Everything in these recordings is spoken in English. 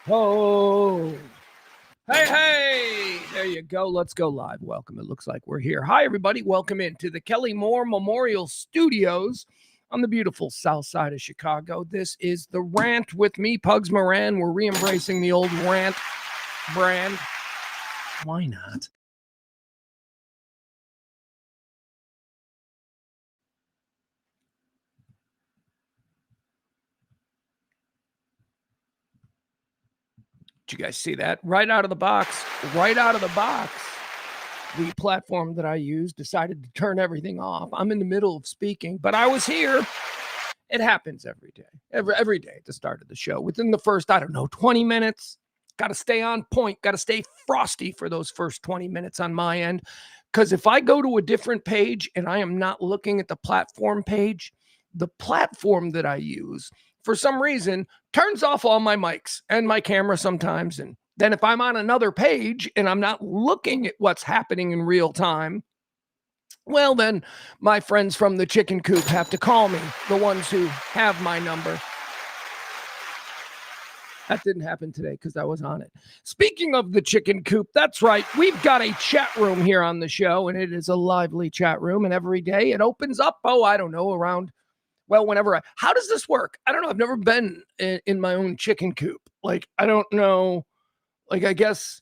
Oh, hey, there you go. Let's go live. Welcome. It looks like we're here. Hi, everybody. Welcome into the Kelly Moore Memorial Studios on the beautiful south side of Chicago. This is The Rant with me, Pugs Moran. We're re-embracing the old rant brand. Why not? Did you guys see that? Right out of the box, the platform that I use decided to turn everything off. I'm in the middle of speaking, but I was here. It happens every day, every day at the start of the show. Within the first, 20 minutes, got to stay on point, got to stay frosty for those first 20 minutes on my end. Because if I go to a different page and I am not looking at the platform page, the platform that I use, for some reason, turns off all my mics and my camera sometimes. And then if I'm on another page and I'm not looking at what's happening in real time, well, then my friends from the chicken coop have to call me, the ones who have my number. That didn't happen today because I was on it. Speaking of the chicken coop, that's right. We've got a chat room here on the show, and it is a lively chat room. And every day it opens up, around, whenever how does this work? I don't know. I've never been in my own chicken coop. I don't know. I guess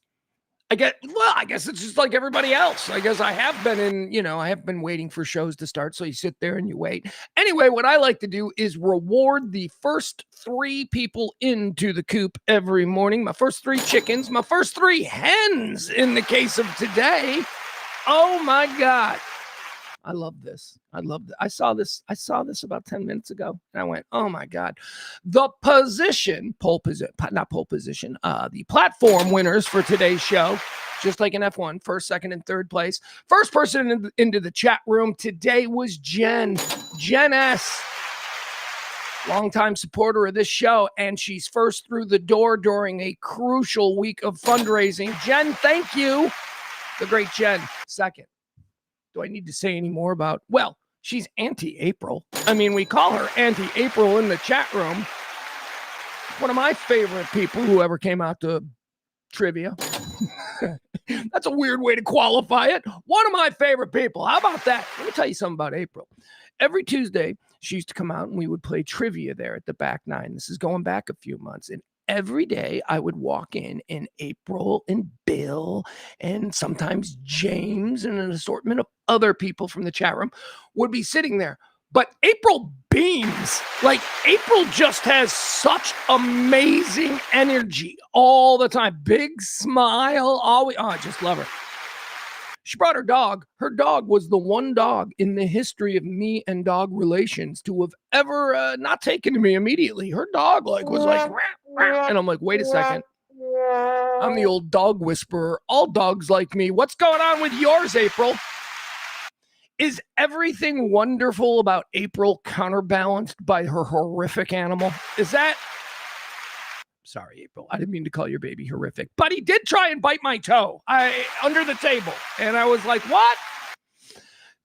it's just like everybody else. I guess I have been waiting for shows to start. So you sit there and you wait. Anyway, what I like to do is reward the first 3 people into the coop every morning. My first 3 chickens, my first 3 hens in the case of today. Oh my God. I love this. I saw this about 10 minutes ago. And I went, oh my God. The platform winners for today's show, just like in F1, first, second, and third place. First person into the chat room today was Jen S., longtime supporter of this show, and she's first through the door during a crucial week of fundraising. Jen, thank you. The great Jen. Second. Do I need to say any more about? Well, she's Auntie-April. I mean, we call her Auntie-April in the chat room. One of my favorite people who ever came out to trivia. That's a weird way to qualify it. One of my favorite people. How about that? Let me tell you something about April. Every Tuesday, she used to come out and we would play trivia there at the back 9. This is going back a few months. And every day I would walk in and April and Bill and sometimes James and an assortment of other people from the chat room would be sitting there. But April beams. April just has such amazing energy all the time. Big smile. Always. Oh, I just love her. She brought her dog. Her dog was the one dog in the history of me and dog relations to have ever not taken to me immediately. Her dog was like, rah, rah. And I'm like, wait a second. I'm the old dog whisperer. All dogs like me. What's going on with yours, April? Is everything wonderful about April counterbalanced by her horrific animal? Is that... Sorry, April. I didn't mean to call your baby horrific, but he did try and bite my toe under the table. And I was like, what?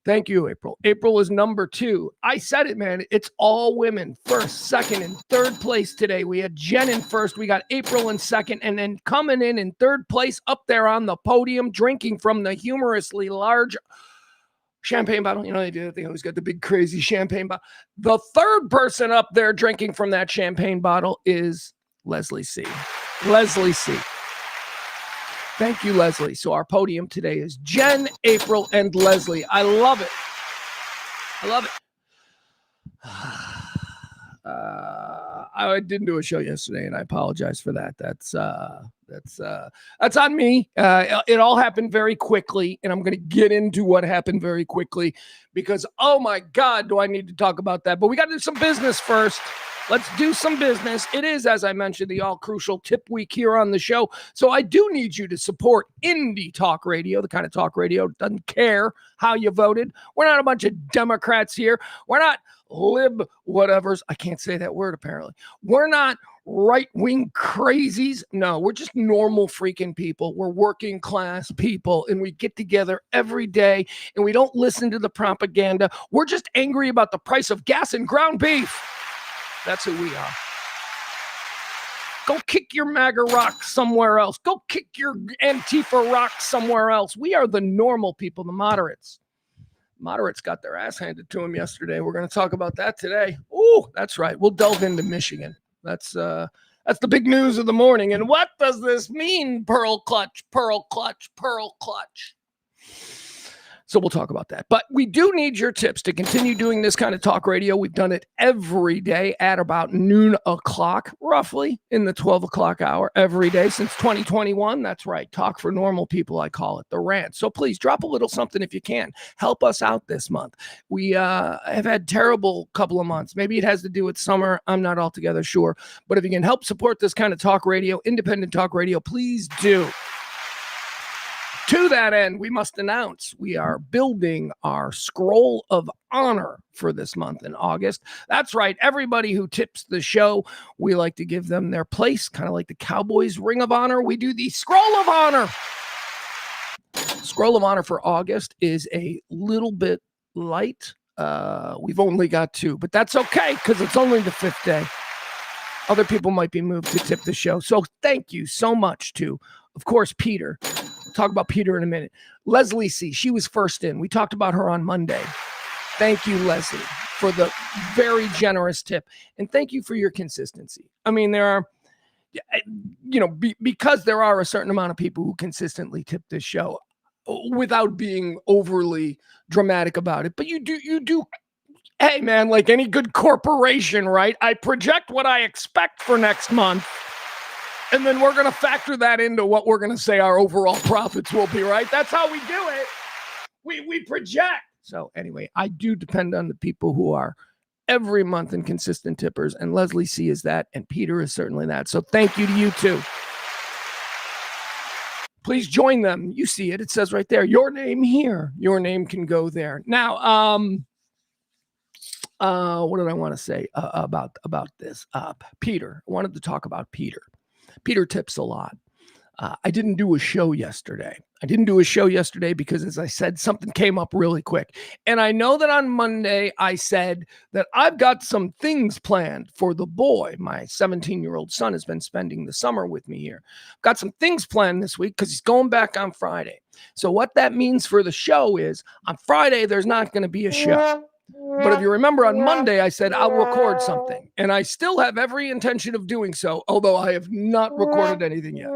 Thank you, April. April is number 2. I said it, man. It's all women. First, second, and third place today. We had Jen in first. We got April in second. And then coming in third place up there on the podium, drinking from the humorously large champagne bottle. You know, they do that. They always got the big crazy champagne bottle. The third person up there drinking from that champagne bottle is Leslie C. Leslie C. Thank you, Leslie. So our podium today is Jen, April, and Leslie. I love it. I love it. I didn't do a show yesterday, and I apologize for that. That's on me. It all happened very quickly, and I'm going to get into what happened very quickly because, oh my God, do I need to talk about that? But we got to do some business first. Let's do some business. It is, as I mentioned, the all-crucial tip week here on the show. So I do need you to support indie talk radio, the kind of talk radio that doesn't care how you voted. We're not a bunch of Democrats here. We're not lib whatevers. I can't say that word, apparently. We're not right-wing crazies. No, we're just normal freaking people. We're working class people, and we get together every day, and we don't listen to the propaganda. We're just angry about the price of gas and ground beef. That's who we are. Go kick your MAGA rock somewhere else. Go kick your Antifa rock somewhere else. We are the normal people, the moderates. Moderates got their ass handed to them yesterday. We're going to talk about that today. Oh, that's right. We'll delve into Michigan. That's the big news of the morning. And what does this mean? Pearl clutch, pearl clutch, pearl clutch. So we'll talk about that. But we do need your tips to continue doing this kind of talk radio. We've done it every day at about noon o'clock, roughly in the 12 o'clock hour every day since 2021. That's right. Talk for normal people, I call it, the rant. So please drop a little something if you can. Help us out this month. We have had terrible couple of months. Maybe it has to do with summer. I'm not altogether sure. But if you can help support this kind of talk radio, independent talk radio, please do. To that end, we must announce we are building our scroll of honor for this month in August. That's right. Everybody who tips the show, we like to give them their place, kind of like the Cowboys Ring of Honor. We do the Scroll of Honor. Scroll of Honor for August is a little bit light. We've only got 2, but that's okay because it's only the 5th day. Other people might be moved to tip the show. So thank you so much to, of course, Peter. Talk about Peter in a minute. Leslie C. She was first in. We talked about her on Monday. Thank you, Leslie, for the very generous tip. And thank you for your consistency. I mean, there are, because there are a certain amount of people who consistently tip this show without being overly dramatic about it. But you do. Hey, man, like any good corporation, right? I project what I expect for next month. And then we're going to factor that into what we're going to say our overall profits will be, right? That's how we do it. We project. So anyway, I do depend on the people who are every month and consistent tippers. And Leslie C. is that. And Peter is certainly that. So thank you to you too. Please join them. You see it. It says right there, your name here. Your name can go there. Now, what did I want to say about this? Peter. I wanted to talk about Peter. Peter tips a lot. I didn't do a show yesterday. Because, as I said, something came up really quick. And I know that on Monday I said that I've got some things planned for the boy. My 17-year-old son has been spending the summer with me here. Got some things planned this week because he's going back on Friday. So what that means for the show is on Friday, there's not going to be a show. But if you remember on Monday, I said I'll record something. And I still have every intention of doing so, although I have not recorded anything yet.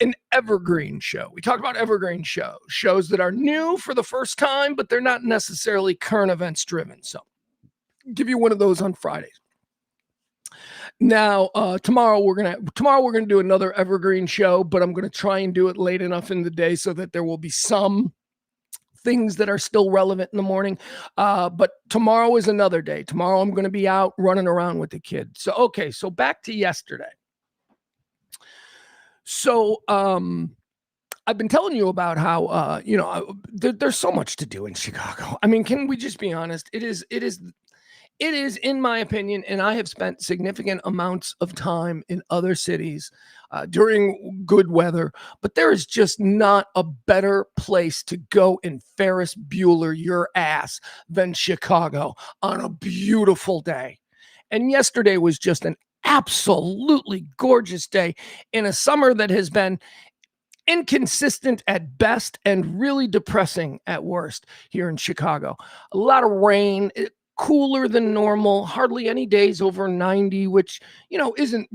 An evergreen show. We talked about evergreen shows that are new for the first time, but they're not necessarily current events driven. So I'll give you one of those on Fridays. Now, tomorrow we're gonna do another evergreen show, but I'm gonna try and do it late enough in the day so that there will be some things that are still relevant in the morning. But tomorrow is another day. Tomorrow I'm going to be out running around with the kids. So, okay. So back to yesterday. So, I've been telling you about how, there's so much to do in Chicago. I mean, can we just be honest? It is, in my opinion, and I have spent significant amounts of time in other cities during good weather, but there is just not a better place to go and Ferris Bueller your ass than Chicago on a beautiful day. And yesterday was just an absolutely gorgeous day in a summer that has been inconsistent at best and really depressing at worst here in Chicago. A lot of rain, cooler than normal, hardly any days over 90, which, isn't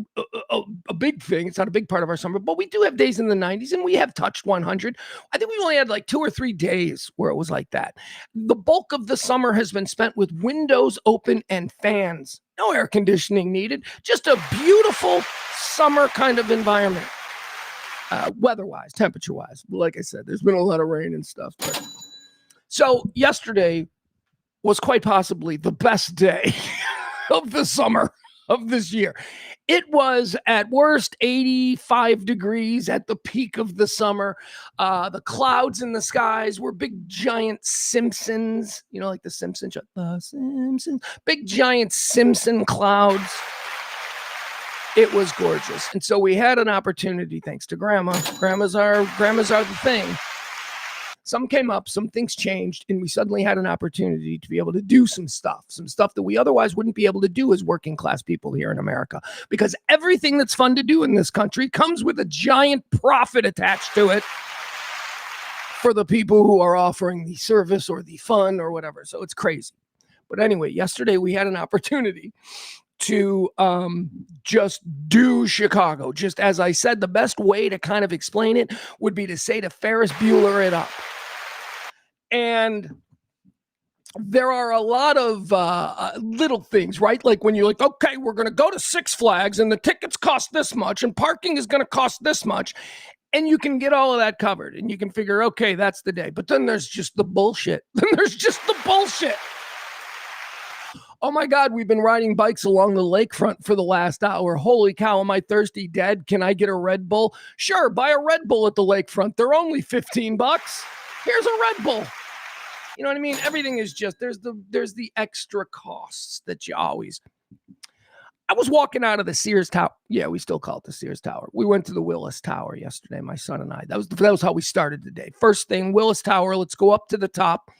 a big thing. It's not a big part of our summer, but we do have days in the 90s and we have touched 100. I think we only had like 2 or 3 days where it was like that. The bulk of the summer has been spent with windows open and fans. No air conditioning needed. Just a beautiful summer kind of environment. Weather-wise, temperature-wise. Like I said, there's been a lot of rain and stuff. So yesterday was quite possibly the best day of the summer of this year. It was at worst 85 degrees at the peak of the summer. The clouds in the skies were big, giant Simpsons, like the Simpsons, big, giant Simpson clouds. It was gorgeous. And so we had an opportunity, thanks to Grandma. Grandmas are the thing. Some came up, some things changed, and we suddenly had an opportunity to be able to do some stuff that we otherwise wouldn't be able to do as working class people here in America, because everything that's fun to do in this country comes with a giant profit attached to it for the people who are offering the service or the fun or whatever. So it's crazy. But anyway, yesterday we had an opportunity to just do Chicago. Just as I said, the best way to kind of explain it would be to say to Ferris Bueller it up. And there are a lot of little things, right? Like when you're like, okay, we're going to go to Six Flags and the tickets cost this much and parking is going to cost this much. And you can get all of that covered and you can figure, okay, that's the day. But then there's just the bullshit. Oh my God, we've been riding bikes along the lakefront for the last hour. Holy cow, am I thirsty, Dad? Can I get a Red Bull? Sure, buy a Red Bull at the lakefront. They're only $15. Here's a Red Bull. You know what I mean? Everything is just, there's the extra costs that you always. I was walking out of the Sears Tower. Yeah, we still call it the Sears Tower. We went to the Willis Tower yesterday, my son and I. That was how we started the day. First thing, Willis Tower. Let's go up to the top.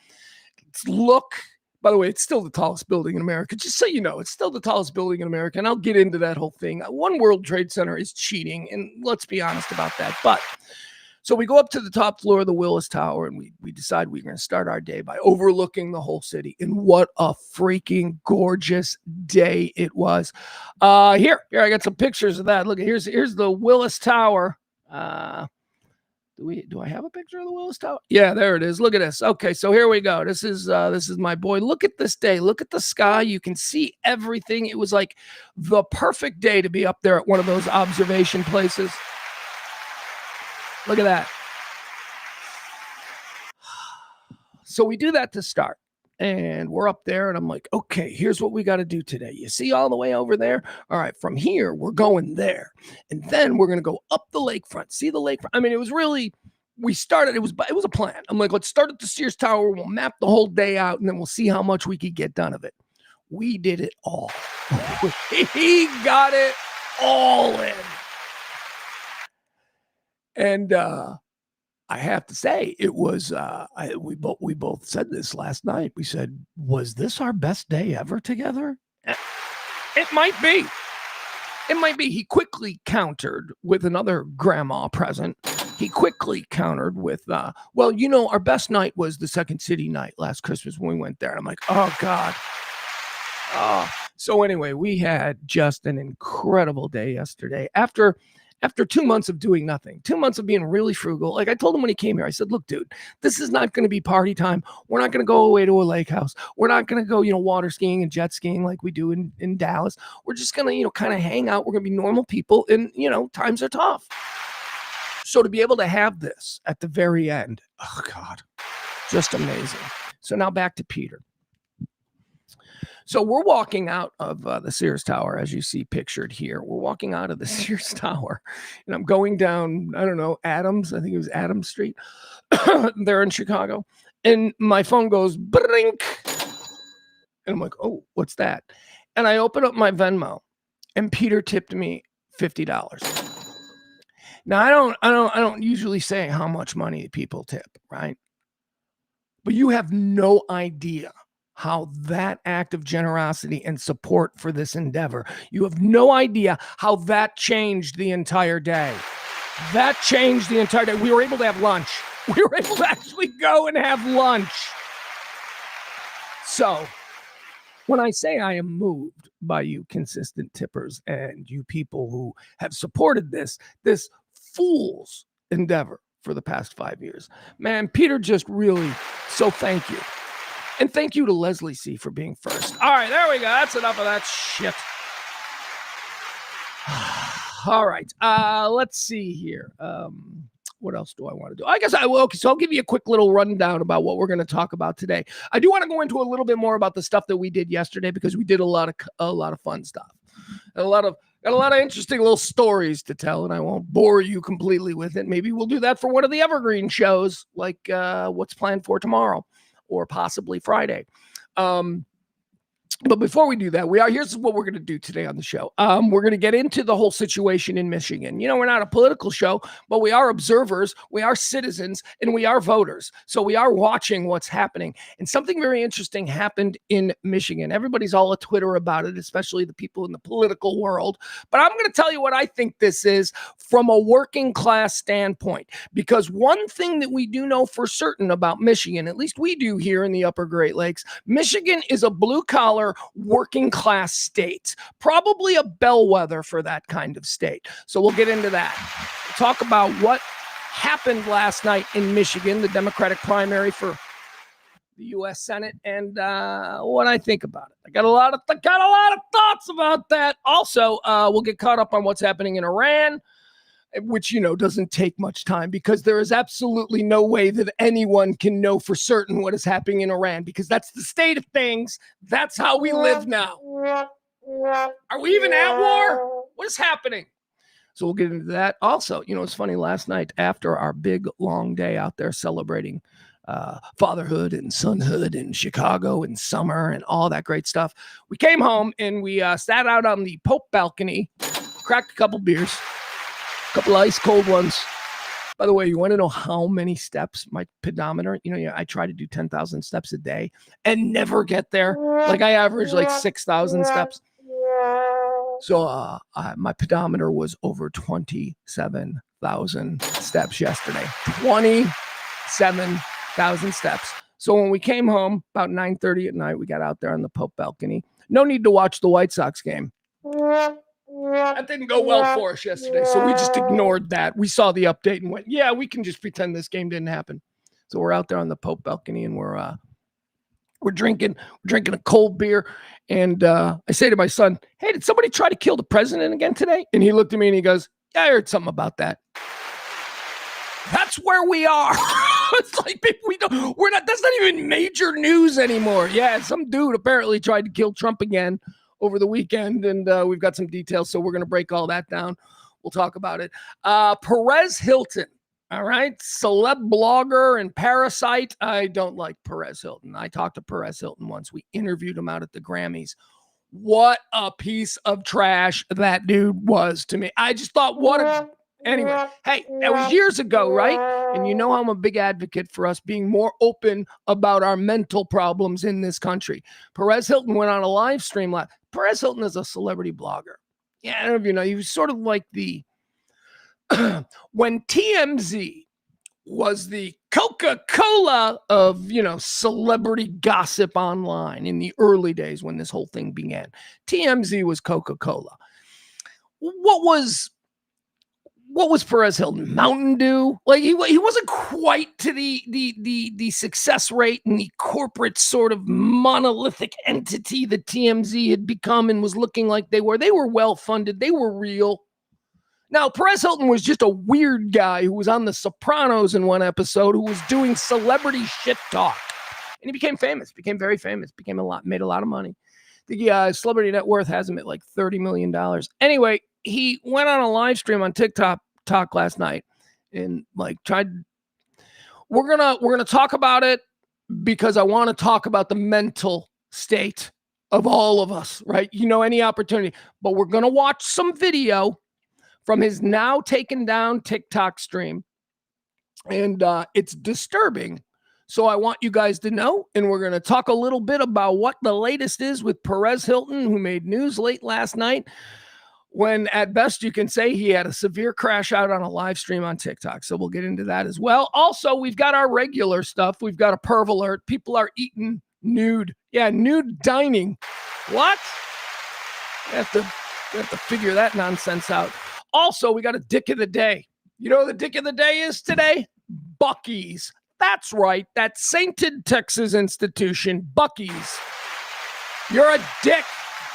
Let's look. By the way, it's still the tallest building in America. Just so you know, it's still the tallest building in America. And I'll get into that whole thing. One World Trade Center is cheating. And let's be honest about that. But so we go up to the top floor of the Willis Tower and we decide we're going to start our day by overlooking the whole city. And what a freaking gorgeous day it was. Here, I got some pictures of that. Look, here's the Willis Tower. Do I have a picture of the Willis Tower? Yeah, there it is. Look at this. Okay, so here we go. This is my boy. Look at this day. Look at the sky. You can see everything. It was like the perfect day to be up there at one of those observation places. Look at that. So we do that to start. And we're up there and I'm like, okay, here's what we got to do today. You see all the way over there? All right, from here, we're going there. And then we're going to go up the lakefront. See the lakefront? I mean, it was really, we started, it was a plan. I'm like, let's start at the Sears Tower. We'll map the whole day out and then we'll see how much we could get done of it. We did it all. We got it all in. And, I have to say, it was, we both said this last night. We said, was this our best day ever together? It might be. It might be. He quickly countered with another grandma present. He quickly countered with, well, you know, our best night was the Second City night last Christmas when we went there. And I'm like, oh, God. Oh. So anyway, we had just an incredible day yesterday. After 2 months of doing nothing, 2 months of being really frugal. Like I told him when he came here, I said, look, dude, this is not going to be party time. We're not going to go away to a lake house. We're not going to go, water skiing and jet skiing like we do in Dallas. We're just going to, kind of hang out. We're going to be normal people and, times are tough. So to be able to have this at the very end, oh God, just amazing. So now back to Peter. So we're walking out of the Sears Tower, as you see pictured here. We're walking out of the Sears Tower, and I'm going down, I don't know, Adams. I think it was Adams Street there in Chicago. And my phone goes, brink. And I'm like, oh, what's that? And I open up my Venmo, and Peter tipped me $50. Now, I don't usually say how much money people tip, right? But you have no idea how that act of generosity and support for this endeavor, you have no idea how that changed the entire day. That changed the entire day. We were able to have lunch. We were able to actually go and have lunch. So when I say I am moved by you consistent tippers and you people who have supported this fool's endeavor for the past 5 years, man, Peter just really, so thank you. And thank you to Leslie C. for being first. All right, there we go. That's enough of that shit. All right, let's see here. What else do I want to do? I guess I will. Okay, so I'll give you a quick little rundown about what we're going to talk about today. I do want to go into a little bit more about the stuff that we did yesterday because we did a lot of fun stuff. Got a lot of interesting little stories to tell, and I won't bore you completely with it. Maybe we'll do that for one of the evergreen shows, like what's planned for tomorrow or possibly Friday. But before we do that, here's what we're going to do today on the show. We're going to get into the whole situation in Michigan. We're not a political show, but we are observers, we are citizens, and we are voters. So we are watching what's happening. And something very interesting happened in Michigan. Everybody's all at Twitter about it, especially the people in the political world. But I'm going to tell you what I think this is from a working class standpoint. Because one thing that we do know for certain about Michigan, at least we do here in the Upper Great Lakes, Michigan is a blue-collar working class state, probably a bellwether for that kind of state. So we'll get into that. Talk about what happened last night in Michigan, the Democratic primary for the U.S. Senate, and what I think about it. I got a lot of thoughts about that. Also, we'll get caught up on what's happening in Iran, which, doesn't take much time because there is absolutely no way that anyone can know for certain what is happening in Iran because that's the state of things. That's how we live now. Are we even at war? What is happening? So we'll get into that. Also, it's funny, last night after our big, long day out there celebrating fatherhood and sonhood in Chicago in summer and all that great stuff, we came home and we sat out on the Pope balcony, cracked a couple beers. Couple ice cold ones. By the way, you want to know how many steps my pedometer? I try to do 10,000 steps a day and never get there. Like I average like 6,000 steps. So my pedometer was over 27,000 steps yesterday. 27,000 steps. So when we came home about 9:30 at night, we got out there on the Pope balcony. No need to watch the White Sox game. That didn't go well for us yesterday, so we just ignored that. We saw the update and went, yeah, we can just pretend this game didn't happen. So we're out there on the Pope balcony, and we're drinking a cold beer. And I say to my son, hey, did somebody try to kill the president again today? And he looked at me and he goes, yeah, I heard something about that. That's where we are. It's like that's not even major news anymore. Yeah, some dude apparently tried to kill Trump again over the weekend, and we've got some details, so we're going to break all that down. We'll talk about it. Perez Hilton, all right? Celeb blogger and parasite. I don't like Perez Hilton. I talked to Perez Hilton once. We interviewed him out at the Grammys. What a piece of trash that dude was to me. I just thought, anyway, hey, that was years ago, right? And I'm a big advocate for us being more open about our mental problems in this country. Perez Hilton went on a live stream. Perez Hilton is a celebrity blogger. Yeah, I don't know if you know, he was sort of like when TMZ was the Coca-Cola of, celebrity gossip online in the early days when this whole thing began. TMZ was Coca-Cola. What was Perez Hilton? Mountain Dew? Like he wasn't quite to the success rate and the corporate sort of monolithic entity that TMZ had become and was looking like they were. They were well funded. They were real. Now, Perez Hilton was just a weird guy who was on The Sopranos in one episode, who was doing celebrity shit talk, and he became famous. Became very famous. Made a lot of money. The celebrity net worth has him at like $30 million. Anyway, he went on a live stream on TikTok last night and we're gonna talk about it because I want to talk about the mental state of all of us, right? Any opportunity, but we're gonna watch some video from his now taken down TikTok stream, and it's disturbing. So I want you guys to know, and we're going to talk a little bit about what the latest is with Perez Hilton, who made news late last night when at best you can say he had a severe crash out on a live stream on TikTok. So we'll get into that as well. Also, we've got our regular stuff. We've got a perv alert. People are eating nude. Yeah, nude dining. What? You have to figure that nonsense out. Also, we got a dick of the day. You know what the dick of the day is today? Buc-ee's. That's right. That sainted Texas institution, Buc-ee's. You're a dick,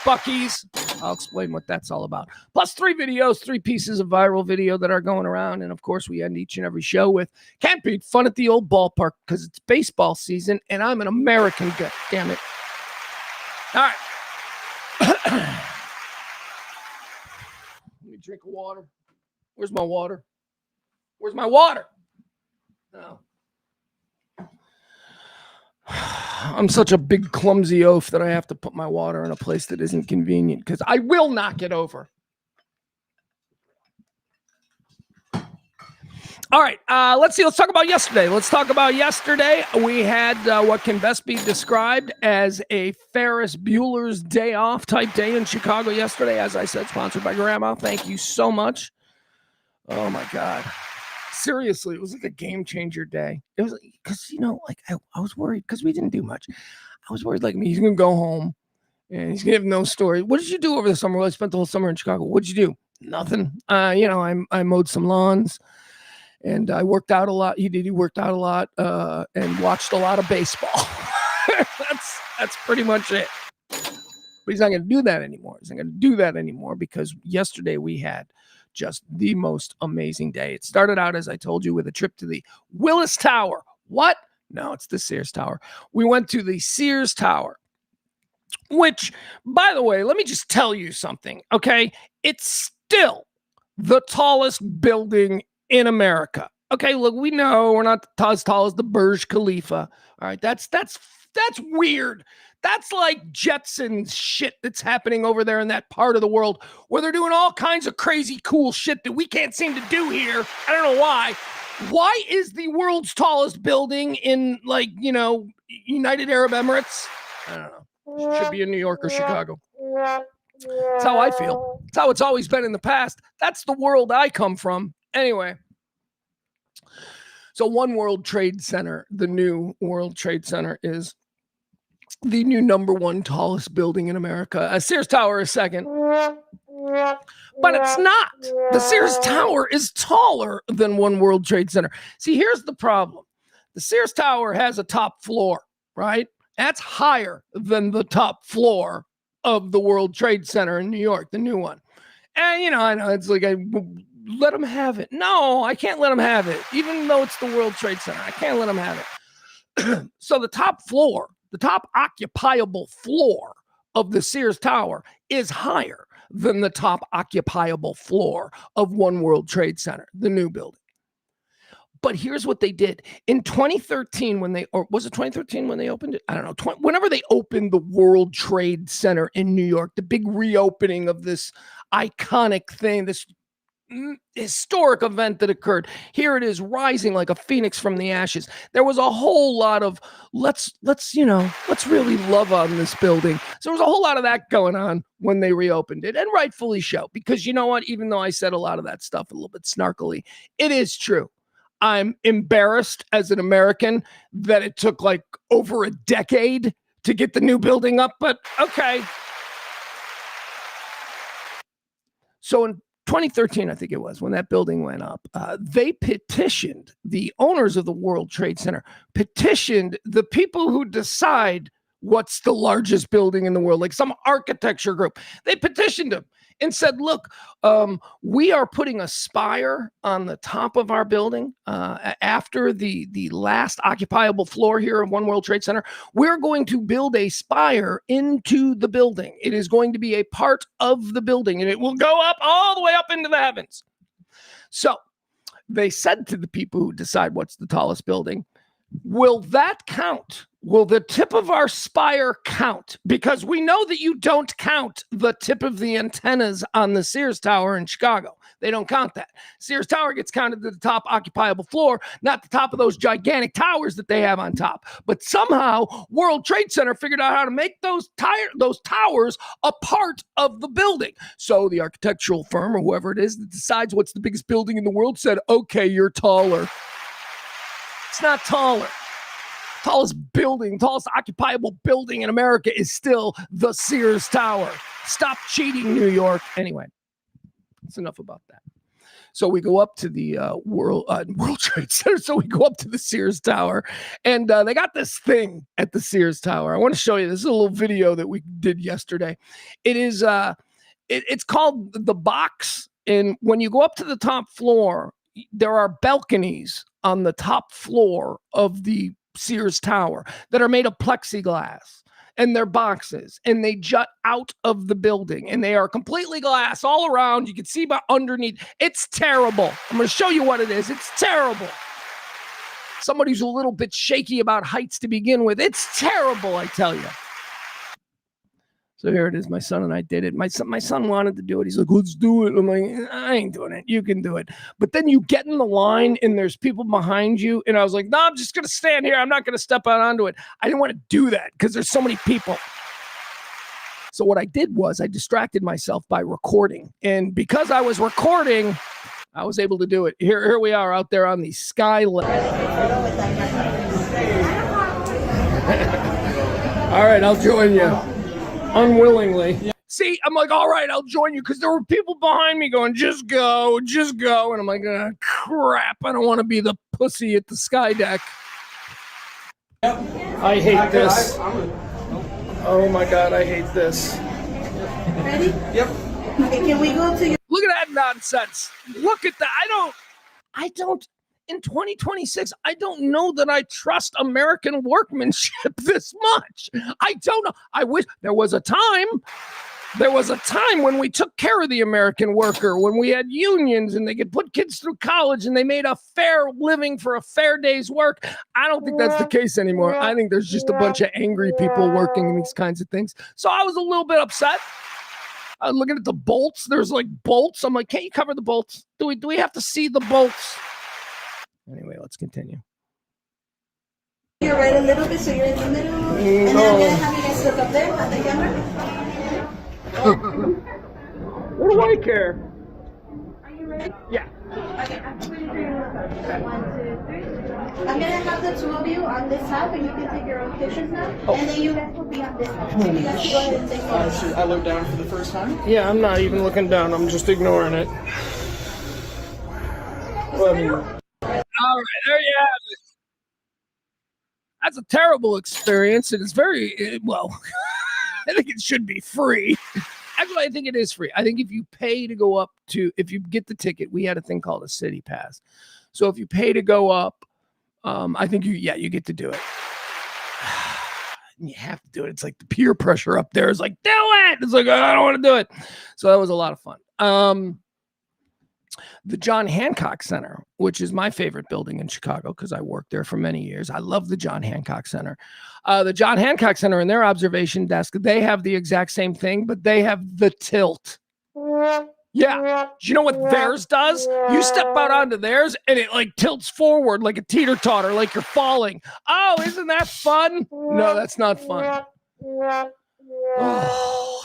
Buc-ee's. I'll explain what that's all about. Plus 3 videos, 3 pieces of viral video that are going around. And of course, we end each and every show with can't beat fun at the old ballpark because it's baseball season and I'm an American. God damn it. All right. Let me drink water. Where's my water? Where's my water? No. I'm such a big clumsy oaf that I have to put my water in a place that isn't convenient because I will knock it over. All right, let's see. Let's talk about yesterday. We had what can best be described as a Ferris Bueller's Day Off type day in Chicago yesterday. As I said, sponsored by Grandma. Thank you so much. Oh, my God. Seriously, it was like a game changer day. It was because, I was worried because we didn't do much. I was worried, he's going to go home and he's going to have no story. What did you do over the summer? Well, I spent the whole summer in Chicago. What did you do? Nothing. I mowed some lawns. And I worked out a lot. He worked out a lot and watched a lot of baseball. That's pretty much it. But he's not going to do that anymore. Because yesterday we had just the most amazing day. It started out, as I told you, with a trip to the Willis Tower. What? No, it's the Sears Tower. We went to the Sears Tower, which, by the way, let me just tell you something, okay? It's still the tallest building in America. Okay, look, we know we're not as tall as the Burj Khalifa. All right, that's weird. That's like Jetsons shit that's happening over there in that part of the world where they're doing all kinds of crazy cool shit that we can't seem to do here. I don't know why. Why is the world's tallest building in United Arab Emirates? I don't know. Should be in New York or Chicago. That's how I feel. That's how it's always been in the past. That's the world I come from. Anyway, so One World Trade Center, the new World Trade Center, is the new number one tallest building in America. Sears Tower is second, but it's not. The Sears Tower is taller than One World Trade Center. See, here's the problem. The Sears Tower has a top floor, right? That's higher than the top floor of the World Trade Center in New York, the new one. And, I know it's like let them have it. No, I can't let them have it. Even though it's the World Trade Center, I can't let them have it. So the top occupiable floor of the Sears Tower is higher than the top occupiable floor of One World Trade Center, the new building. But here's what they did. In 2013, was it 2013 when they opened it? I don't know. Whenever they opened the World Trade Center in New York, the big reopening of this iconic thing, this historic event that occurred. Here it is, rising like a phoenix from the ashes. There was a whole lot of let's really love on this building. So there was a whole lot of that going on when they reopened it, and rightfully so, because you know what? Even though I said a lot of that stuff a little bit snarkily, it is true. I'm embarrassed as an American that it took over a decade to get the new building up, but okay. So in 2013, I think it was, when that building went up, they petitioned, the owners of the World Trade Center, petitioned the people who decide what's the largest building in the world, like some architecture group. They petitioned them and said, look, we are putting a spire on the top of our building after the last occupiable floor here of One World Trade Center. We're going to build a spire into the building. It is going to be a part of the building, and it will go up all the way up into the heavens. So they said to the people who decide what's the tallest building, will that count? Will the tip of our spire count? Because we know that you don't count the tip of the antennas on the Sears Tower in Chicago. They don't count that. Sears Tower gets counted to the top occupiable floor, not the top of those gigantic towers that they have on top. But somehow World Trade Center figured out how to make those towers a part of the building. So the architectural firm or whoever it is that decides what's the biggest building in the world said, okay, you're taller. It's not taller. Tallest occupiable building in America is still the Sears Tower. Stop cheating, New York. Anyway, that's enough about that. So we go up to the World Trade Center. So we go up to the Sears Tower, and they got this thing at the Sears Tower. I want to show you. This is a little video that we did yesterday. It is it's called the Box, and when you go up to the top floor, there are balconies on the top floor of the Sears Tower that are made of plexiglass, and they're boxes, and they jut out of the building, and they are completely glass all around. You can see about underneath. It's terrible. I'm going to show you what it is. It's terrible. somebody who's a little bit shaky about heights to begin with. It's terrible, I tell you. So here it is. My son and I did it. My son wanted to do it. He's like, let's do it. I'm like, I ain't doing it. You can do it. But then you get in the line and there's people behind you. And I was like, no, I'm just going to stand here. I'm not going to step out onto it. I didn't want to do that because there's so many people. So what I did was I distracted myself by recording. And because I was recording, I was able to do it. Here we are out there on the sky level. All right, I'll join you. Unwillingly. See, I'm like, all right, I'll join you because there were people behind me going, just go. And I'm like, crap, I don't want to be the pussy at the sky deck. I hate this. Oh my God, I hate this. Ready? Yep. Okay, can we go to your... Look at that nonsense. Look at that. I don't, in 2026, I don't know that I trust American workmanship this much. I don't know. I wish there was a time when we took care of the American worker, when we had unions and they could put kids through college and they made a fair living for a fair day's work. I don't think that's the case anymore. I think there's just a bunch of angry people working in these kinds of things. So I was a little bit upset. I was looking at the bolts. There's like bolts. I'm like, can't you cover the bolts? Do we have to see the bolts? Anyway, let's continue. You're right a little bit, so you're in the middle. And then I'm going to have you guys look up there at the camera. What do I care? Are you ready? Yeah. Okay, after we do 1, 2, 3. I'm going to have the two of you on this half, and you can take your own pictures now. Oh. And then you guys will be on this half. So you guys can go ahead and take yours. I look down for the first time? Yeah, I'm not even looking down. I'm just ignoring it. All right, there you have it. That's a terrible experience. It is very, well, I think it should be free. Actually, I think it is free. I think if you pay to go up to, if you get the ticket, we had a thing called a city pass. So if you pay to go up, I think you get to do it. You have to do it. It's like the peer pressure up there is like, do it. It's like, I don't want to do it. So that was a lot of fun. The John Hancock Center, which is my favorite building in Chicago because I worked there for many years. I love the John Hancock Center. The John Hancock Center in their observation desk, they have the exact same thing, but they have the tilt. Yeah. Do you know what theirs does? You step out onto theirs and it like tilts forward like a teeter-totter, like you're falling. Oh, isn't that fun? No, that's not fun. Oh.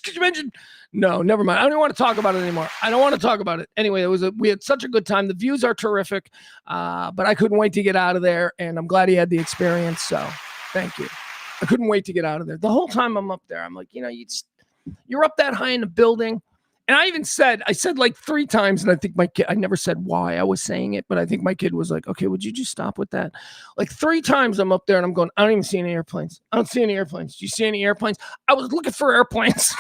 Could you imagine? No, never mind. I don't want to talk about it anymore. I don't want to talk about it. Anyway, we had such a good time. The views are terrific, but I couldn't wait to get out of there, and I'm glad he had the experience, so thank you. I couldn't wait to get out of there. The whole time I'm up there, I'm like, you're up that high in the building, and I said like 3 times, and I think my kid, I never said why I was saying it, but I think my kid was like, okay, would you just stop with that? Like 3 times I'm up there, and I'm going, I don't even see any airplanes. I don't see any airplanes. Do you see any airplanes? I was looking for airplanes.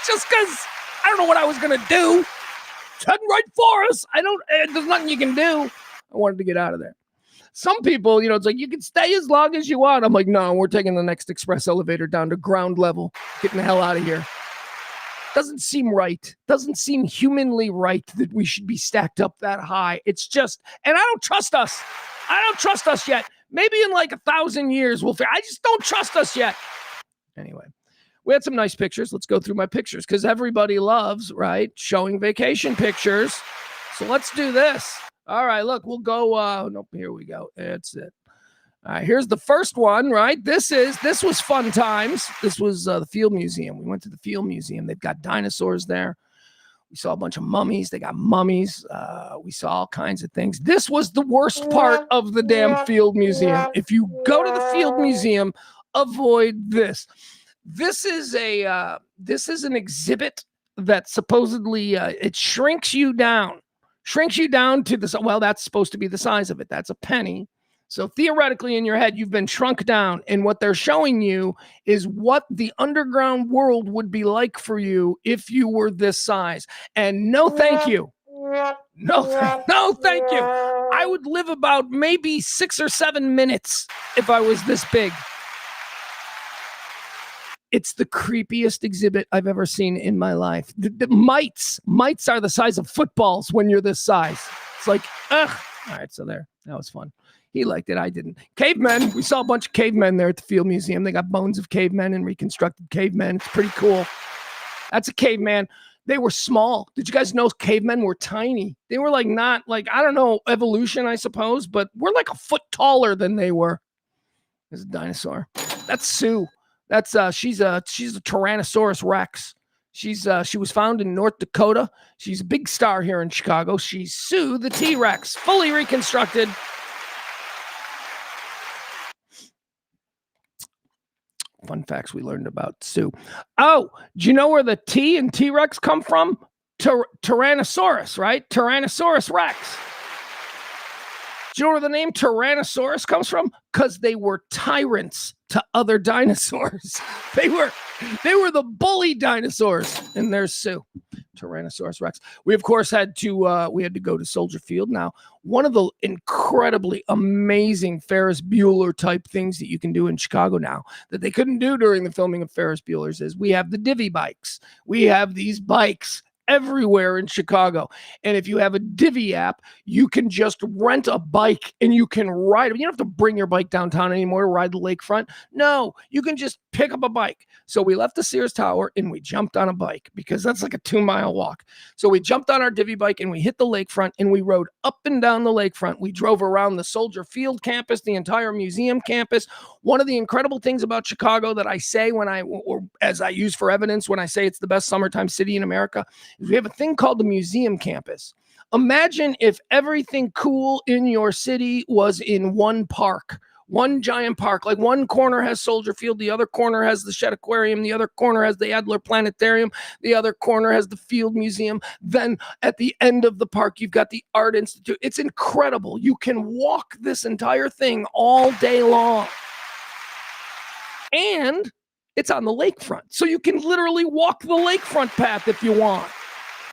Just because I don't know what I was going to do. It's heading right for us. There's nothing you can do. I wanted to get out of there. Some people, it's like, you can stay as long as you want. I'm like, no, we're taking the next express elevator down to ground level. Getting the hell out of here. Doesn't seem right. Doesn't seem humanly right that we should be stacked up that high. It's just, and I don't trust us. I don't trust us yet. Maybe in like 1,000 years, I just don't trust us yet. Anyway. We had some nice pictures. Let's go through my pictures because everybody loves, right, showing vacation pictures. So let's do this. All right, look, we'll go. Nope, here we go. That's it. All right, here's the first one, right? This was fun times. This was the Field Museum. We went to the Field Museum. They've got dinosaurs there. We saw a bunch of mummies. They got mummies. We saw all kinds of things. This was the worst part of the damn Field Museum. If you go to the Field Museum, avoid this. This is an exhibit that supposedly it shrinks you down to this. Well, that's supposed to be the size of it. That's a penny. So theoretically in your head, you've been shrunk down. And what they're showing you is what the underground world would be like for you if you were this size. And no, thank you. No, thank you. I would live about maybe 6 or 7 minutes if I was this big. It's the creepiest exhibit I've ever seen in my life. The mites are the size of footballs when you're this size. It's like, ugh. All right, so there. That was fun. He liked it. I didn't. Cavemen. We saw a bunch of cavemen there at the Field Museum. They got bones of cavemen and reconstructed cavemen. It's pretty cool. That's a caveman. They were small. Did you guys know cavemen were tiny? They were like not like, I don't know, evolution, I suppose, but we're like a foot taller than they were. There's a dinosaur. That's Sue. That's she's a Tyrannosaurus Rex. She was found in North Dakota. She's a big star here in Chicago. She's Sue the T-Rex, fully reconstructed. Fun facts we learned about Sue. Oh, do you know where the T in T-Rex come from? Tyrannosaurus, right? Tyrannosaurus Rex. Do you know where the name Tyrannosaurus comes from? Because they were tyrants to other dinosaurs. They were the bully dinosaurs. And there's Sue, Tyrannosaurus Rex. We of course had to go to Soldier Field. Now, one of the incredibly amazing Ferris Bueller type things that you can do in Chicago now that they couldn't do during the filming of Ferris Bueller's is we have the divvy bikes. We have these bikes everywhere in Chicago. And if you have a divvy app, you can just rent a bike and you can ride it. You don't have to bring your bike downtown anymore to ride the lakefront. No, you can just pick up a bike. So we left the Sears Tower and we jumped on a bike because that's like a 2-mile walk. So we jumped on our divvy bike and we hit the lakefront and we rode up and down the lakefront. We drove around the Soldier Field campus, the entire museum campus. One of the incredible things about Chicago that I say or as I use for evidence when I say it's the best summertime city in America, is we have a thing called the museum campus. Imagine if everything cool in your city was in one park. One giant park, like one corner has Soldier Field, the other corner has the Shed Aquarium, the other corner has the Adler Planetarium, the other corner has the Field Museum. Then at the end of the park, you've got the Art Institute. It's incredible. You can walk this entire thing all day long. And it's on the lakefront. So you can literally walk the lakefront path if you want.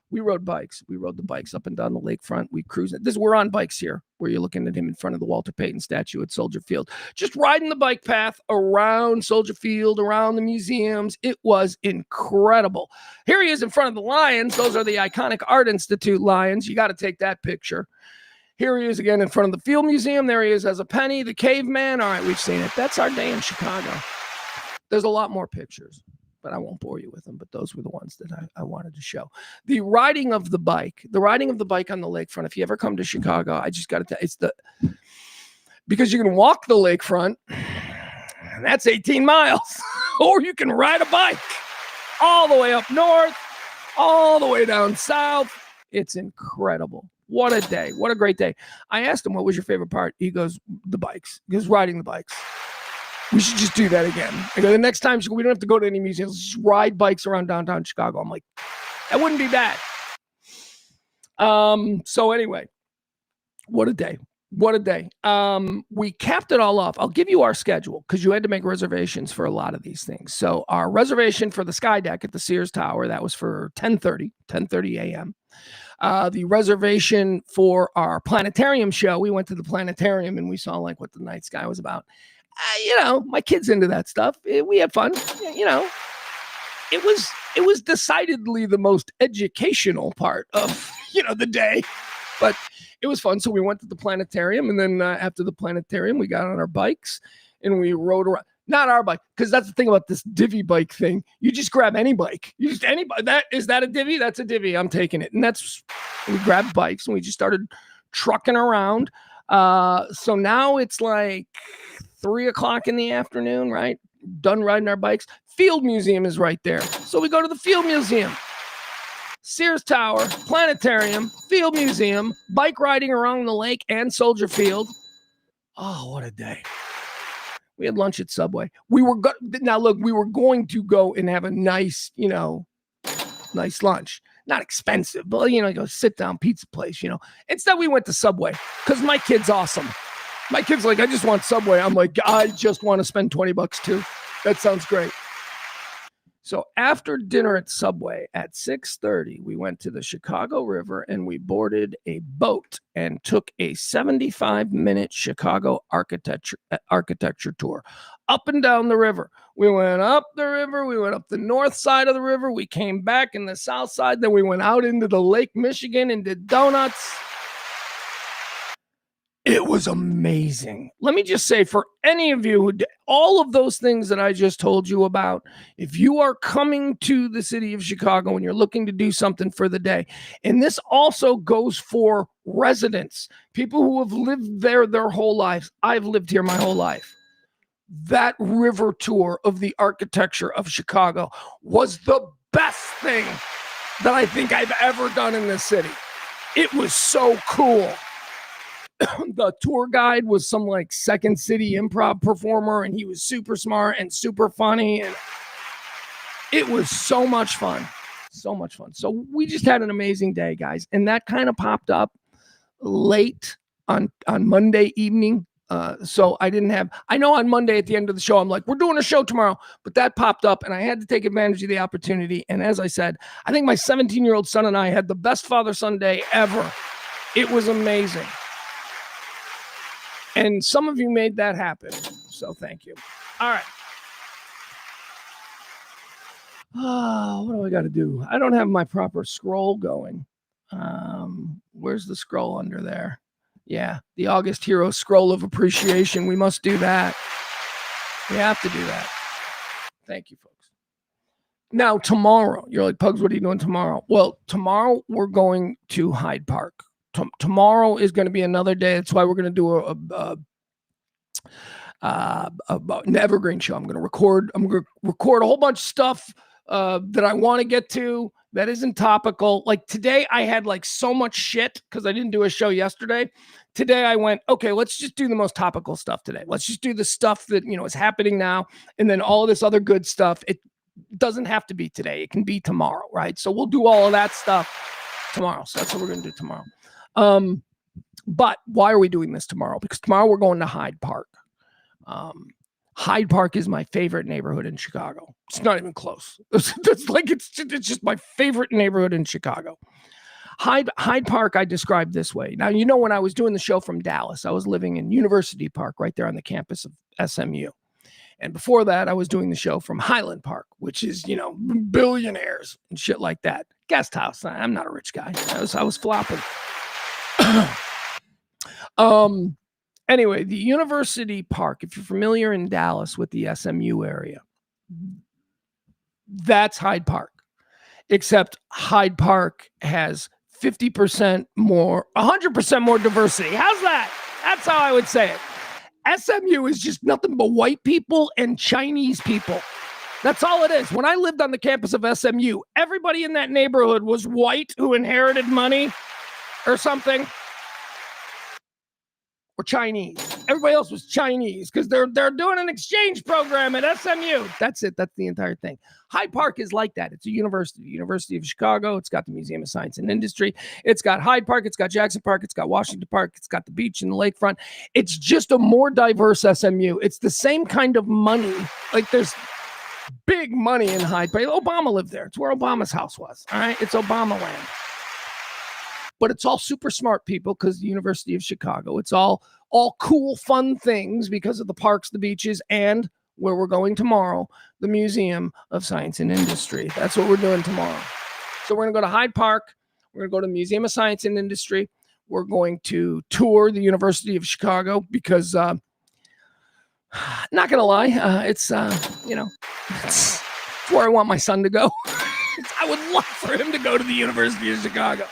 We rode bikes. We rode the bikes up and down the lakefront. We cruised. We're on bikes here, where you're looking at him in front of the Walter Payton statue at Soldier Field. Just riding the bike path around Soldier Field, around the museums. It was incredible. Here he is in front of the lions. Those are the iconic Art Institute lions. You got to take that picture. Here he is again in front of the Field Museum. There he is as a penny, the caveman. All right, we've seen it. That's our day in Chicago. There's a lot more pictures, but I won't bore you with them. But those were the ones that I wanted to show. The riding of the bike on the lakefront. If you ever come to Chicago, I just got to tell you, because you can walk the lakefront, and that's 18 miles, or you can ride a bike all the way up north, all the way down south. It's incredible. What a day. What a great day. I asked him, what was your favorite part? He goes, the bikes. He goes, riding the bikes. We should just do that again. I go, the next time we don't have to go to any museums. Let's just ride bikes around downtown Chicago. I'm like, that wouldn't be bad. So anyway, what a day. What a day. We capped it all off. I'll give you our schedule because you had to make reservations for a lot of these things. So our reservation for the Sky Deck at the Sears Tower, that was for 10:30 a.m. The reservation for our planetarium show, we went to the planetarium and we saw like what the night sky was about. My kid's into that stuff. We had fun. It was decidedly the most educational part of, the day, but it was fun. So we went to the planetarium, and then after the planetarium, we got on our bikes and we rode around. Not our bike, because that's the thing about this divvy bike thing. You just grab any bike. Is that a divvy? That's a divvy. I'm taking it. And we grabbed bikes and we just started trucking around. So now it's like 3:00 in the afternoon, right? Done riding our bikes. Field Museum is right there. So we go to the Field Museum. Sears Tower, Planetarium, Field Museum, bike riding around the lake and Soldier Field. Oh, what a day. We had lunch at Subway. We were going to go and have a nice, nice lunch. Not expensive, but, go sit down pizza place, Instead, we went to Subway because my kid's awesome. My kid's like, I just want Subway. I'm like, I just want to spend $20 too. That sounds great. So after dinner at Subway at 6:30, we went to the Chicago River and we boarded a boat and took a 75-minute Chicago architecture tour up and down the river. We went up the river. We went up the north side of the river. We came back in the south side. Then we went out into the Lake Michigan and did donuts. It was amazing. Let me just say, for any of you who all of those things that I just told you about, if you are coming to the city of Chicago and you're looking to do something for the day, and this also goes for residents, people who have lived there their whole lives. I've lived here my whole life. That river tour of the architecture of Chicago was the best thing that I think I've ever done in this city. It was so cool. The tour guide was some like Second City improv performer, and he was super smart and super funny, and it was so much fun. So much fun. So we just had an amazing day, guys, and that kind of popped up late on Monday evening. So I know on Monday at the end of the show, I'm like, we're doing a show tomorrow, but that popped up and I had to take advantage of the opportunity. And as I said, I think my 17-year-old son and I had the best father-son day ever. It was amazing. And some of you made that happen. So thank you. All right. What do I got to do? I don't have my proper scroll going. Where's the scroll under there? Yeah, the August Hero Scroll of Appreciation. We must do that. We have to do that. Thank you, folks. Now, tomorrow, you're like, Pugs, what are you doing tomorrow? Well, tomorrow we're going to Hyde Park. Tomorrow is going to be another day. That's why we're going to do an evergreen show. I'm going to record a whole bunch of stuff that I want to get to that isn't topical. Like today I had like so much shit because I didn't do a show yesterday. Today I went, okay, let's just do the most topical stuff today. Let's just do the stuff that, is happening now. And then all this other good stuff. It doesn't have to be today. It can be tomorrow, right? So we'll do all of that stuff tomorrow. So that's what we're going to do tomorrow. But why are we doing this tomorrow? Because tomorrow we're going to Hyde Park. Hyde Park is my favorite neighborhood in Chicago. It's not even close. It's just my favorite neighborhood in Chicago. Hyde Park I described this way. Now, when I was doing the show from Dallas, I was living in University Park right there on the campus of SMU. And before that, I was doing the show from Highland Park, which is, billionaires and shit like that. Guest house. I'm not a rich guy. I was flopping. Anyway, the University Park, if you're familiar in Dallas with the SMU area, that's Hyde Park. Except Hyde Park has 50% more, 100% more diversity. How's that? That's how I would say it. SMU is just nothing but white people and Chinese people. That's all it is. When I lived on the campus of SMU, everybody in that neighborhood was white who inherited money or something, or Chinese. Everybody else was Chinese because they're doing an exchange program at SMU. That's it. That's the entire thing. Hyde Park is like that. It's a university, the University of Chicago. It's got the Museum of Science and Industry. It's got Hyde Park. It's got Jackson Park. It's got Washington Park. It's got the beach and the lakefront. It's just a more diverse SMU. It's the same kind of money. Like there's big money in Hyde Park. Obama lived there. It's where Obama's house was. All right. It's Obama land. But it's all super smart people because the University of Chicago. It's all cool, fun things because of the parks, the beaches, and where we're going tomorrow, the Museum of Science and Industry. That's what we're doing tomorrow. So we're going to go to Hyde Park. We're going to go to the Museum of Science and Industry. We're going to tour the University of Chicago because, not going to lie, it's where I want my son to go. I would love for him to go to the University of Chicago.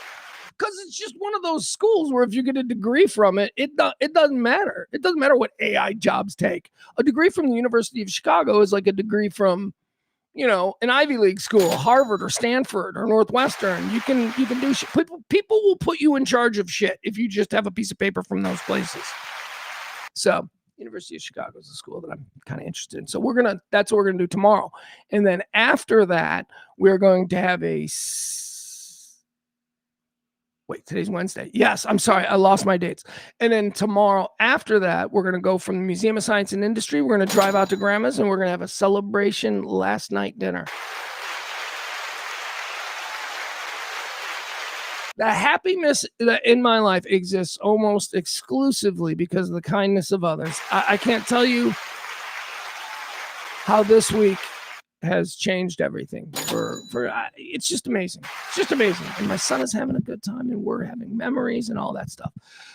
Because it's just one of those schools where if you get a degree from it, it doesn't matter. It doesn't matter what AI jobs take. A degree from the University of Chicago is like a degree from, an Ivy League school, Harvard or Stanford or Northwestern. You can do shit. People will put you in charge of shit if you just have a piece of paper from those places. So University of Chicago is a school that I'm kind of interested in. So that's what we're gonna do tomorrow. And then after that, we're going to have today's Wednesday. Yes, I'm sorry. I lost my dates. And then tomorrow after that, we're going to go from the Museum of Science and Industry. We're going to drive out to Grandma's and we're going to have a celebration last night dinner. The happiness that in my life exists almost exclusively because of the kindness of others. I can't tell you how this week has changed everything for it's just amazing. It's just amazing. And my son is having a good time and we're having memories and all that stuff.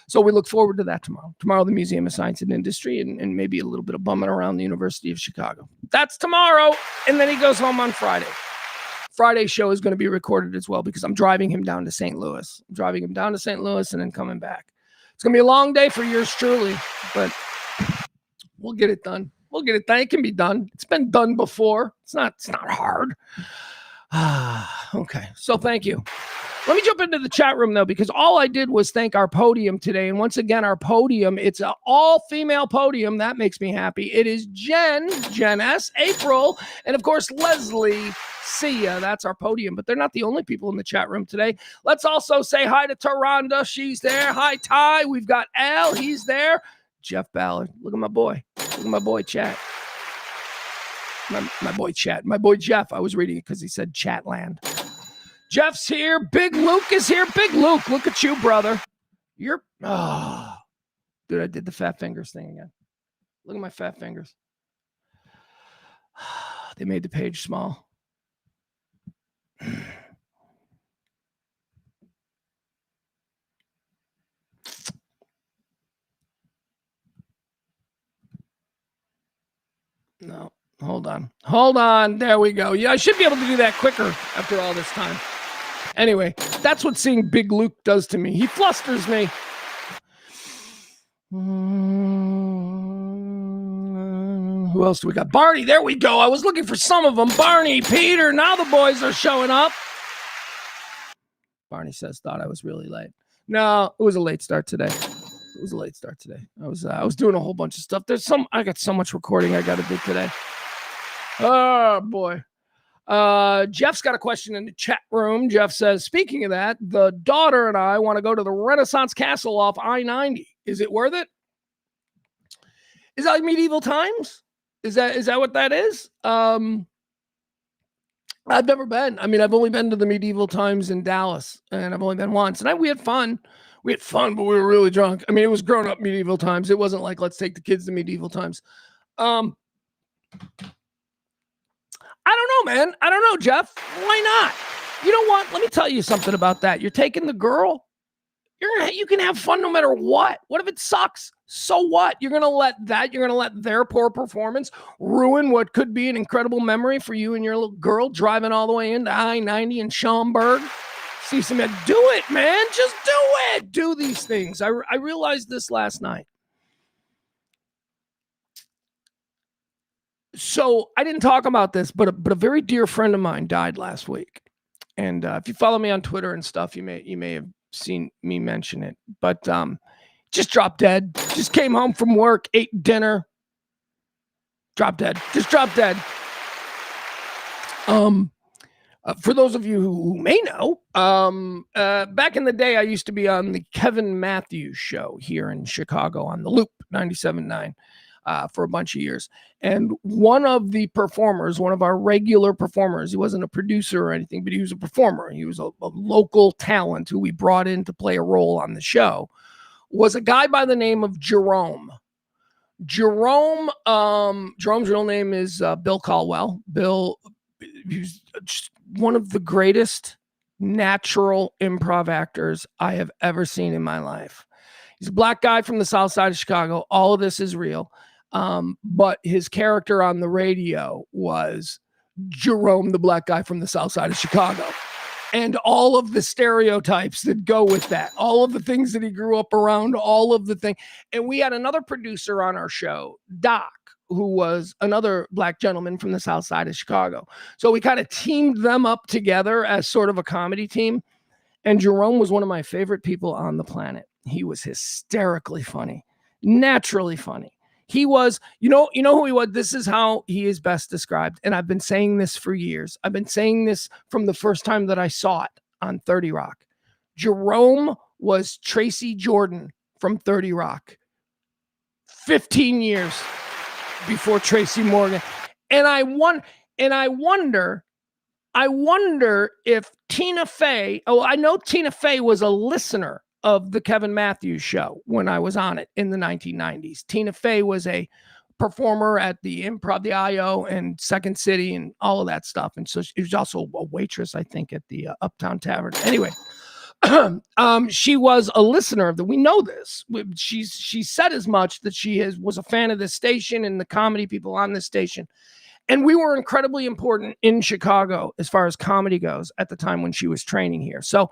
So we look forward to that tomorrow. Tomorrow, the Museum of Science and Industry and maybe a little bit of bumming around the University of Chicago. That's tomorrow. And then he goes home on Friday. Friday's show is going to be recorded as well because I'm driving him down to St. Louis. I'm driving him down to St. Louis and then coming back. It's going to be a long day for yours truly, but we'll get it done. We'll get it done. It can be done. It's been done before. It's not hard. Okay. So thank you. Let me jump into the chat room though, because all I did was thank our podium today. And once again, our podium, it's an all-female podium. That makes me happy. It is Jen S, April, and of course, Leslie. See ya. That's our podium, but they're not the only people in the chat room today. Let's also say hi to Taronda. She's there. Hi, Ty. We've got Al. He's there. Jeff Ballard. Look at my boy. Look at my boy, Chat. My boy, Chat. My boy, Jeff. I was reading it because he said Chatland. Jeff's here. Big Luke is here. Big Luke, look at you, brother. You're, dude, I did the fat fingers thing again. Look at my fat fingers. They made the page small. No, hold on. There we go. Yeah, I should be able to do that quicker after all this time. Anyway, that's what seeing Big Luke does to me. He flusters me. Who else do we got? Barney, there we go. I was looking for some of them. Barney, Peter, now the boys are showing up. Barney says, thought I was really late. No, it was a late start today. I was doing a whole bunch of stuff. I got so much recording I got to do today. Oh boy. Jeff's got a question in the chat room. Jeff says, speaking of that, the daughter and I want to go to the Renaissance Castle off I-90. Is it worth it? Is that like medieval times? Is that what that is? I've never been. I mean, I've only been to the medieval times in Dallas, and I've only been once. And we had fun. We had fun, but we were really drunk. I mean, it was grown-up medieval times. It wasn't like, let's take the kids to medieval times. I don't know, man. I don't know, Jeff. Why not? You know what? Let me tell you something about that. You're taking the girl. You can have fun no matter what. What if it sucks? So what? You're going to let their poor performance ruin what could be an incredible memory for you and your little girl driving all the way into I-90 in Schaumburg. See some, do it, man. Just do it. Do these things. I realized this last night. So I didn't talk about this, but a very dear friend of mine died last week. And if you follow me on Twitter and stuff, you may have seen me mention it. But just dropped dead. Just came home from work, ate dinner. Dropped dead. Just dropped dead. For those of you who may know, back in the day, I used to be on the Kevin Matthews show here in Chicago on the Loop 97.9 for a bunch of years. And one of the performers, one of our regular performers, he wasn't a producer or anything, but he was a performer. He was a local talent who we brought in to play a role on the show, was a guy by the name of Jerome. Jerome's real name is Bill Caldwell. Bill, he's just one of the greatest natural improv actors I have ever seen in my life. He's a black guy from the south side of Chicago. All of this is real. But his character on the radio was Jerome, the black guy from the south side of Chicago. And all of the stereotypes that go with that, all of the things that he grew up around, all of the things. And we had another producer on our show, Doc, who was another black gentleman from the south side of Chicago. So we kind of teamed them up together as sort of a comedy team. And Jerome was one of my favorite people on the planet. He was hysterically funny, naturally funny. He was, you know who he was? This is how he is best described. And I've been saying this for years. I've been saying this from the first time that I saw it on 30 Rock. Jerome was Tracy Jordan from 30 Rock. 15 years before Tracy Morgan. And I wonder if Tina Fey, I know Tina Fey was a listener of the Kevin Matthews show when I was on it in the 1990s. Tina Fey was a performer at the Improv, the IO, and Second City, and all of that stuff. And so she was also a waitress, I think, at the Uptown Tavern. Anyway, she was a listener of we know this. She said as much that she was a fan of this station and the comedy people on this station. And we were incredibly important in Chicago as far as comedy goes at the time when she was training here. So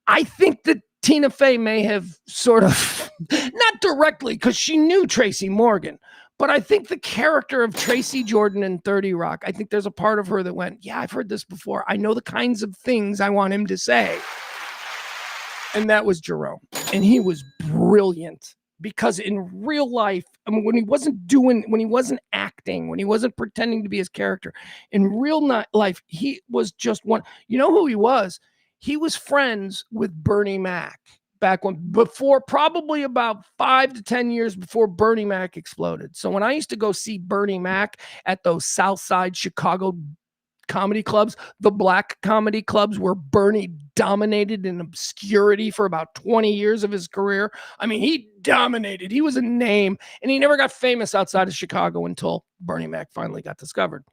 I think that Tina Fey may have sort of, not directly, because she knew Tracy Morgan, but I think the character of Tracy Jordan in 30 Rock, I think there's a part of her that went, yeah, I've heard this before. I know the kinds of things I want him to say. And that was Jerome. And he was brilliant because in real life, I mean, when he wasn't acting, when he wasn't pretending to be his character, in real life, he was just one. You know who he was? He was friends with Bernie Mac probably about 5 to 10 years before Bernie Mac exploded. So when I used to go see Bernie Mac at those South Side Chicago comedy clubs, the black comedy clubs where Bernie dominated in obscurity for about 20 years of his career. I mean, he dominated. He was a name, and he never got famous outside of Chicago until Bernie Mac finally got discovered.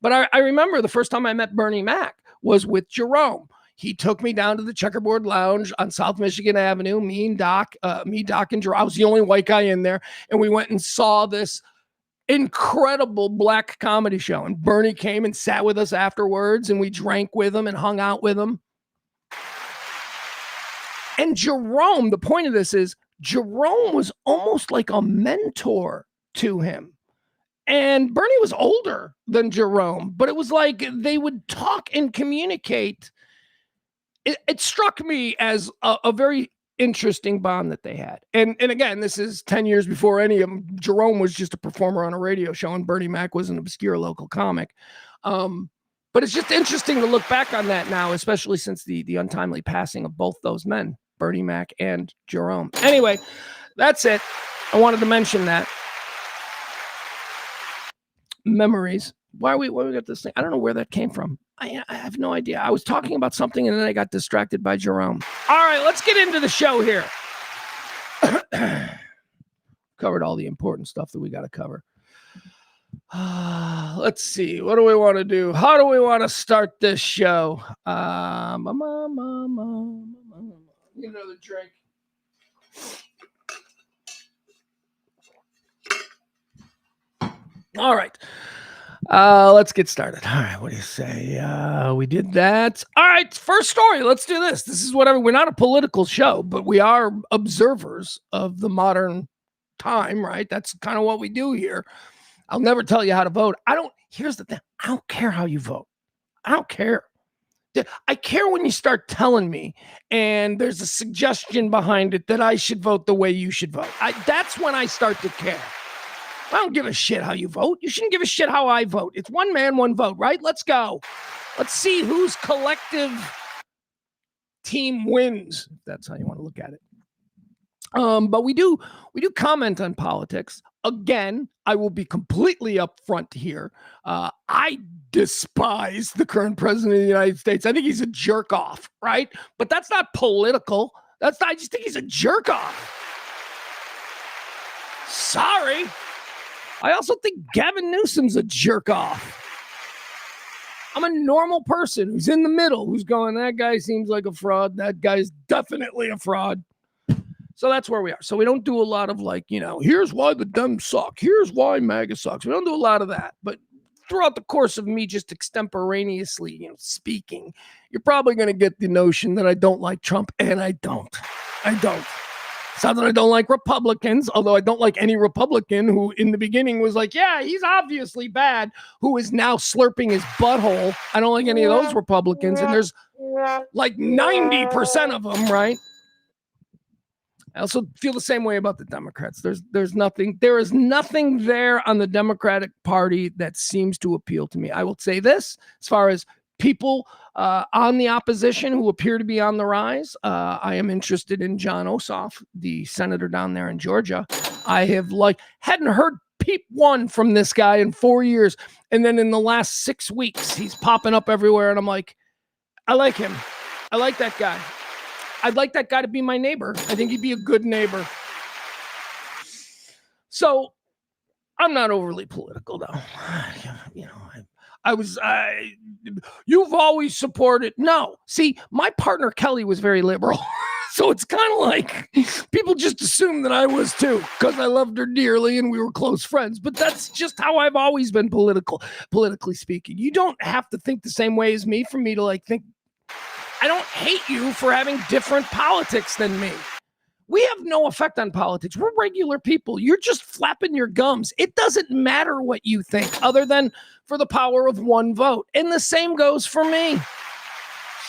But I remember the first time I met Bernie Mac was with Jerome. He took me down to the Checkerboard Lounge on South Michigan Avenue, Doc, and Jerome. I was the only white guy in there. And we went and saw this incredible black comedy show. And Bernie came and sat with us afterwards, and we drank with him and hung out with him. And Jerome, the point of this is, Jerome was almost like a mentor to him. And Bernie was older than Jerome, but it was like they would talk and communicate. It struck me as a very interesting bond that they had. And again, this is 10 years before any of them. Jerome was just a performer on a radio show, and Bernie Mac was an obscure local comic. But it's just interesting to look back on that now, especially since the untimely passing of both those men, Bernie Mac and Jerome. Anyway, that's it. I wanted to mention that. Memories. Why we got this thing? I don't know where that came from. I have no idea. I was talking about something and then I got distracted by Jerome. All right, let's get into the show here. Covered all the important stuff that we got to cover. Let's see. What do we want to do? How do we want to start this show? Get another drink. All right. Let's get started. All right. What do you say? We did that. All right. First story. Let's do this. This is whatever. We're not a political show, but we are observers of the modern time, right? That's kind of what we do here. I'll never tell you how to vote. Here's the thing. I don't care how you vote. I don't care. I care when you start telling me and there's a suggestion behind it that I should vote the way you should vote. That's when I start to care. I don't give a shit how you vote. You shouldn't give a shit how I vote. It's one man, one vote, right? Let's go. Let's see whose collective team wins, if that's how you want to look at it. But we do comment on politics. Again, I will be completely upfront here. I despise the current president of the United States. I think he's a jerk off, right? But that's not political. I just think he's a jerk off. Sorry. I also think Gavin Newsom's a jerk off. I'm a normal person who's in the middle, who's going, that guy seems like a fraud. That guy's definitely a fraud. So that's where we are. So we don't do a lot of here's why the Dems suck. Here's why MAGA sucks. We don't do a lot of that. But throughout the course of me just extemporaneously, speaking, you're probably going to get the notion that I don't like Trump, and I don't. It's not that I don't like Republicans, although I don't like any Republican who in the beginning was like, yeah, he's obviously bad, who is now slurping his butthole. I don't like any of those Republicans, and there's like 90% of them, right? I also feel the same way about the Democrats. There is nothing there on the Democratic Party that seems to appeal to me. I will say this, as far as people on the opposition who appear to be on the rise, I am interested in John Ossoff, the senator down there in Georgia. I have hadn't heard peep one from this guy in 4 years. And then in the last 6 weeks, he's popping up everywhere. And I'm like, I like him. I like that guy. I'd like that guy to be my neighbor. I think he'd be a good neighbor. So I'm not overly political, though. You've always supported. No. See, my partner, Kelly, was very liberal. So it's kind of like people just assume that I was too, because I loved her dearly and we were close friends. But that's just how I've always been politically speaking. You don't have to think the same way as me for me to think. I don't hate you for having different politics than me. We have no effect on politics. We're regular people. You're just flapping your gums. It doesn't matter what you think other than for the power of one vote. And the same goes for me.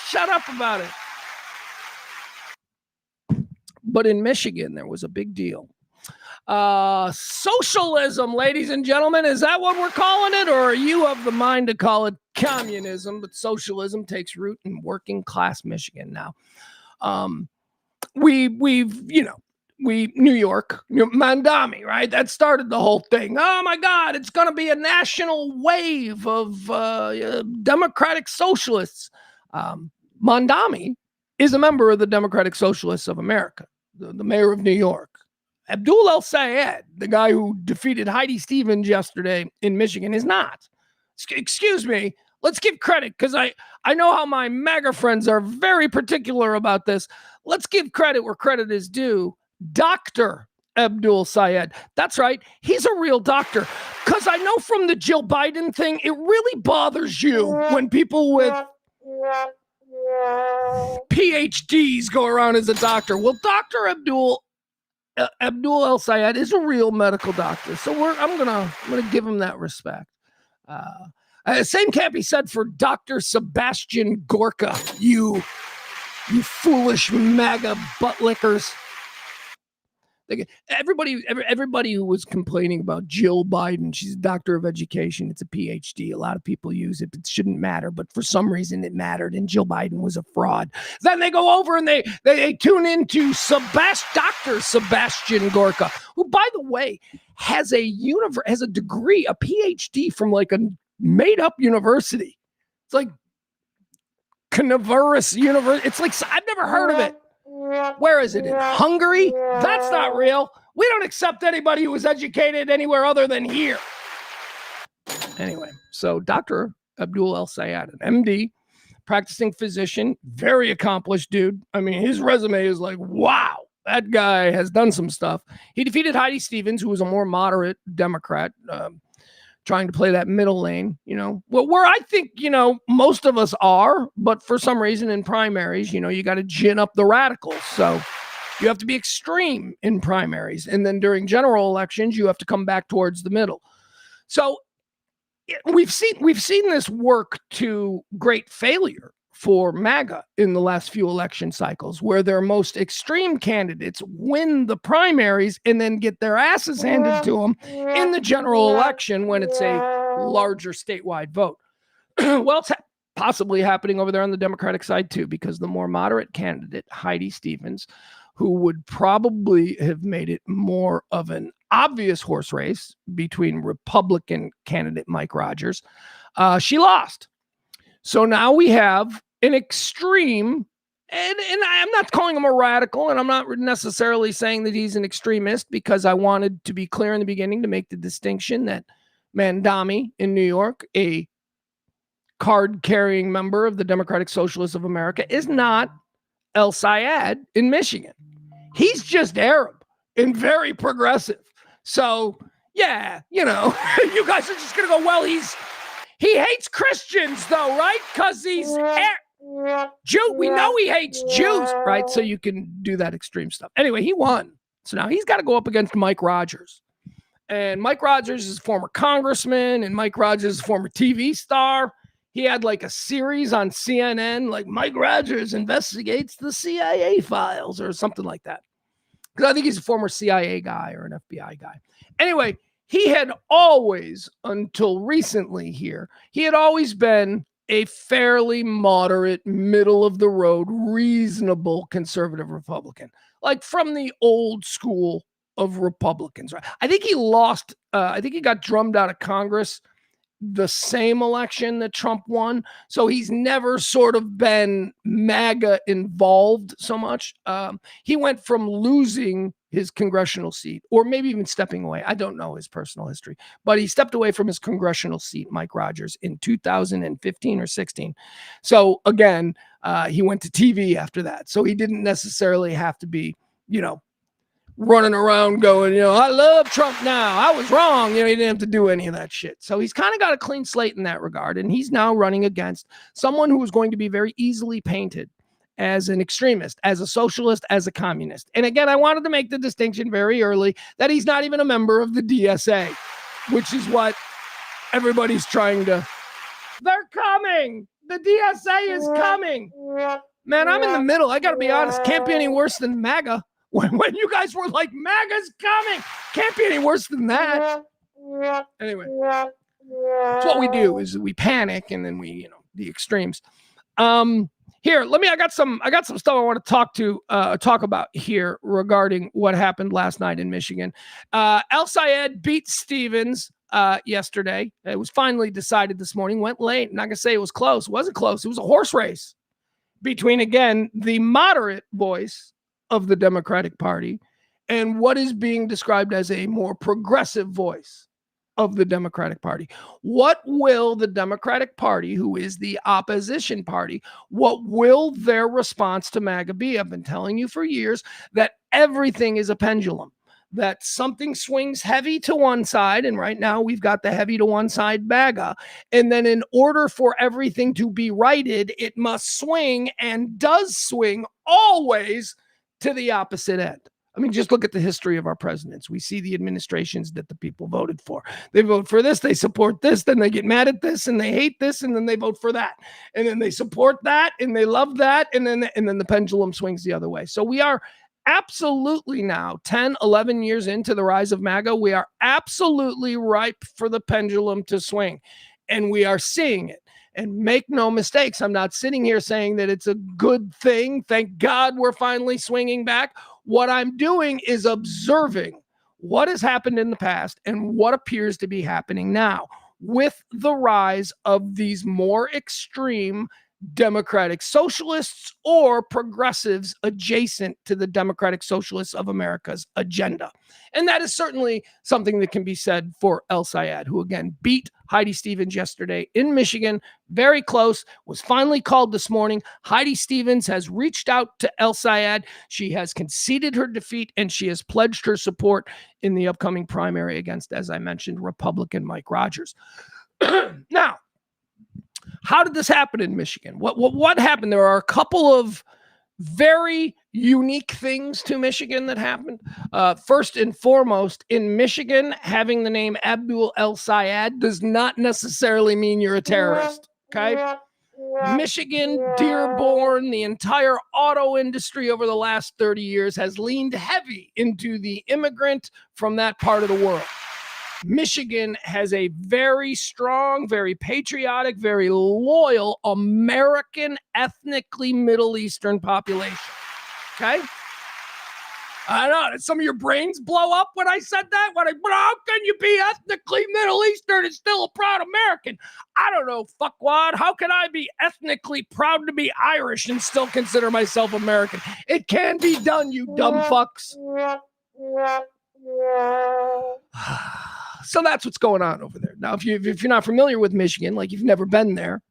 Shut up about it. But in Michigan, there was a big deal. Socialism, ladies and gentlemen, is that what we're calling it? Or are you of the mind to call it communism? But socialism takes root in working class Michigan now. New York, Mandami, right? That started the whole thing. Oh my God, it's going to be a national wave of democratic socialists. Mandami is a member of the Democratic Socialists of America, the mayor of New York. Abdul El-Sayed, the guy who defeated Heidi Stevens yesterday in Michigan, is not. Excuse me. Let's give credit, because I know how my MAGA friends are very particular about this. Let's give credit where credit is due. Dr. Abdul Sayed. That's right. He's a real doctor. Because I know from the Jill Biden thing, it really bothers you when people with PhDs go around as a doctor. Well, Dr. Abdul El-Sayed is a real medical doctor. So I'm gonna give him that respect. Same can't be said for Dr. Sebastian Gorka, you foolish MAGA butt lickers. Everybody who was complaining about Jill Biden, she's a doctor of education, it's a PhD. A lot of people use it. It shouldn't matter, but for some reason it mattered, and Jill Biden was a fraud. Then they go over and they tune into Dr. Sebastian Gorka, who, by the way, has a degree, a PhD from a made-up university. It's like Canaveras University. It's like, I've never heard of it. Where is it? In Hungary? That's not real. We don't accept anybody who was educated anywhere other than here. Anyway, so Dr. Abdul El-Sayed, an MD, practicing physician, very accomplished dude. I mean, his resume is like, wow, that guy has done some stuff. He defeated Heidi Stevens, who was a more moderate Democrat, trying to play that middle lane, where I think, most of us are, but for some reason in primaries, you got to gin up the radicals. So you have to be extreme in primaries. And then during general elections, you have to come back towards the middle. So we've seen this work to great failure for MAGA in the last few election cycles, where their most extreme candidates win the primaries and then get their asses handed to them in the general election when it's a larger statewide vote. Well, it's possibly happening over there on the Democratic side too, because the more moderate candidate, Heidi Stevens, who would probably have made it more of an obvious horse race between Republican candidate Mike Rogers, she lost. So now we have an extreme, and I'm not calling him a radical, and I'm not necessarily saying that he's an extremist, because I wanted to be clear in the beginning to make the distinction that Mandami in New York, a card-carrying member of the Democratic Socialists of America, is not El-Sayed in Michigan. He's just Arab and very progressive. So, yeah, you guys are just going to go, well, he hates Christians, though, right? Because he's Jew. We know he hates Jews, right? So you can do that extreme stuff. Anyway, he won. So now he's got to go up against Mike Rogers. And Mike Rogers is a former congressman, and Mike Rogers is a former TV star. He had a series on CNN, like Mike Rogers investigates the CIA files or something like that. Because I think he's a former CIA guy or an FBI guy. Anyway, he had always, until recently here, he had always been a fairly moderate, middle-of-the-road, reasonable conservative Republican. Like from the old school of Republicans. Right? I think he lost, I think he got drummed out of Congress the same election that Trump won. So he's never sort of been MAGA involved so much. He went from losing his congressional seat, or maybe even stepping away. I don't know his personal history, but he stepped away from his congressional seat, Mike Rogers, in 2015 or 16. So again, he went to TV after that. So he didn't necessarily have to be, running around going, I love Trump now. I was wrong. He didn't have to do any of that shit. So he's kind of got a clean slate in that regard. And he's now running against someone who is going to be very easily painted as an extremist, as a socialist, as a communist. And again, I wanted to make the distinction very early that he's not even a member of the DSA, which is what everybody's trying to. They're coming. The DSA is coming. Man, I'm in the middle. I got to be honest. Can't be any worse than MAGA. When you guys were like, MAGA's coming, can't be any worse than that. Anyway, that's what we do is we panic and then we, the extremes. Here, I got some stuff I want to talk about here regarding what happened last night in Michigan. El Sayed beat Stevens yesterday. It was finally decided this morning, went late. Not gonna say it was close. It wasn't close. It was a horse race between, again, the moderate voice of the Democratic Party and what is being described as a more progressive voice of the Democratic Party. What will the Democratic Party, who is the opposition party, what will their response to MAGA be? I've been telling you for years that everything is a pendulum, that something swings heavy to one side, and right now we've got the heavy to one side MAGA, and then in order for everything to be righted, it must swing, and does swing always to the opposite end. I mean, just look at the history of our presidents. We see the administrations that the people voted for. They vote for this, they support this, then they get mad at this, and they hate this, and then they vote for that. And then they support that, and they love that, and then the pendulum swings the other way. So we are absolutely now 10, 11 years into the rise of MAGA, we are absolutely ripe for the pendulum to swing. And we are seeing it. And make no mistakes, I'm not sitting here saying that it's a good thing. Thank God we're finally swinging back. What I'm doing is observing what has happened in the past and what appears to be happening now with the rise of these more extreme Democratic socialists or progressives adjacent to the Democratic Socialists of America's agenda. And that is certainly something that can be said for El Sayed, who again beat Heidi Stevens yesterday in Michigan. Very close, was finally called this morning. Heidi Stevens has reached out to El Sayed. She has conceded her defeat and she has pledged her support in the upcoming primary against, as I mentioned, Republican Mike Rogers. Now, how did this happen in Michigan? What happened? There are a couple of very unique things to Michigan that happened. First and foremost, in Michigan, having the name Abdul El Sayed does not necessarily mean you're a terrorist. Okay. Michigan, Dearborn, the entire auto industry over the last 30 years has leaned heavy into the immigrant from that part of the world. Michigan has a very strong, very patriotic, very loyal American, ethnically Middle Eastern population. Okay? I know, did some of your brains blow up when I said that? But how can you be ethnically Middle Eastern and still a proud American? I don't know, fuckwad. How can I be ethnically proud to be Irish and still consider myself American? It can be done, you dumb fucks. So that's what's going on over there. Now, if you're not familiar with Michigan, like you've never been there,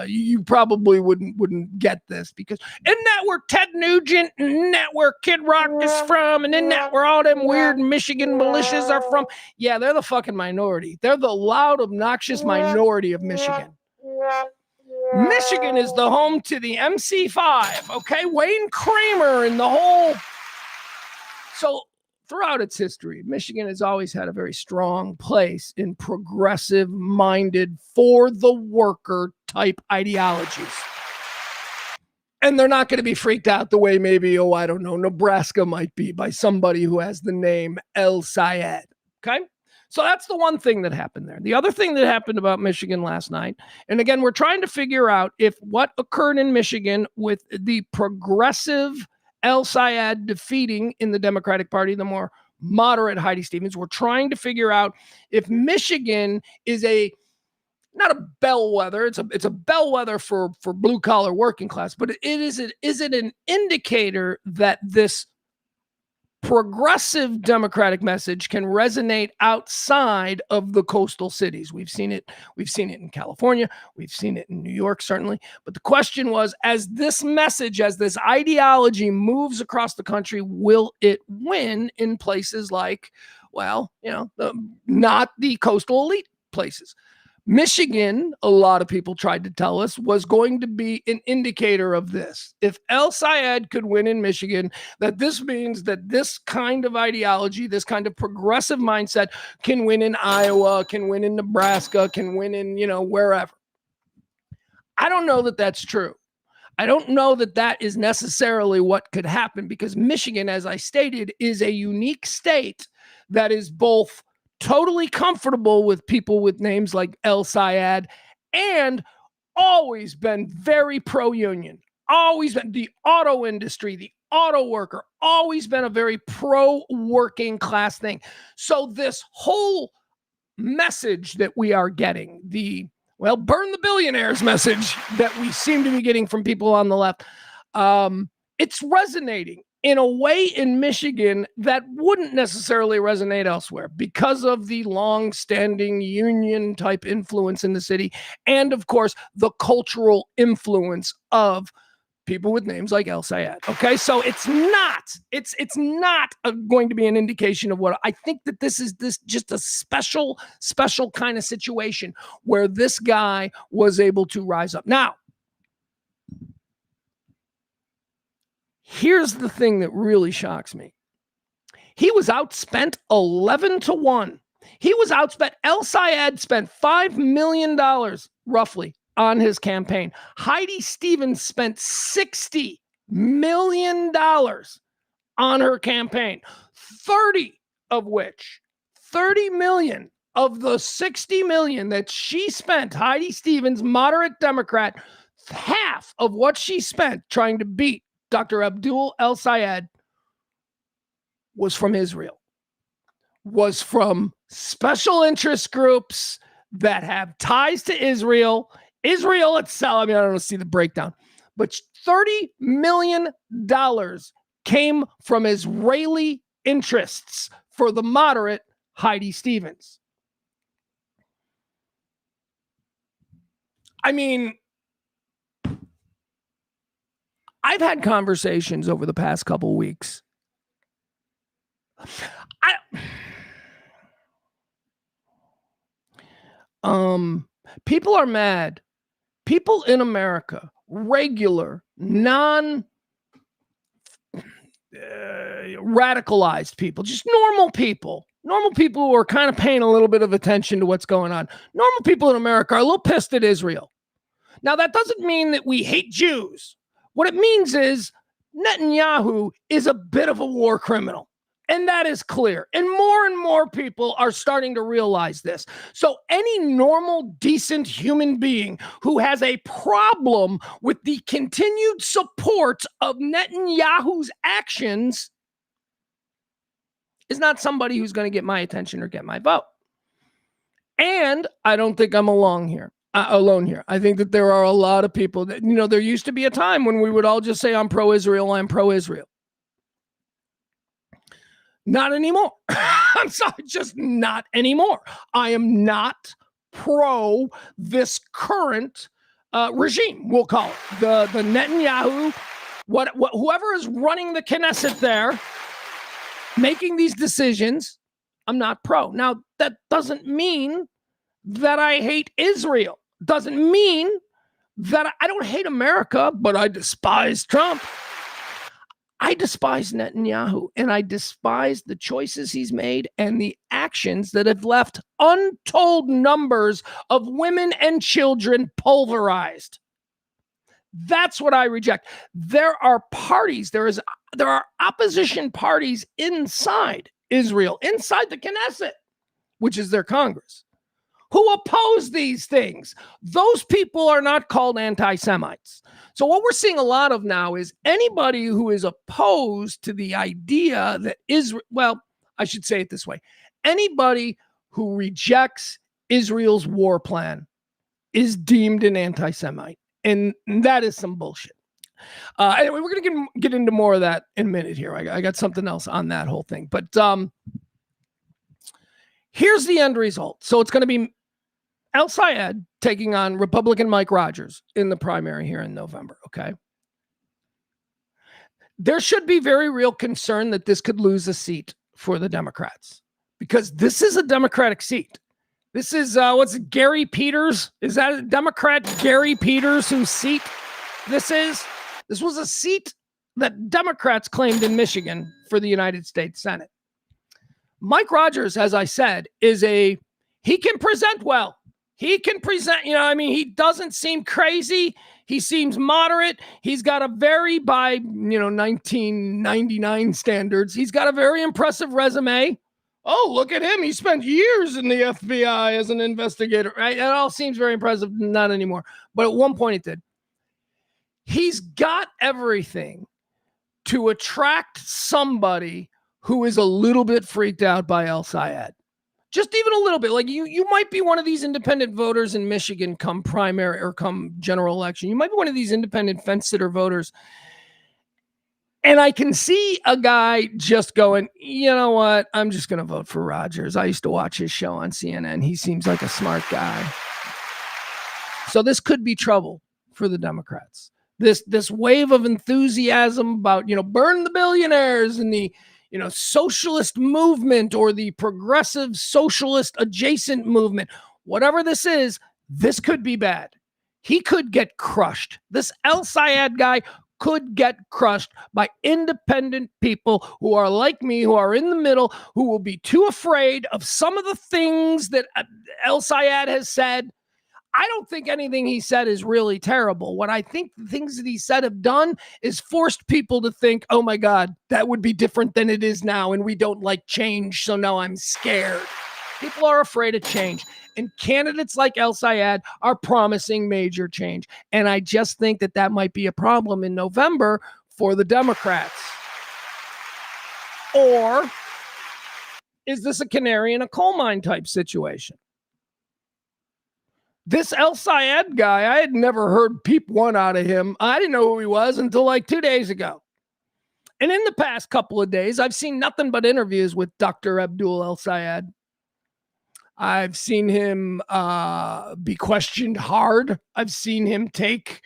you probably wouldn't get this, because isn't that where Ted Nugent, and isn't that where Kid Rock is from, and isn't that where all them weird Michigan militias are from? Yeah, they're the fucking minority. They're the loud, obnoxious minority of Michigan. Michigan is the home to the MC5, okay? Wayne Kramer and the whole. So throughout its history, Michigan has always had a very strong place in progressive-minded, for the worker type ideologies. And they're not going to be freaked out the way maybe, Nebraska might be by somebody who has the name El Sayed. Okay? So that's the one thing that happened there. The other thing that happened about Michigan last night, and again, we're trying to figure out if what occurred in Michigan with the progressive El Sayed defeating in the Democratic Party the more moderate Heidi Stevens. We're trying to figure out if Michigan is a not a bellwether. It's a bellwether for blue collar working class, but is it an indicator that this progressive Democratic message can resonate outside of the coastal cities? We've seen it in California, we've seen it in New York, certainly. But the question was, as this message, as this ideology moves across the country, will it win in places like, well, not the coastal elite places? Michigan, a lot of people tried to tell us, was going to be an indicator of this. If El Sayed could win in Michigan, that this means that this kind of ideology, this kind of progressive mindset can win in Iowa, can win in Nebraska, can win in, wherever. I don't know that that's true. I don't know that that is necessarily what could happen, because Michigan, as I stated, is a unique state that is both totally comfortable with people with names like El Sayed and always been very pro-union, always been the auto industry, the auto worker, always been a very pro-working class thing. So this whole message that we are getting, burn the billionaires message that we seem to be getting from people on the left, it's resonating in a way in Michigan that wouldn't necessarily resonate elsewhere because of the long-standing union type influence in the city. And of course, the cultural influence of people with names like El Sayed. Okay. So it's not going to be an indication of what I think that this is just a special kind of situation where this guy was able to rise up. Now, here's the thing that really shocks me. He was outspent 11-1. He was outspent. El Sayed spent $5 million roughly on his campaign. Heidi Stevens spent $60 million on her campaign, 30 million of the 60 million that she spent, Heidi Stevens, moderate Democrat, half of what she spent trying to beat Dr. Abdul El Sayed was from Israel, was from special interest groups that have ties to Israel. Israel itself, I don't see the breakdown, but $30 million came from Israeli interests for the moderate Heidi Stevens. I've had conversations over the past couple weeks. People are mad. People in America, regular, radicalized people, just normal people who are kind of paying a little bit of attention to what's going on. Normal people in America are a little pissed at Israel. Now, that doesn't mean that we hate Jews. What it means is Netanyahu is a bit of a war criminal. And that is clear. And more people are starting to realize this. So any normal, decent human being who has a problem with the continued support of Netanyahu's actions is not somebody who's going to get my attention or get my vote. And I don't think I'm alone here. I think that there are a lot of people that, there used to be a time when we would all just say, I'm pro-Israel, I'm pro-Israel. Not anymore. I'm sorry, just not anymore. I am not pro this current regime, we'll call it. The Netanyahu, whoever is running the Knesset there, making these decisions, I'm not pro. Now, that doesn't mean that I hate Israel. Doesn't mean that I don't hate America, but I despise Trump. I despise Netanyahu, and I despise the choices he's made and the actions that have left untold numbers of women and children pulverized. That's what I reject. There are parties, there are opposition parties inside Israel, inside the Knesset, which is their Congress, who oppose these things. Those people are not called anti-Semites. So what we're seeing a lot of now is anybody who is opposed to the idea that Israel, well, I should say it this way, anybody who rejects Israel's war plan is deemed an anti-Semite. And that is some bullshit. Anyway, we're going to get into more of that in a minute here. I got something else on that whole thing. But here's the end result. So it's going to be El Sayed taking on Republican Mike Rogers in the primary here in November, okay? There should be very real concern that this could lose a seat for the Democrats because this is a Democratic seat. This is, what's it, Gary Peters? Is that a Democrat, Gary Peters, whose seat this is? This was a seat that Democrats claimed in Michigan for the United States Senate. Mike Rogers, as I said, he can present well. He can present, he doesn't seem crazy. He seems moderate. He's got a very, by, 1999 standards, he's got a very impressive resume. Oh, look at him. He spent years in the FBI as an investigator, right? It all seems very impressive. Not anymore. But at one point it did. He's got everything to attract somebody who is a little bit freaked out by El Sayed. Just even a little bit. Like you might be one of these independent voters in Michigan come primary or come general election. You might be one of these independent fence sitter voters. And I can see a guy just going, you know what? I'm just going to vote for Rogers. I used to watch his show on CNN. He seems like a smart guy. So this could be trouble for the Democrats. This wave of enthusiasm about, burn the billionaires and the, socialist movement or the progressive socialist adjacent movement, whatever this is, this could be bad. He could get crushed. This El Sayed guy could get crushed by independent people who are like me, who are in the middle, who will be too afraid of some of the things that El Sayed has said. I don't think anything he said is really terrible. What I think the things that he said have done is forced people to think, oh my God, that would be different than it is now. And we don't like change. So now I'm scared. People are afraid of change. And candidates like El Sayed are promising major change. And I just think that might be a problem in November for the Democrats. Or is this a canary in a coal mine type situation? This El Sayed guy, I had never heard peep one out of him. I didn't know who he was until like 2 days ago. And in the past couple of days, I've seen nothing but interviews with Dr. Abdul El Sayed. I've seen him be questioned hard. I've seen him take,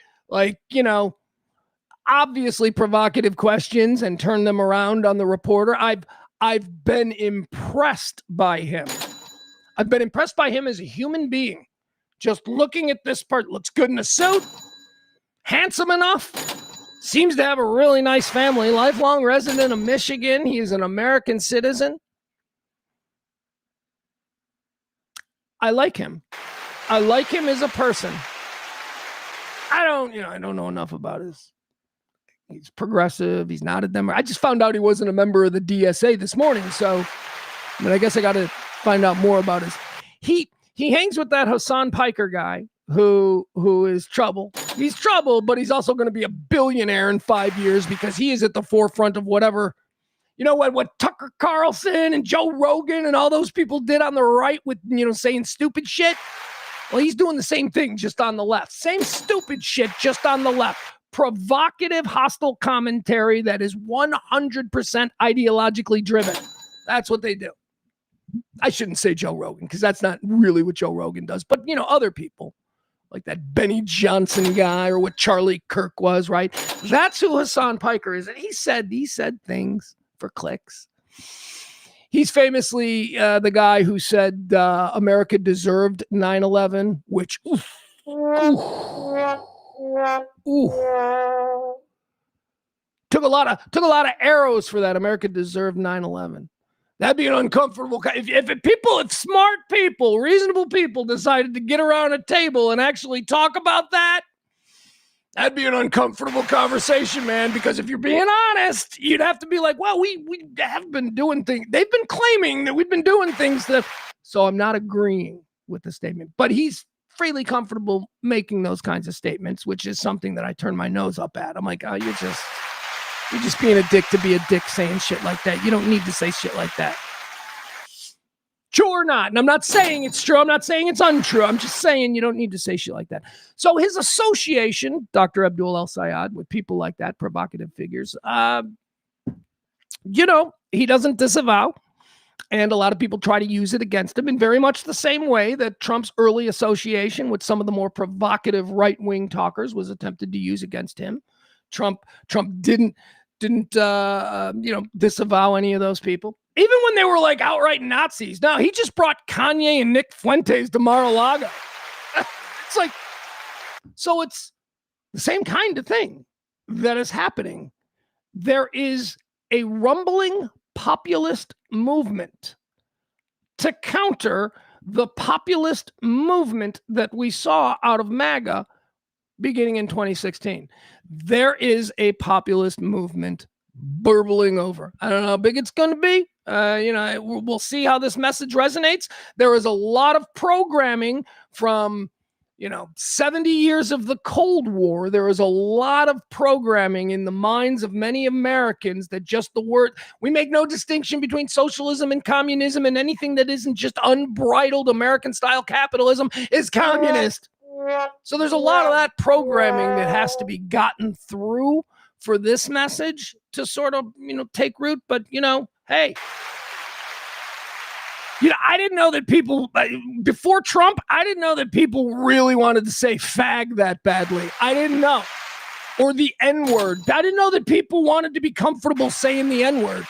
obviously provocative questions and turn them around on the reporter. I've been impressed by him. I've been impressed by him as a human being. Just looking at this part, looks good in a suit, handsome enough, seems to have a really nice family, lifelong resident of Michigan. He is an American citizen. I like him. I like him as a person. I don't know enough about he's progressive. He's not a Democrat. I just found out he wasn't a member of the DSA this morning. So, I guess I got to find out more about He hangs with that Hassan Piker guy who is trouble. He's trouble, but he's also going to be a billionaire in 5 years because he is at the forefront of whatever, what Tucker Carlson and Joe Rogan and all those people did on the right with, saying stupid shit. Well, he's doing the same thing, just on the left. Same stupid shit, just on the left. Provocative, hostile commentary that is 100% ideologically driven. That's what they do. I shouldn't say Joe Rogan because that's not really what Joe Rogan does. But, other people like that Benny Johnson guy or what Charlie Kirk was, right? That's who Hassan Piker is. And he said things for clicks. He's famously the guy who said America deserved 9/11, which took a lot of arrows for that. America deserved 9/11. That'd be an uncomfortable. If smart people, reasonable people decided to get around a table and actually talk about that, that'd be an uncomfortable conversation, man. Because if you're being honest, you'd have to be like, well, we have been doing things. They've been claiming that we've been doing things that. So I'm not agreeing with the statement, but he's freely comfortable making those kinds of statements, which is something that I turn my nose up at. I'm like, oh, you're just being a dick to be a dick saying shit like that. You don't need to say shit like that. True or not? And I'm not saying it's true. I'm not saying it's untrue. I'm just saying you don't need to say shit like that. So his association, Dr. Abdul El-Sayed, with people like that, provocative figures, he doesn't disavow. And a lot of people try to use it against him in very much the same way that Trump's early association with some of the more provocative right-wing talkers was attempted to use against him. Trump didn't disavow any of those people. Even when they were like outright Nazis. No, he just brought Kanye and Nick Fuentes to Mar-a-Lago. It's like, so it's the same kind of thing that is happening. There is a rumbling populist movement to counter the populist movement that we saw out of MAGA beginning in 2016. There is a populist movement burbling over. I don't know how big it's going to be. We'll see how this message resonates. There is a lot of programming from 70 years of the Cold War. There is a lot of programming in the minds of many Americans that just the word, we make no distinction between socialism and communism, and anything that isn't just unbridled American style capitalism is communist. So there's a lot of that programming that has to be gotten through for this message to sort of, take root. But, hey, I didn't know that people, before Trump, I didn't know that people really wanted to say fag that badly. I didn't know. Or the N-word. I didn't know that people wanted to be comfortable saying the N-word.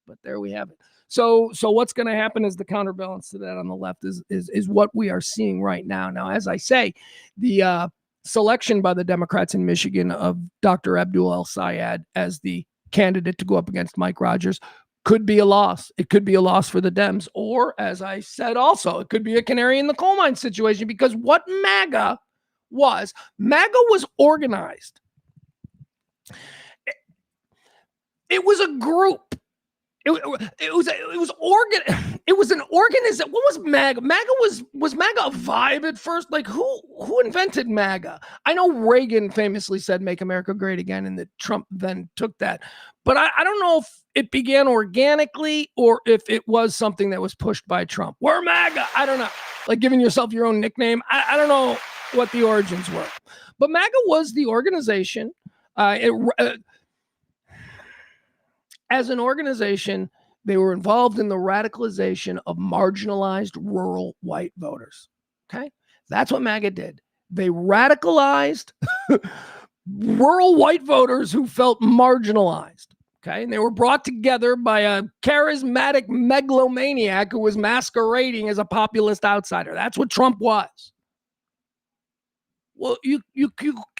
But there we have it. So what's going to happen as the counterbalance to that on the left is what we are seeing right now. Now, as I say, the selection by the Democrats in Michigan of Dr. Abdul El-Sayed as the candidate to go up against Mike Rogers could be a loss. It could be a loss for the Dems. Or, as I said also, it could be a canary in the coal mine situation, because what MAGA was organized. It was a group. It was an organism. What was MAGA? Was MAGA a vibe at first? Like who invented MAGA? I know Reagan famously said "Make America Great Again," and that Trump then took that. But I don't know if it began organically or if it was something that was pushed by Trump. We're MAGA. I don't know. Like giving yourself your own nickname. I don't know what the origins were. But MAGA was the organization. As an organization, they were involved in the radicalization of marginalized rural white voters. Okay? That's what MAGA did. They radicalized rural white voters who felt marginalized. Okay? And they were brought together by a charismatic megalomaniac who was masquerading as a populist outsider. That's what Trump was. Well, you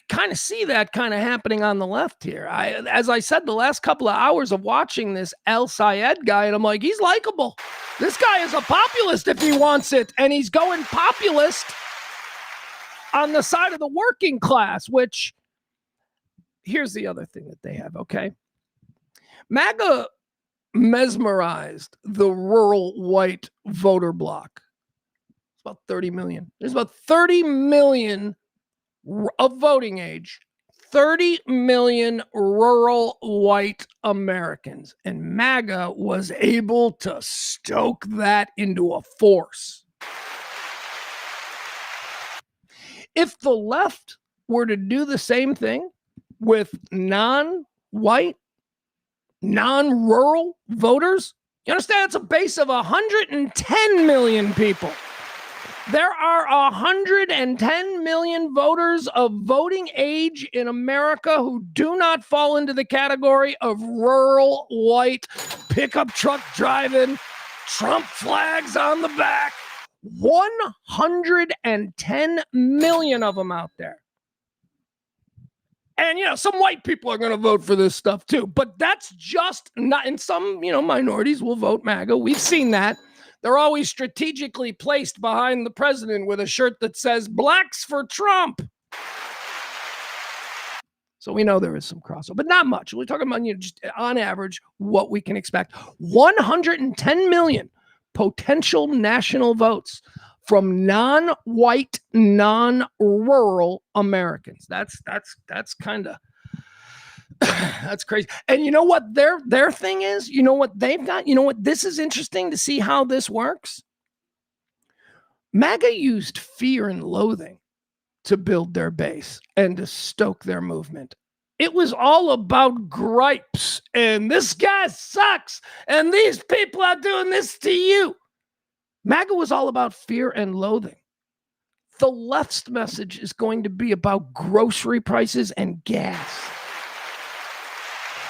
kind of see that kind of happening on the left here. As I said, the last couple of hours of watching this El-Sayed guy, and I'm like, he's likable. This guy is a populist if he wants it, and he's going populist on the side of the working class, which, here's the other thing that they have, okay? MAGA mesmerized the rural white voter bloc. It's about 30 million. There's about 30 million of voting age, 30 million rural white Americans. And MAGA was able to stoke that into a force. If the left were to do the same thing with non-white, non-rural voters, you understand it's a base of 110 million people. There are 110 million voters of voting age in America who do not fall into the category of rural white pickup truck driving, Trump flags on the back. 110 million of them out there. And, some white people are going to vote for this stuff too, but that's just not, and some, minorities will vote MAGA. We've seen that. They're always strategically placed behind the president with a shirt that says "Blacks for Trump." So we know there is some crossover, but not much. We're talking about, just on average, what we can expect. 110 million potential national votes from non-white, non-rural Americans. That's kind of That's crazy. And you know what their thing is? You know what they've got? You know what? This is interesting to see how this works. MAGA used fear and loathing to build their base and to stoke their movement. It was all about gripes and this guy sucks and these people are doing this to you. MAGA was all about fear and loathing. The left's message is going to be about grocery prices and gas.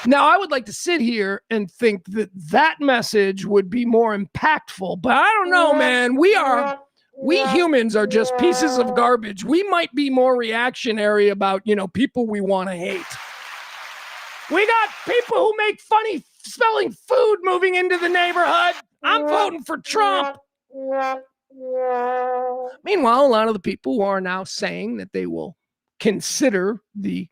Now, I would like to sit here and think that that message would be more impactful, but I don't know, man. We humans are just pieces of garbage. We might be more reactionary about, people we want to hate. We got people who make funny smelling food moving into the neighborhood. I'm voting for Trump. Meanwhile, a lot of the people who are now saying that they will consider the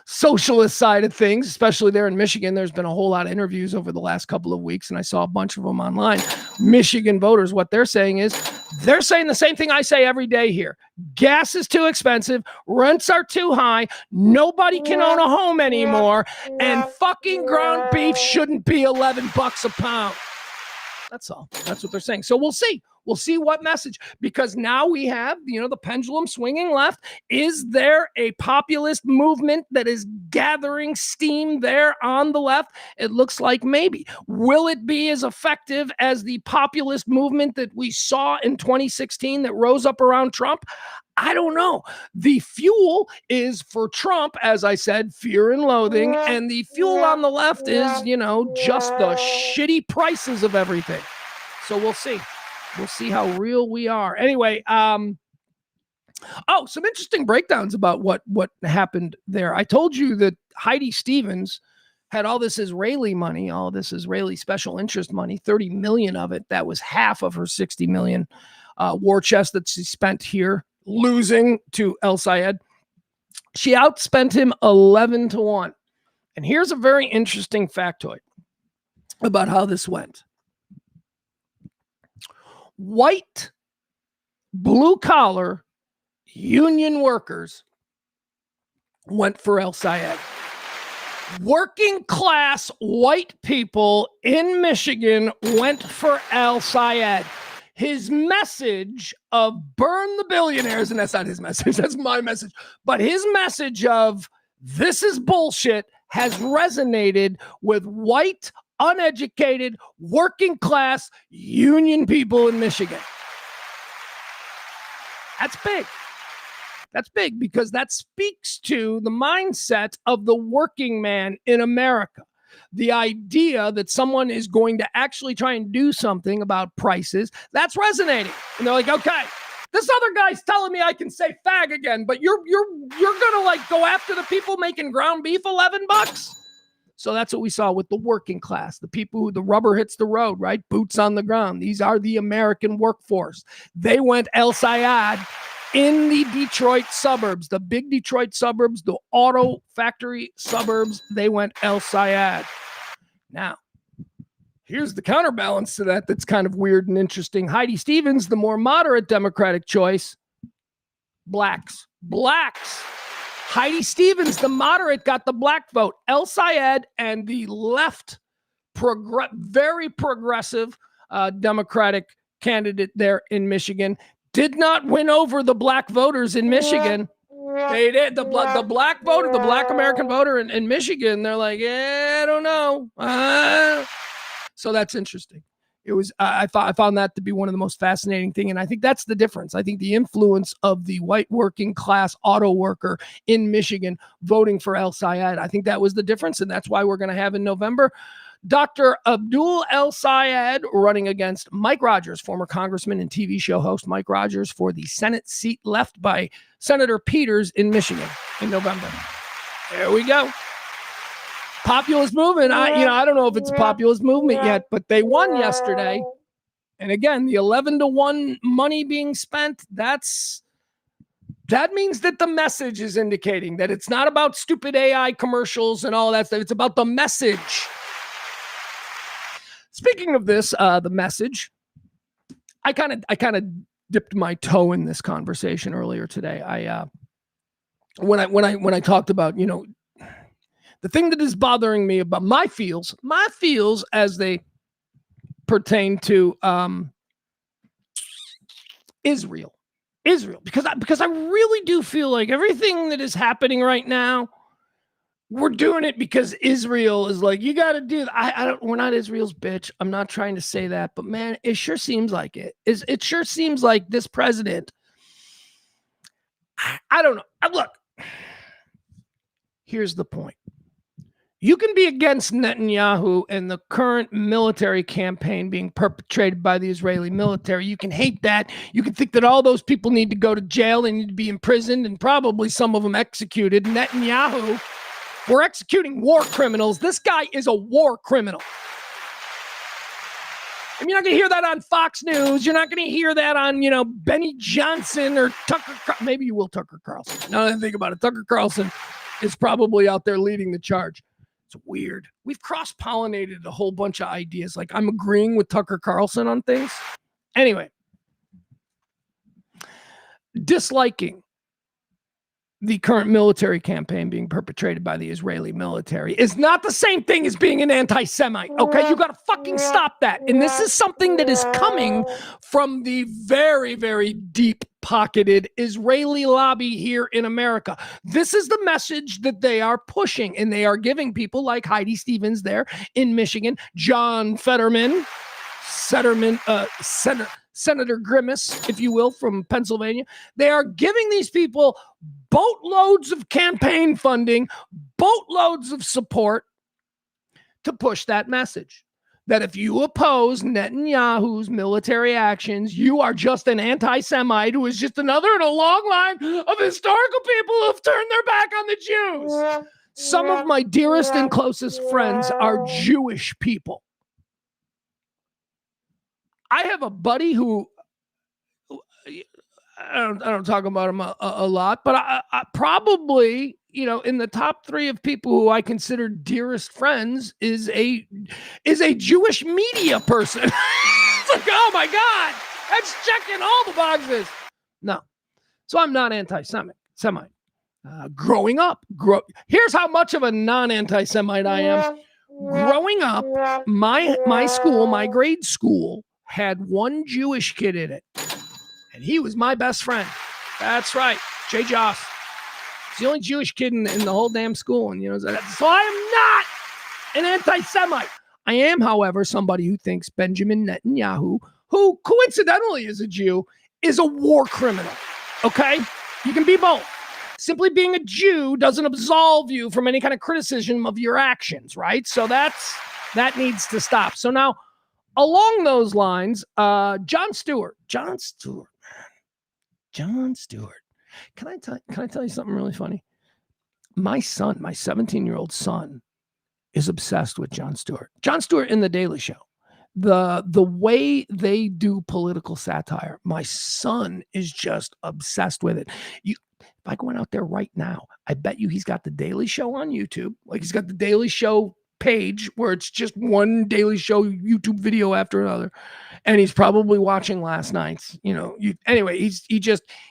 socialist side of things, especially there in Michigan. There's been a whole lot of interviews over the last couple of weeks, and I saw a bunch of them online. Michigan voters, what they're saying is, they're saying the same thing I say every day here. Gas is too expensive. Rents are too high. Nobody can own a home anymore. And fucking ground beef shouldn't be $11 a pound. That's all. That's what they're saying. So we'll see. We'll see what message, because now we have, the pendulum swinging left. Is there a populist movement that is gathering steam there on the left? It looks like maybe. Will it be as effective as the populist movement that we saw in 2016 that rose up around Trump? I don't know. The fuel is for Trump, as I said, fear and loathing. And the fuel on the left is, just the shitty prices of everything. So we'll see. We'll see how real we are. Anyway, some interesting breakdowns about what happened there. I told you that Heidi Stevens had all this Israeli money, all this Israeli special interest money, 30 million of it. That was half of her 60 million war chest that she spent here, losing to El Sayed. She outspent him 11-1. And here's a very interesting factoid about how this went. White, blue-collar, union workers went for El Sayed. Working class white people in Michigan went for El Sayed. His message of burn the billionaires, and that's not his message, that's my message, but his message of this is bullshit has resonated with white, uneducated, working class union people in Michigan. That's big. That's big because that speaks to the mindset of the working man in America. The idea that someone is going to actually try and do something about prices, that's resonating. And they're like, okay, this other guy's telling me I can say fag again, but you're gonna go after the people making ground beef $11? So that's what we saw with the working class, the people who the rubber hits the road, right? Boots on the ground. These are the American workforce. They went El Sayed in the Detroit suburbs, the big Detroit suburbs, the auto factory suburbs. They went El Sayed. Now, here's the counterbalance to that that's kind of weird and interesting. Heidi Stevens, the more moderate Democratic choice, blacks. Heidi Stevens, the moderate, got the black vote. El Sayed and the left, very progressive Democratic candidate there in Michigan did not win over the black voters in Michigan. They did. The black voter, the black American voter in Michigan, they're like, I don't know. So that's interesting. It was. I found that to be one of the most fascinating things, and I think that's the difference. I think the influence of the white working class auto worker in Michigan voting for El Sayed, I think that was the difference, and that's why we're going to have in November Dr. Abdul El Sayed running against Mike Rogers, former congressman and TV show host Mike Rogers, for the Senate seat left by Senator Peters in Michigan in November. There we go. Populist movement. I don't know if it's a populist movement yet, but they won yesterday. And again, the 11-1 money being spent, that means that the message is indicating that it's not about stupid AI commercials and all that stuff. It's about the message. Speaking of this, the message, I kind of dipped my toe in this conversation earlier today. When I talked about, The thing that is bothering me about my feels as they pertain to Israel, because I really do feel like everything that is happening right now, we're doing it because Israel is like, you got to do that. We're not Israel's bitch. I'm not trying to say that, but man, it sure seems like it. It sure seems like this president. I don't know. Look, here's the point. You can be against Netanyahu and the current military campaign being perpetrated by the Israeli military. You can hate that. You can think that all those people need to go to jail. They need to be imprisoned and probably some of them executed. Netanyahu, we're executing war criminals. This guy is a war criminal. And you're not going to hear that on Fox News. You're not going to hear that on, Benny Johnson or Tucker. Maybe you will Tucker Carlson. Now that I think about it, Tucker Carlson is probably out there leading the charge. It's weird. We've cross-pollinated a whole bunch of ideas. Like I'm agreeing with Tucker Carlson on things. Anyway, disliking the current military campaign being perpetrated by the Israeli military is not the same thing as being an anti-Semite. Okay, you got to fucking stop that. And this is something that is coming from the very, very deep-pocketed Israeli lobby here in America. This is the message that they are pushing, and they are giving people like Heidi Stevens there in Michigan, John Fetterman, Senator Grimace, if you will, from Pennsylvania. They are giving these people boatloads of campaign funding, boatloads of support to push that message. That if you oppose Netanyahu's military actions, you are just an anti-Semite who is just another in a long line of historical people who have turned their back on the Jews. Some of my dearest and closest friends are Jewish people. I have a buddy who, I don't talk about him a lot, but I probably, in the top 3 of people who I consider dearest friends is a Jewish media person. It's like, oh my God, that's checking all the boxes. No. So I'm not anti-Semite. Growing up, here's how much of a non-anti-Semite I am. Growing up, my school, my grade school, had one Jewish kid in it, and he was my best friend. That's right, Jay Joss. He's the only Jewish kid in the whole damn school, and so I am not an anti-Semite. I am, however, somebody who thinks Benjamin Netanyahu, who coincidentally is a Jew, is a war criminal. Okay, you can be both. Simply being a Jew doesn't absolve you from any kind of criticism of your actions, right? So that needs to stop. So now, along those lines, Jon Stewart. Can I tell you something really funny? My son, my 17-year-old son, is obsessed with Jon Stewart. Jon Stewart in The Daily Show. The way they do political satire, my son is just obsessed with it. If I went out there right now, I bet you he's got The Daily Show on YouTube. Like he's got The Daily Show page where it's just one Daily Show YouTube video after another, and he's probably watching last night's. Anyway, he's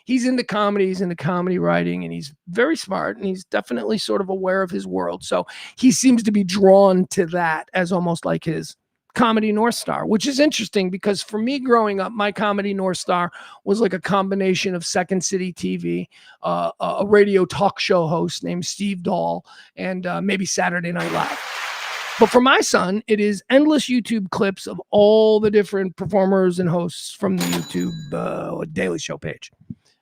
into comedy, he's into comedy writing, and he's very smart, and he's definitely sort of aware of his world. So he seems to be drawn to that as almost like his comedy North Star, which is interesting because for me growing up, my comedy North Star was like a combination of Second City TV, a radio talk show host named Steve Dahl, and maybe Saturday Night Live. But for my son, it is endless YouTube clips of all the different performers and hosts from the YouTube Daily Show page.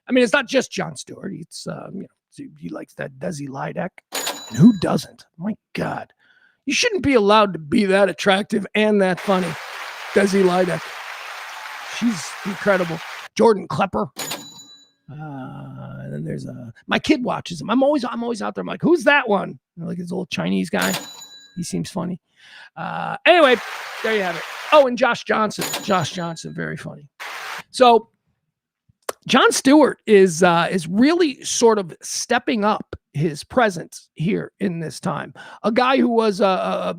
I mean, it's not just Jon Stewart. It's he likes that Desi Lydek. And who doesn't? My God. You shouldn't be allowed to be that attractive and that funny. Desi Lydek. She's incredible. Jordan Klepper. And then there's my kid watches him. I'm always out there. I'm like, who's that one? Like this old Chinese guy. He seems funny. Anyway, there you have it. Oh, and Josh Johnson, very funny. So Jon Stewart is really sort of stepping up his presence here in this time. A guy who was a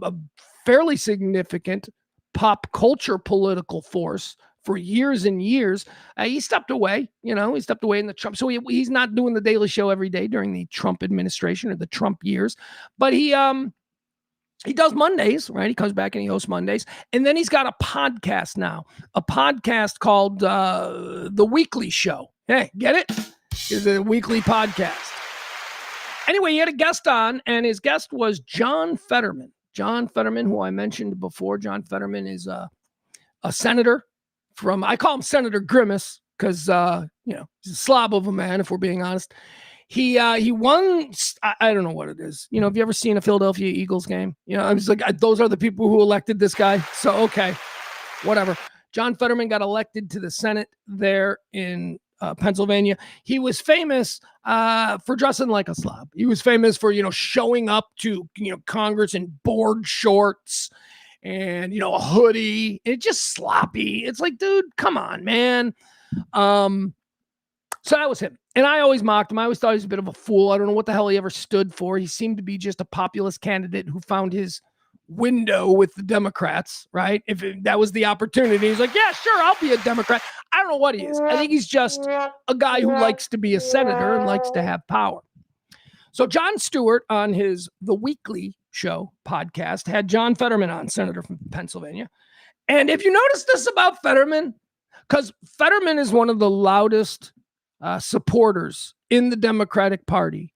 fairly significant pop culture political force for years and years. He stepped away, he stepped away in the Trump. So he's not doing the Daily Show every day during the Trump administration or the Trump years, but he does Mondays, right? He comes back and he hosts Mondays. And then he's got a podcast now, a podcast called The Weekly Show. Hey, get it? It's a weekly podcast. Anyway, he had a guest on, and his guest was John Fetterman. John Fetterman, who I mentioned before. John Fetterman is a senator from, I call him Senator Grimace because, he's a slob of a man, if we're being honest. He won, I don't know what it is. Have you ever seen a Philadelphia Eagles game? I was like, those are the people who elected this guy. So, okay, whatever. John Fetterman got elected to the Senate there in Pennsylvania. He was famous for dressing like a slob. He was famous for, showing up to, Congress in board shorts and, a hoodie. It's just sloppy. It's like, dude, come on, man. So that was him. And I always mocked him. I always thought he was a bit of a fool. I don't know what the hell he ever stood for. He seemed to be just a populist candidate who found his window with the Democrats, right? If that was the opportunity, he's like, yeah, sure, I'll be a Democrat. I don't know what he is. I think he's just a guy who likes to be a senator and likes to have power. So Jon Stewart on his The Weekly Show podcast had John Fetterman on, senator from Pennsylvania. And if you notice this about Fetterman, because Fetterman is one of the loudest supporters in the Democratic Party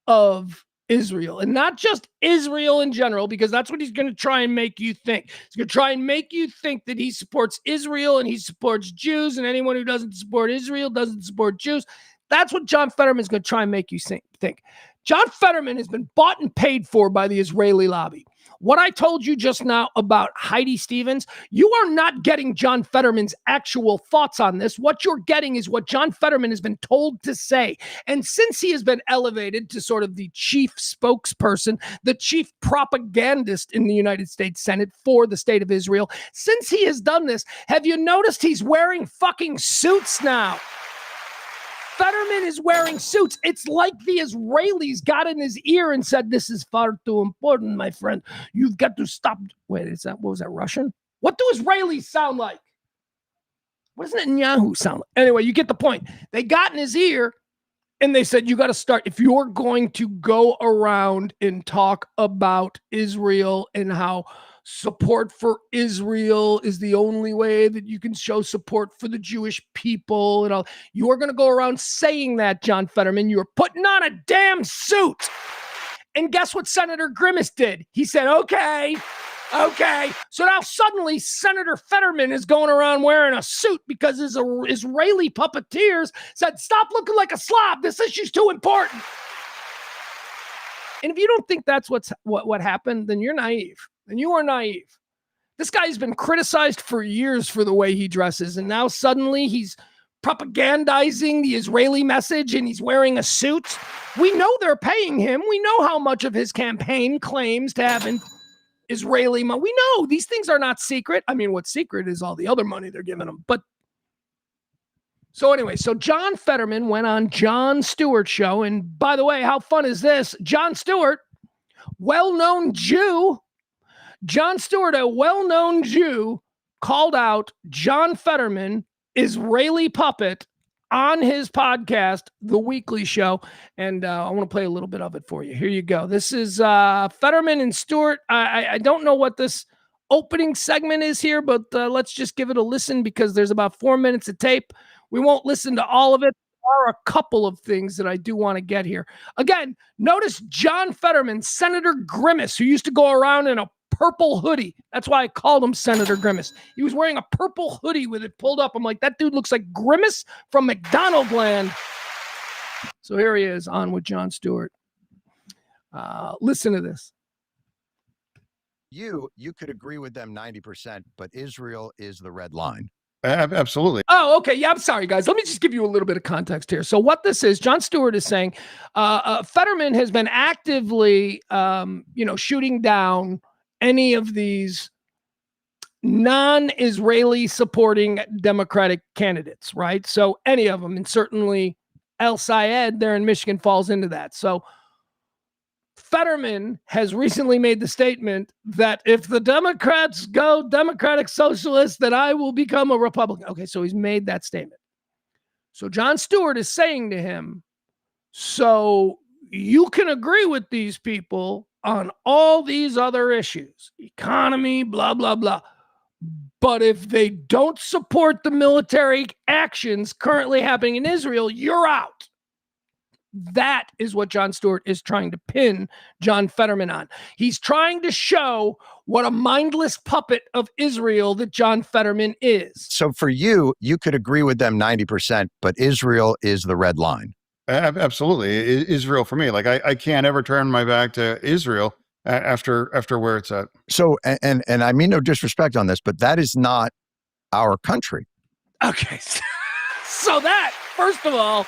of Israel, and not just Israel in general, because that's what he's going to try and make you think. He's going to try and make you think that he supports Israel and he supports Jews, and anyone who doesn't support Israel doesn't support Jews. That's what John Fetterman is going to try and make you think. John Fetterman has been bought and paid for by the Israeli lobby. What I told you just now about Heidi Stevens, you are not getting John Fetterman's actual thoughts on this. What you're getting is what John Fetterman has been told to say. And since he has been elevated to sort of the chief spokesperson, the chief propagandist in the United States Senate for the state of Israel, since he has done this, have you noticed he's wearing fucking suits now? Fetterman is wearing suits. It's like the Israelis got in his ear and said, this is far too important, my friend. You've got to stop. Wait, what was that, Russian? What do Israelis sound like? What does Netanyahu sound like? Anyway, you get the point. They got in his ear and they said, you got to start. If you're going to go around and talk about Israel and how support for Israel is the only way that you can show support for the Jewish people and all, you are going to go around saying that, John Fetterman. You're putting on a damn suit. And guess what Senator Grimace did? He said, okay. So now suddenly Senator Fetterman is going around wearing a suit because his Israeli puppeteers said, stop looking like a slob. This issue's too important. And if you don't think that's what happened, then you're naive. And you are naive. This guy's been criticized for years for the way he dresses, and now suddenly he's propagandizing the Israeli message and he's wearing a suit. We know they're paying him. We know how much of his campaign claims to have an Israeli money. We know these things are not secret. I mean, what's secret is all the other money they're giving him. But so anyway, so John Fetterman went on Jon Stewart's show. And by the way, how fun is this? Jon Stewart, well-known Jew, Jon Stewart, a well-known Jew, called out John Fetterman, Israeli puppet, on his podcast, The Weekly Show. And I want to play a little bit of it for you. Here you go. This is Fetterman and Stewart. I don't know what this opening segment is here, but let's just give it a listen because there's about 4 minutes of tape. We won't listen to all of it. There are a couple of things that I do want to get here. Again, notice John Fetterman, Senator Grimace, who used to go around in a purple hoodie. That's why I called him Senator Grimace. He was wearing a purple hoodie with it pulled up. I'm like, that dude looks like Grimace from McDonaldland. So here he is on with Jon Stewart. Listen to this. You could agree with them 90%, but Israel is the red line. Absolutely. Oh, okay. Yeah, I'm sorry, guys. Let me just give you a little bit of context here. So what this is, Jon Stewart is saying Fetterman has been actively, shooting down any of these non-Israeli supporting Democratic candidates, right? So any of them, and certainly El Sayed there in Michigan falls into that. So Fetterman has recently made the statement that if the Democrats go Democratic Socialist, then I will become a Republican. Okay, so he's made that statement. So Jon Stewart is saying to him, so you can agree with these people on all these other issues, economy, blah, blah, blah. But if they don't support the military actions currently happening in Israel, you're out. That is what Jon Stewart is trying to pin John Fetterman on. He's trying to show what a mindless puppet of Israel that John Fetterman is. So for you, you could agree with them 90%, but Israel is the red line. Absolutely. Israel for me. Like I can't ever turn my back to Israel after where it's at. So, and I mean no disrespect on this, but that is not our country. Okay. So that, first of all,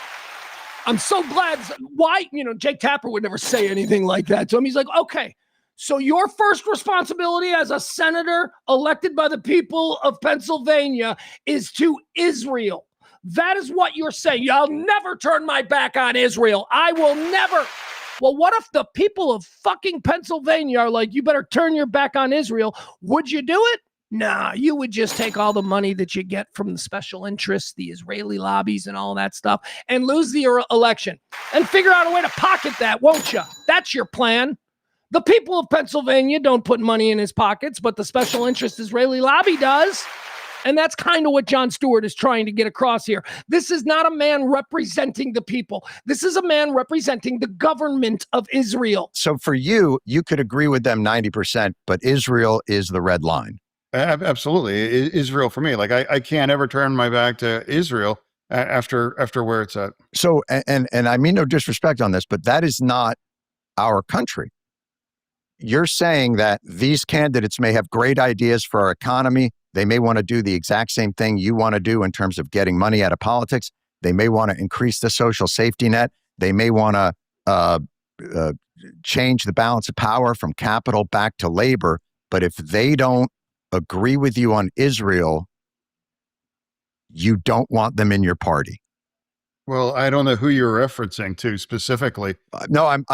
I'm so glad. Why, Jake Tapper would never say anything like that to him. He's like, okay, so your first responsibility as a senator elected by the people of Pennsylvania is to Israel. That is what you're saying. I'll never turn my back on Israel. I will never. Well, what if the people of fucking Pennsylvania are like, you better turn your back on Israel? Would you do it? Nah, you would just take all the money that you get from the special interests, the Israeli lobbies and all that stuff, and lose the election and figure out a way to pocket that, won't you? That's your plan. The people of Pennsylvania don't put money in his pockets, but the special interest Israeli lobby does. And that's kind of what Jon Stewart is trying to get across here. This is not a man representing the people. This is a man representing the government of Israel. So for you, you could agree with them 90%, but Israel is the red line. Absolutely. Israel for me. Like I can't ever turn my back to Israel after where it's at. So, and I mean no disrespect on this, but that is not our country. You're saying that these candidates may have great ideas for our economy. They may want to do the exact same thing you want to do in terms of getting money out of politics. They may want to increase the social safety net. They may want to change the balance of power from capital back to labor. But if they don't agree with you on Israel, you don't want them in your party. Well, I don't know who you're referencing to specifically. No, I'm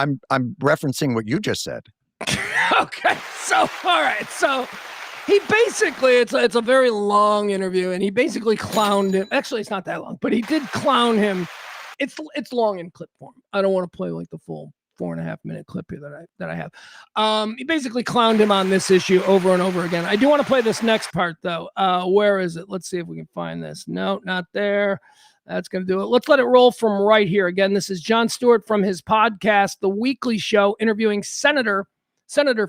referencing what you just said. Okay, so all right, so he basically it's a very long interview, and he basically clowned him. Actually, it's not that long, but he did clown him. It's long in clip form. I don't want to play like the full 4.5 minute clip here that I have. He basically clowned him on this issue over and over again. I do want to play this next part though. Where is it? Let's see if we can find this. No, not there. That's going to do it. Let's let it roll from right here. Again, this is Jon Stewart from his podcast, The Weekly Show, interviewing Senator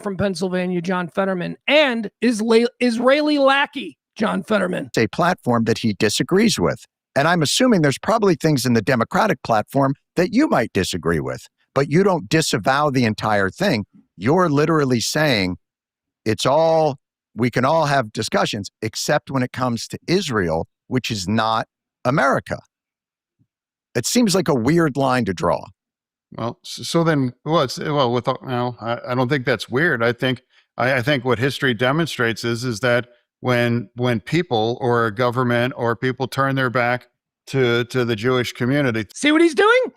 from Pennsylvania, John Fetterman, and Israeli lackey, John Fetterman. It's a platform that he disagrees with. And I'm assuming there's probably things in the Democratic platform that you might disagree with, but you don't disavow the entire thing. You're literally saying we can all have discussions, except when it comes to Israel, which is not America. It seems like a weird line to draw. Well, so then, I don't think that's weird. I think what history demonstrates is that when people or a government or people turn their back to the Jewish community. See what he's doing?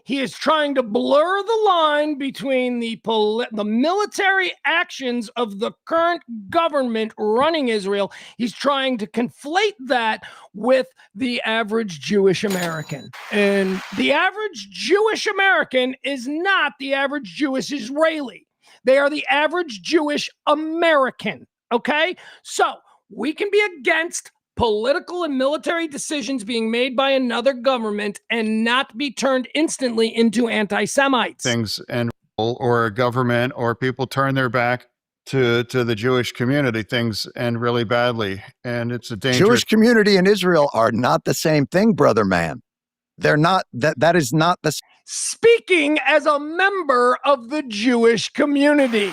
He is trying to blur the line between the military actions of the current government running Israel. He's trying to conflate that with the average Jewish American. And the average Jewish American is not the average Jewish Israeli. They are the average Jewish American. Okay? So we can be against political and military decisions being made by another government and not be turned instantly into anti-Semites. Things and or a government or people turn their back to the Jewish community, things end really badly. And it's a dangerous. Jewish community and Israel are not the same thing, brother man. They're not, that is not the. Speaking as a member of the Jewish community,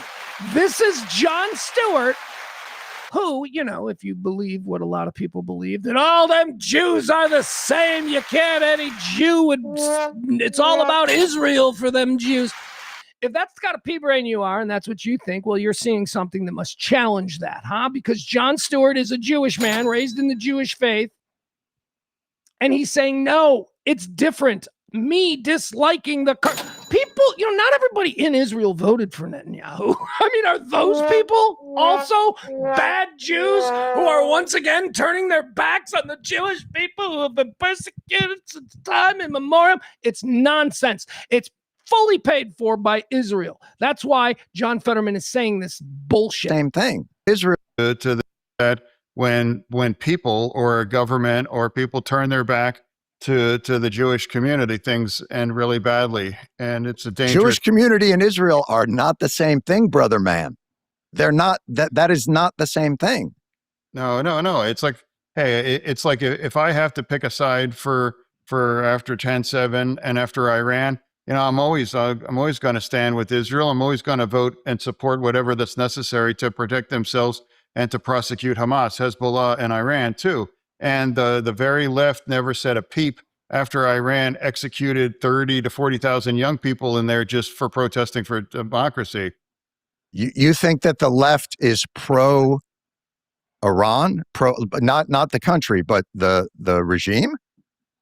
this is Jon Stewart, who, if you believe what a lot of people believe, that all them Jews are the same, you can't, any Jew, it's all about Israel for them Jews. If that's the kind of pea brain you are, and that's what you think, well, you're seeing something that must challenge that, huh? Because Jon Stewart is a Jewish man raised in the Jewish faith, and he's saying, no, it's different. Me disliking people, not everybody in Israel voted for Netanyahu. I mean, are those people also bad Jews who are once again turning their backs on the Jewish people who have been persecuted since time immemorial? It's nonsense. It's fully paid for by Israel. That's why John Fetterman is saying this bullshit. Same thing. Israel. To that when people or a government or people turn their back to the Jewish community, things end really badly, and it's a dangerous. Jewish community and Israel are not the same thing, brother man. They're not. That is not the same thing. No. It's like, hey, it's like if I have to pick a side for after 10/7 and after Iran, I'm always going to stand with Israel. I'm always going to vote and support whatever that's necessary to protect themselves and to prosecute Hamas, Hezbollah, and Iran too. And the very left never said a peep after Iran executed 30 to 40,000 young people in there just for protesting for democracy. You think that the left is pro Iran, not the country, but the regime?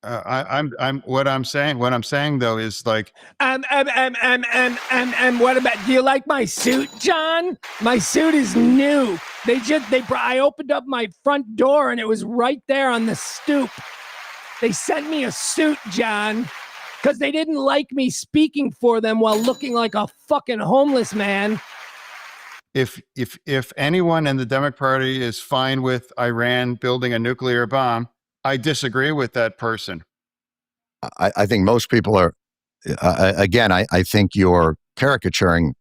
What I'm saying though is like, and what about, do you like my suit, John? My suit is new. I opened up my front door and it was right there on the stoop. They sent me a suit, John, because they didn't like me speaking for them while looking like a fucking homeless man. If anyone in the Democratic Party is fine with Iran building a nuclear bomb, I disagree with that person. I think most people are, again, I think you're caricaturing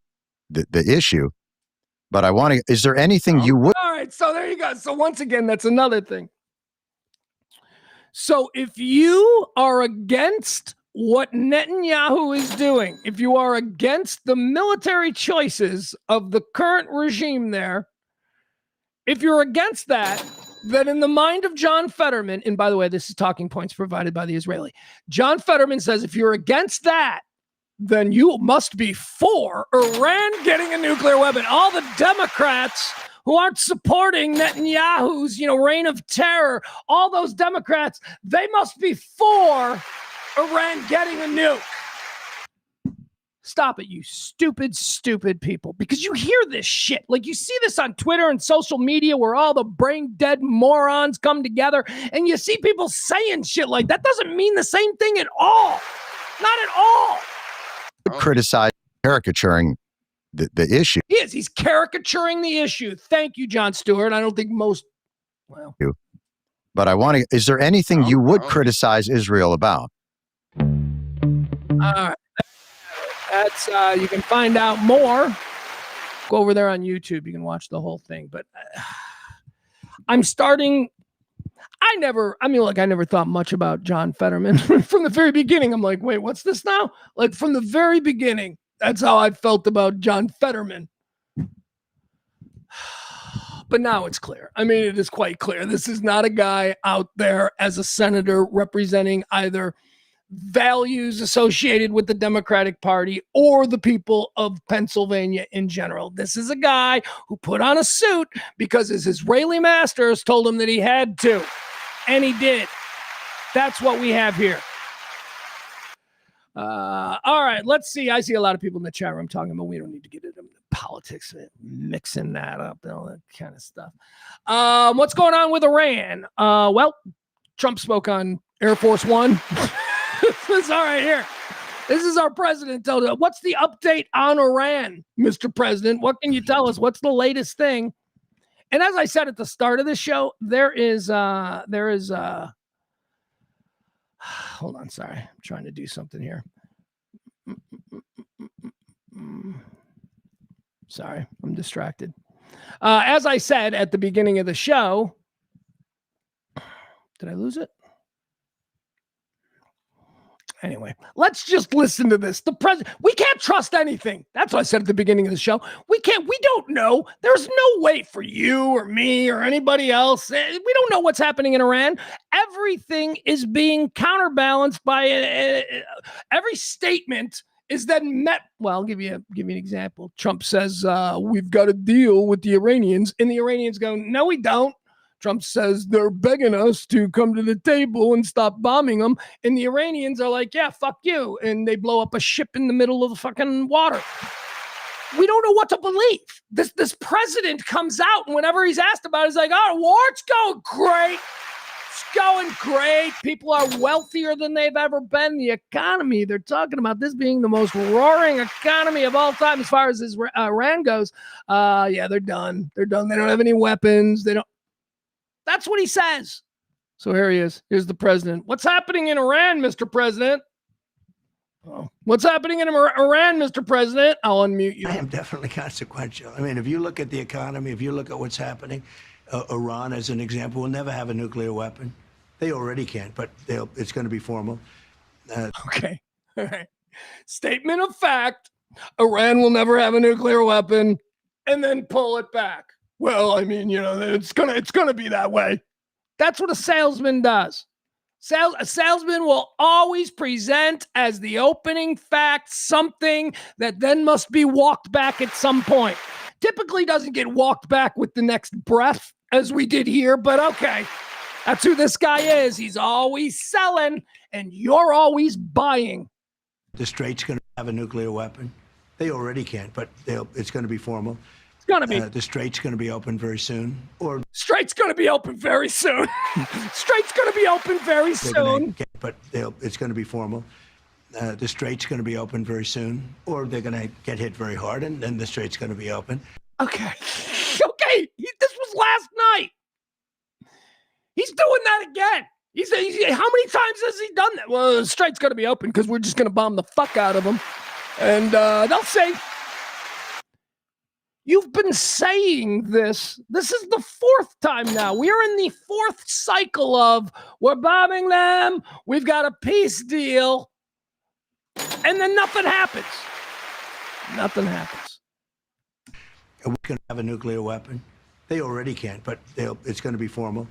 the issue, but is there anything you would? All right, so there you go. So once again, that's another thing. So if you are against what Netanyahu is doing, if you are against the military choices of the current regime there, if you're against that, then in the mind of John Fetterman, and by the way, this is talking points provided by the Israeli, John Fetterman says if you're against that, then you must be for Iran getting a nuclear weapon. All the Democrats who aren't supporting Netanyahu's, reign of terror, all those Democrats, they must be for Iran getting a nuke. Stop it, you stupid people. Because you hear this shit. Like, you see this on Twitter and social media where all the brain-dead morons come together, and you see people saying shit like that. Doesn't mean the same thing at all. Not at all. Criticize caricaturing the issue. He's caricaturing the issue. Thank you, John Stewart. I don't think most, well. But is there anything you would criticize Israel about? All right. That's you can find out more. Go over there on YouTube. You can watch the whole thing. But I never thought much about John Fetterman from the very beginning. I'm like, wait, what's this now? Like, from the very beginning, that's how I felt about John Fetterman. But now it's clear. I mean, it is quite clear. This is not a guy out there as a senator representing either values associated with the Democratic Party or the people of Pennsylvania in general. This is a guy who put on a suit because his Israeli masters told him that he had to, and he did. That's what we have here. All right, let's see. I see a lot of people in the chat room talking about we don't need to get into politics, mixing that up and all that kind of stuff. What's going on with Iran? Well, Trump spoke on Air Force One. This is all right here. This is our president told us. What's the update on Iran, Mr. President? What can you tell us? What's the latest thing? And as I said at the start of the show, there is hold on, sorry. I'm trying to do something here. Sorry, I'm distracted. As I said at the beginning of the show, did I lose it? Anyway, let's just listen to this. The president, we can't trust anything. That's what I said at the beginning of the show. We don't know. There's no way for you or me or anybody else. We don't know what's happening in Iran. Everything is being counterbalanced by every statement is then met. Well, I'll give you an example. Trump says, we've got to deal with the Iranians. And the Iranians go, no, we don't. Trump says they're begging us to come to the table and stop bombing them. And the Iranians are like, yeah, fuck you. And they blow up a ship in the middle of the fucking water. We don't know what to believe. This president comes out, and whenever he's asked about it, he's like, oh, war's going great. It's going great. People are wealthier than they've ever been. The economy, they're talking about this being the most roaring economy of all time as far as Iran goes. Yeah, they're done. They're done. They don't have any weapons. They don't. That's what he says. So here he is. Here's the president. What's happening in Iran, Mr. President? Oh. What's happening in Iran, Mr. President? I'll unmute you. I am definitely consequential. I mean, if you look at the economy, if you look at what's happening, Iran, as an example, will never have a nuclear weapon. They already can't, but it's going to be formal. Okay. All right. Statement of fact, Iran will never have a nuclear weapon, and then pull it back. Well, I mean, it's gonna be that way. That's what a salesman does. A salesman will always present as the opening fact something that then must be walked back at some point. Typically doesn't get walked back with the next breath, as we did here, but okay. That's who this guy is. He's always selling, and you're always buying. The Strait's going to have a nuclear weapon. They already can't, but it's going to be formal. It's going to be. The Strait's going to be open very soon. Strait's going to be open very soon. Strait's going to be open very soon. It's going to be formal. The Strait's going to be open very soon, or they're going to get hit very hard, and then the Strait's going to be open. Okay. Okay. This was last night. He's doing that again. How many times has he done that? Well, the Strait's going to be open because we're just going to bomb the fuck out of them. And they'll say, you've been saying this. This is the fourth time now. We are in the fourth cycle of we're bombing them. We've got a peace deal. And then nothing happens. Nothing happens. We're going to have a nuclear weapon. They already can't, but it's going to be formal.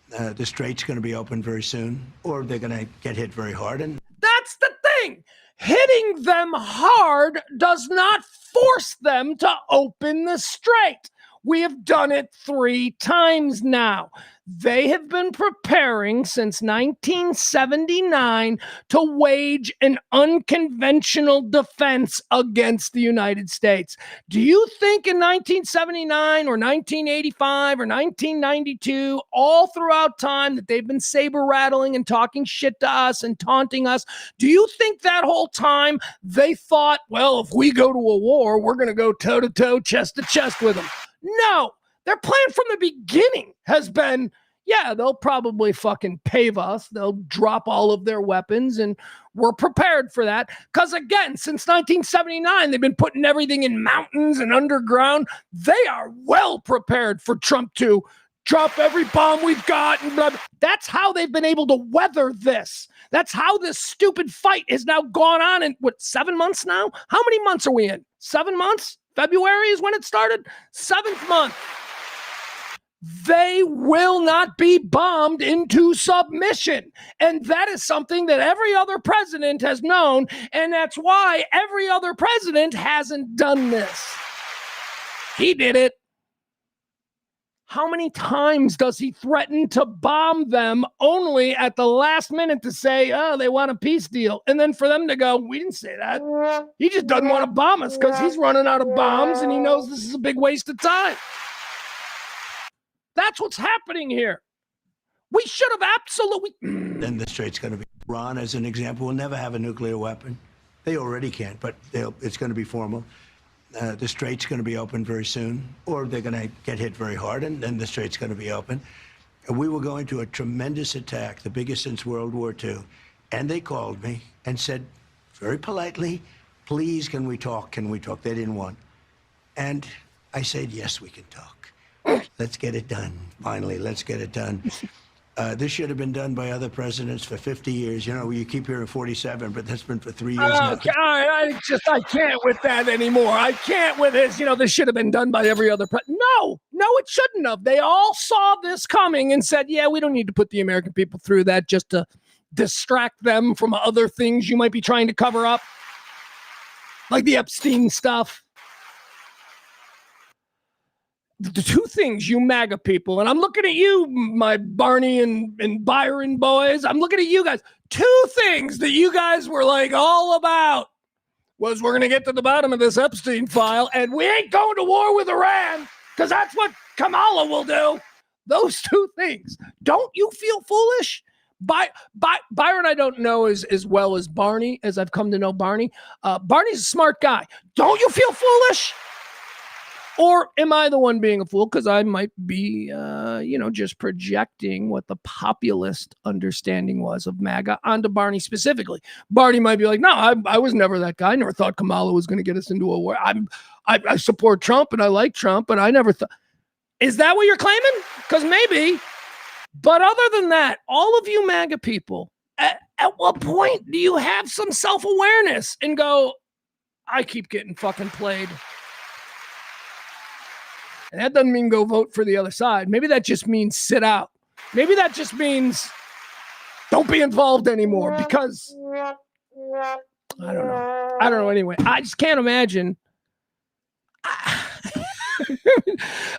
The Strait's going to be open very soon, or they're going to get hit very hard. And that's the thing. Hitting them hard does not force them to open the Strait. We have done it 3 times now. They have been preparing since 1979 to wage an unconventional defense against the United States. Do you think in 1979 or 1985 or 1992, all throughout time that they've been saber rattling and talking shit to us and taunting us? Do you think that whole time they thought, well, if we go to a war, we're going to go toe to toe, chest to chest with them? No, their plan from the beginning has been, yeah, they'll probably fucking pave us. They'll drop all of their weapons, and we're prepared for that. Because again, since 1979, they've been putting everything in mountains and underground. They are well prepared for Trump to drop every bomb we've got. And blah, blah. That's how they've been able to weather this. That's how this stupid fight has now gone on in, 7 months now? How many months are we in? 7 months? February is when it started? 7th month. They will not be bombed into submission. And that is something that every other president has known. And that's why every other president hasn't done this. He did it. How many times does he threaten to bomb them only at the last minute to say, oh, they want a peace deal? And then for them to go, we didn't say that. He just doesn't want to bomb us because he's running out of bombs and he knows this is a big waste of time. That's what's happening here. We should have absolutely... Then the Strait's going to be... Iran, as an example, will never have a nuclear weapon. They already can't, but it's going to be formal. The Strait's going to be open very soon, or they're going to get hit very hard, and then the Strait's going to be open. And we were going to a tremendous attack, the biggest since World War II. And they called me and said, very politely, please, can we talk? Can we talk? They didn't want. And I said, yes, we can talk. Let's get it done. Finally, let's get it done. This should have been done by other presidents for 50 years. You know, you keep hearing 47, but that's been for 3 years now. Okay, I can't with that anymore. I can't with this. This should have been done by every other president. No, it shouldn't have. They all saw this coming and said, yeah, we don't need to put the American people through that just to distract them from other things you might be trying to cover up, like the Epstein stuff. the two things you MAGA people, and I'm looking at you, my Barney and Byron boys, I'm looking at you guys. Two things that you guys were like all about was we're going to get to the bottom of this Epstein file, and we ain't going to war with Iran because that's what Kamala will do. Those two things. Don't you feel foolish? Byron I don't know as well as Barney, as I've come to know Barney. Barney's a smart guy. Don't you feel foolish? Or am I the one being a fool? Because I might be, just projecting what the populist understanding was of MAGA onto Barney specifically. Barney might be like, no, I was never that guy. I never thought Kamala was going to get us into a war. I support Trump and I like Trump, but I never thought. Is that what you're claiming? Because maybe. But other than that, all of you MAGA people, at what point do you have some self-awareness and go, I keep getting fucking played? And that doesn't mean go vote for the other side. Maybe that just means sit out. Maybe that just means don't be involved anymore because I don't know. I don't know anyway. I just can't imagine.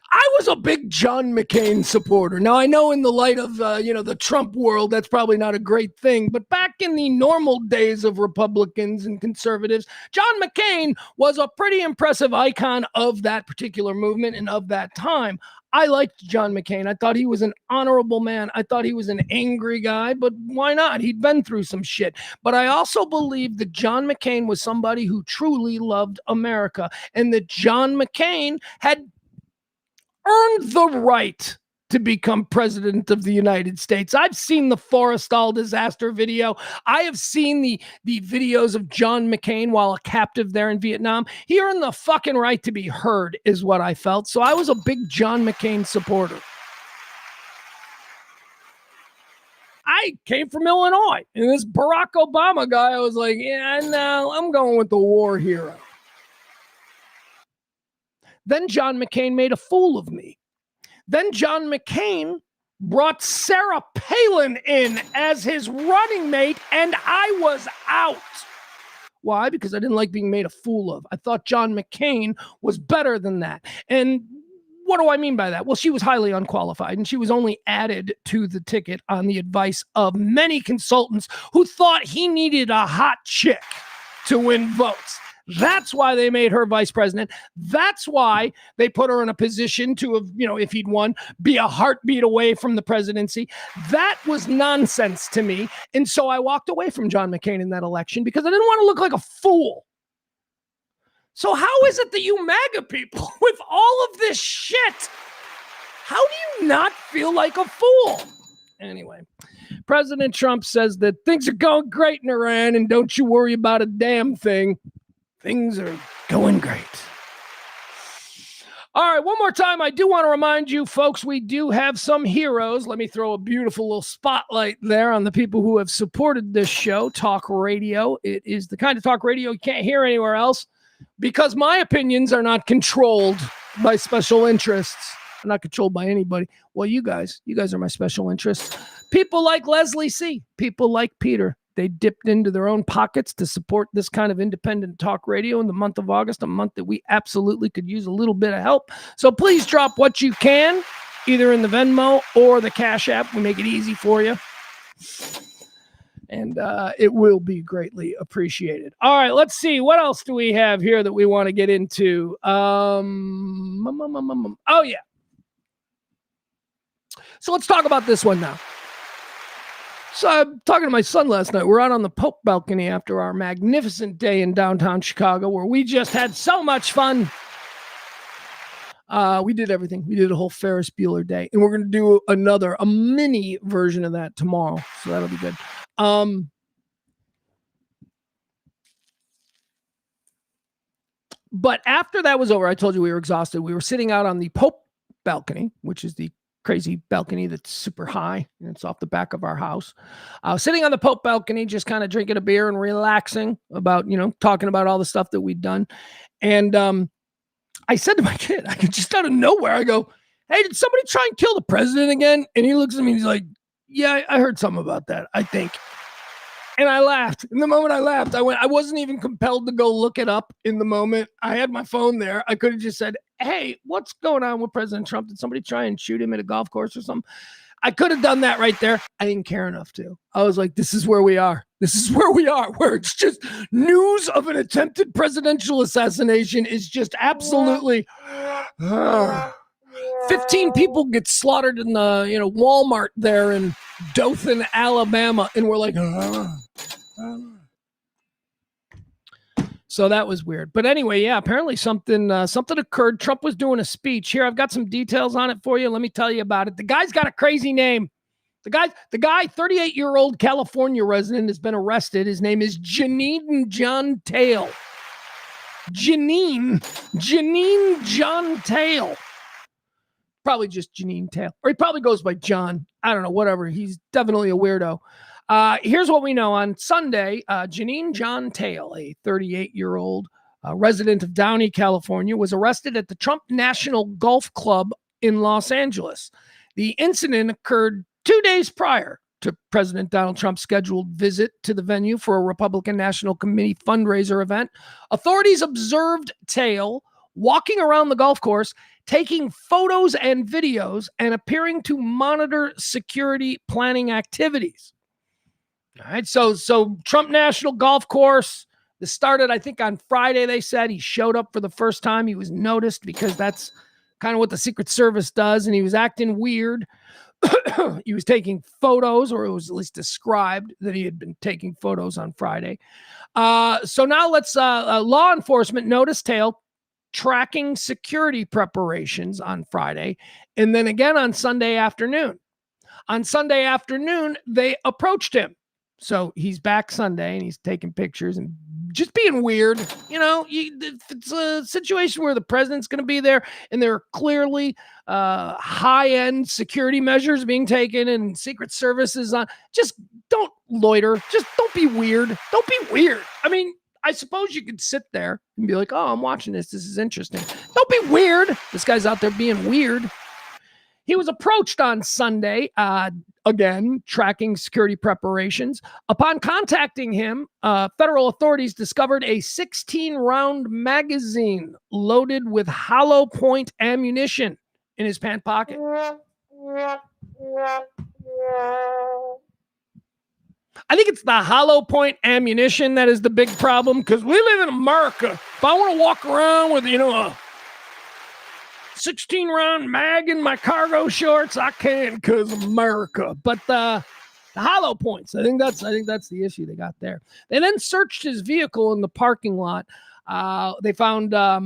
I was a big John McCain supporter. Now, I know in the light of, the Trump world, that's probably not a great thing. But back in the normal days of Republicans and conservatives, John McCain was a pretty impressive icon of that particular movement and of that time. I liked John McCain. I thought he was an honorable man. I thought he was an angry guy, but why not? He'd been through some shit. But I also believe that John McCain was somebody who truly loved America and that John McCain had earned the right to become president of the United States. I've seen the Forrestal disaster video. I have seen the videos of John McCain while a captive there in Vietnam. He earned the fucking right to be heard, is what I felt. So I was a big John McCain supporter. I came from Illinois, and this Barack Obama guy, I was like, yeah, no, I'm going with the war hero. Then John McCain made a fool of me. Then John McCain brought Sarah Palin in as his running mate, and I was out. Why? Because I didn't like being made a fool of. I thought John McCain was better than that. And what do I mean by that? Well, she was highly unqualified, and she was only added to the ticket on the advice of many consultants who thought he needed a hot chick to win votes. That's why they made her vice president. That's why they put her in a position to have, if he'd won, be a heartbeat away from the presidency. That was nonsense to me. And so I walked away from John McCain in that election because I didn't want to look like a fool. So how is it that you MAGA people, with all of this shit, how do you not feel like a fool? Anyway, President Trump says that things are going great in Iran and don't you worry about a damn thing. Things are going great. All right, one more time, I do want to remind you, folks, we do have some heroes. Let me throw a beautiful little spotlight there on the people who have supported this show, Talk Radio. It is the kind of talk radio you can't hear anywhere else because my opinions are not controlled by special interests. I'm not controlled by anybody. Well, you guys are my special interests. People like Leslie C., people like Peter. They dipped into their own pockets to support this kind of independent talk radio in the month of August, a month that we absolutely could use a little bit of help. So please drop what you can, either in the Venmo or the Cash App. We make it easy for you. And it will be greatly appreciated. All right, let's see. What else do we have here that we want to get into? Oh, yeah. So let's talk about this one now. So I'm talking to my son last night. We're out on the Pope balcony after our magnificent day in downtown Chicago where we just had so much fun. We did everything. We did a whole Ferris Bueller day. And we're going to do a mini version of that tomorrow. So that'll be good. But after that was over, I told you we were exhausted. We were sitting out on the Pope balcony, which is the crazy balcony that's super high, and it's off the back of our house. Sitting on the Pope balcony, just kind of drinking a beer and relaxing about, talking about all the stuff that we'd done. And I said to my kid, I could just out of nowhere, I go, hey, did somebody try and kill the president again? And he looks at me and he's like, yeah, I heard something about that, I think. And I laughed. In the moment I laughed, I wasn't even compelled to go look it up in the moment. I had my phone there. I could have just said, hey, what's going on with President Trump? Did somebody try and shoot him at a golf course or something? I could have done that right there. I didn't care enough to. I was like, this is where we are. This is where we are, where it's just news of an attempted presidential assassination is just absolutely 15 people get slaughtered in the Walmart there in Dothan, Alabama, and we're like, So that was weird. But anyway, yeah, apparently something occurred. Trump was doing a speech. Here, I've got some details on it for you. Let me tell you about it. The guy's got a crazy name. The guy, 38-year-old California resident, has been arrested. His name is Janine John Tail. Janine John Tail. Probably just Janine Tail. Or he probably goes by John. I don't know, whatever. He's definitely a weirdo. Here's what we know. On Sunday, Janine John Tail, a 38-year-old resident of Downey, California, was arrested at the Trump National Golf Club in Los Angeles. The incident occurred 2 days prior to President Donald Trump's scheduled visit to the venue for a Republican National Committee fundraiser event. Authorities observed Tail walking around the golf course, taking photos and videos, and appearing to monitor security planning activities. All right, so Trump National Golf Course, this started, I think, on Friday, they said. He showed up for the first time. He was noticed because that's kind of what the Secret Service does, and he was acting weird. He was taking photos, or it was at least described that he had been taking photos on Friday. So now law enforcement noticed Tail tracking security preparations on Friday, and then again on Sunday afternoon. On Sunday afternoon, they approached him. So he's back Sunday and he's taking pictures and just being weird. It's a situation where the president's going to be there and there are clearly high-end security measures being taken and Secret Service is on. Just don't loiter. Just don't be weird. Don't be weird. I mean, I suppose you could sit there and be like, oh, I'm watching this. This is interesting. Don't be weird. This guy's out there being weird. He was approached on Sunday, again, tracking security preparations. Upon contacting him, federal authorities discovered a 16-round magazine loaded with hollow point ammunition in his pant pocket. I think it's the hollow point ammunition that is the big problem, because we live in America. If I want to walk around with, a 16-round mag in my cargo shorts, I can, because America. But the hollow points, I think that's the issue they got there. They then searched his vehicle in the parking lot. They found a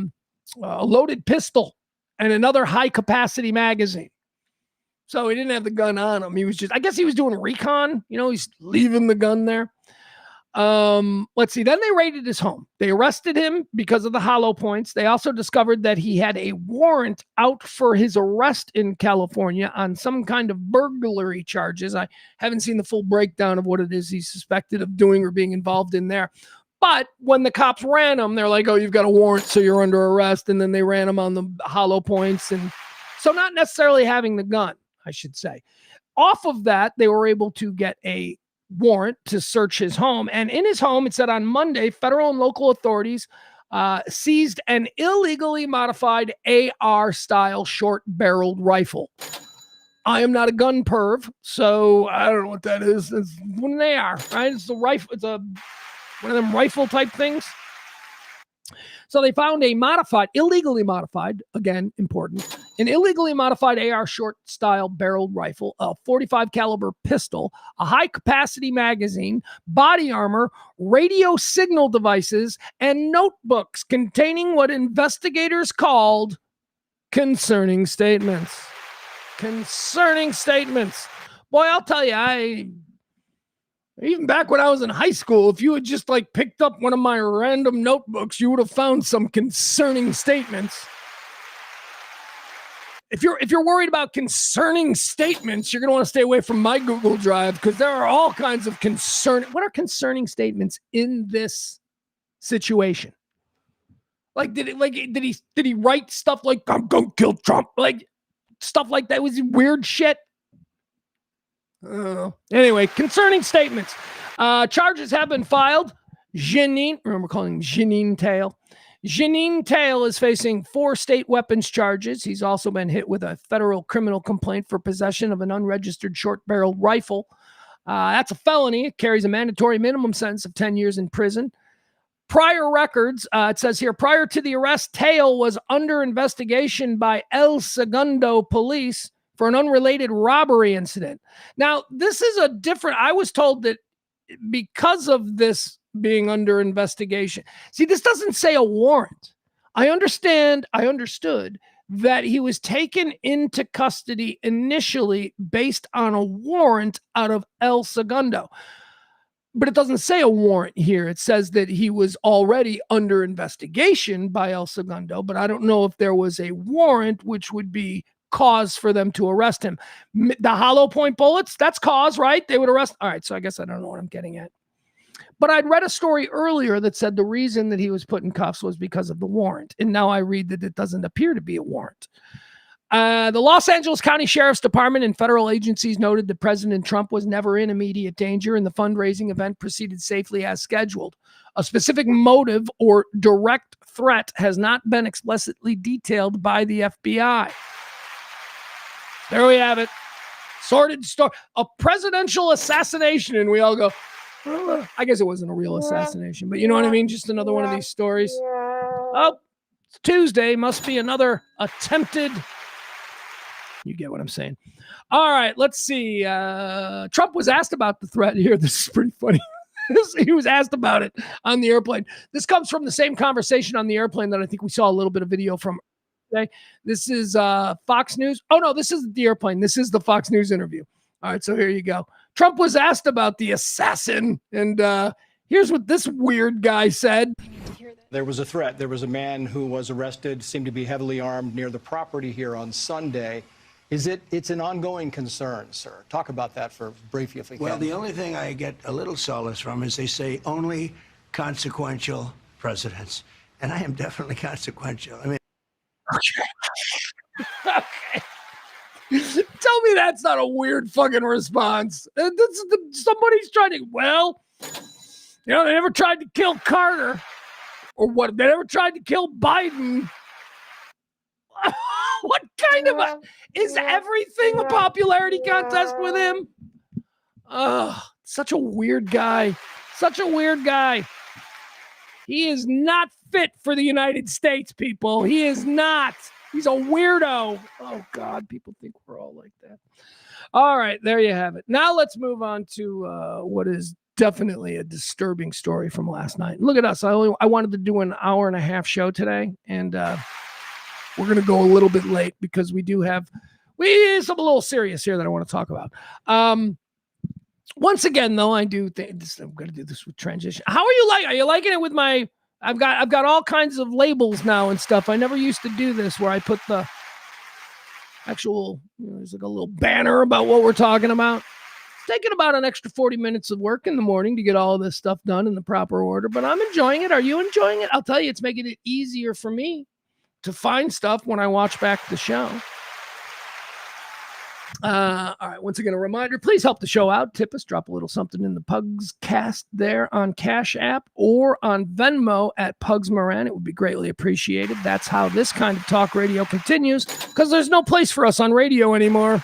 loaded pistol and another high-capacity magazine. So he didn't have the gun on him. He was I guess he was doing recon. He's leaving the gun there. Let's see. Then they raided his home. They arrested him because of the hollow points. They also discovered that he had a warrant out for his arrest in California on some kind of burglary charges. I haven't seen the full breakdown of what it is he's suspected of doing or being involved in there. But when the cops ran him, they're like, oh, you've got a warrant, so you're under arrest. And then they ran him on the hollow points. And so not necessarily having the gun, I should say. Off of that, they were able to get a warrant to search his home. And in his home, it said on Monday, federal and local authorities seized an illegally modified AR-style short-barreled rifle. I am not a gun perv, so I don't know what that is. It's what an AR, right? It's a rifle. It's one of them rifle-type things. So they found a illegally modified, again, important, an illegally modified AR short-style barreled rifle, a .45 caliber pistol, a high-capacity magazine, body armor, radio signal devices, and notebooks containing what investigators called concerning statements. Concerning statements. Boy, I'll tell you, even back when I was in high school, if you had just picked up one of my random notebooks, you would have found some concerning statements. If you're worried about concerning statements, you're going to want to stay away from my Google Drive, because there are all kinds of what are concerning statements in this situation? Did he write stuff like I'm going to kill Trump? Stuff like that was weird shit. Anyway, concerning statements. Charges have been filed. Remember calling him Janine Tail. Janine Tail is facing 4 state weapons charges. He's also been hit with a federal criminal complaint for possession of an unregistered short-barreled rifle. That's a felony. It carries a mandatory minimum sentence of 10 years in prison. Prior records, it says here, prior to the arrest, Tail was under investigation by El Segundo police for an unrelated robbery incident. Now, this is a different, I was told that because of this being under investigation, see, this doesn't say a warrant. I understood that he was taken into custody initially based on a warrant out of El Segundo. But it doesn't say a warrant here. It says that he was already under investigation by El Segundo, but I don't know if there was a warrant, which would be cause for them to arrest him. The hollow point bullets, that's cause, right? They would arrest. All right, so I guess I don't know what I'm getting at. But I'd read a story earlier that said the reason that he was put in cuffs was because of the warrant. And now I read that it doesn't appear to be a warrant. The Los Angeles County Sheriff's Department and federal agencies noted that President Trump was never in immediate danger and the fundraising event proceeded safely as scheduled. A specific motive or direct threat has not been explicitly detailed by the FBI. There we have it. Sordid story. A presidential assassination. And we all go, oh, I guess it wasn't a real assassination, but you know what I mean? Just another one of these stories. Oh, it's Tuesday. Must be another attempted. You get what I'm saying. All right, let's see. Trump was asked about the threat here. This is pretty funny. He was asked about it on the airplane. This comes from the same conversation on the airplane that I think we saw a little bit of video from today. This is Fox News. Oh, no, this isn't the airplane. This is the Fox News interview. All right, so here you go. Trump was asked about the assassin, and here's what this weird guy said. There was a threat. There was a man who was arrested, seemed to be heavily armed near the property here on Sunday. It's an ongoing concern, sir. Talk about that for briefly, if we can. Well, the only thing I get a little solace from is they say only consequential presidents. And I am definitely consequential. I mean, Okay. Tell me that's not a weird fucking response. Somebody's trying to, well, you know, they never tried to kill Carter. Or what? They never tried to kill Biden. What kind of is everything a popularity contest with him? Oh, such a weird guy. Such a weird guy. He is not fit for the United States, people. He is not. He's a weirdo. Oh, God, people think we're all like that. All right, there you have it. Now let's move on to what is definitely a disturbing story from last night. Look at us. I wanted to do an hour and a half show today, and we're going to go a little bit late because we have something a little serious here that I want to talk about. Once again, though, I do think I'm going to do this with transition. How are you like? Are you liking it with my? I've got all kinds of labels now and stuff. I never used to do this where I put the actual. There's like a little banner about what we're talking about. It's taking about an extra 40 minutes of work in the morning to get all of this stuff done in the proper order, but I'm enjoying it. Are you enjoying it? I'll tell you, it's making it easier for me to find stuff when I watch back the show. All right, once again, a reminder, please help the show out. Tip us, drop a little something in the Pugs Cast there on Cash App or on Venmo at Pugs Moran. It would be greatly appreciated. That's how this kind of talk radio continues, because there's no place for us on radio anymore.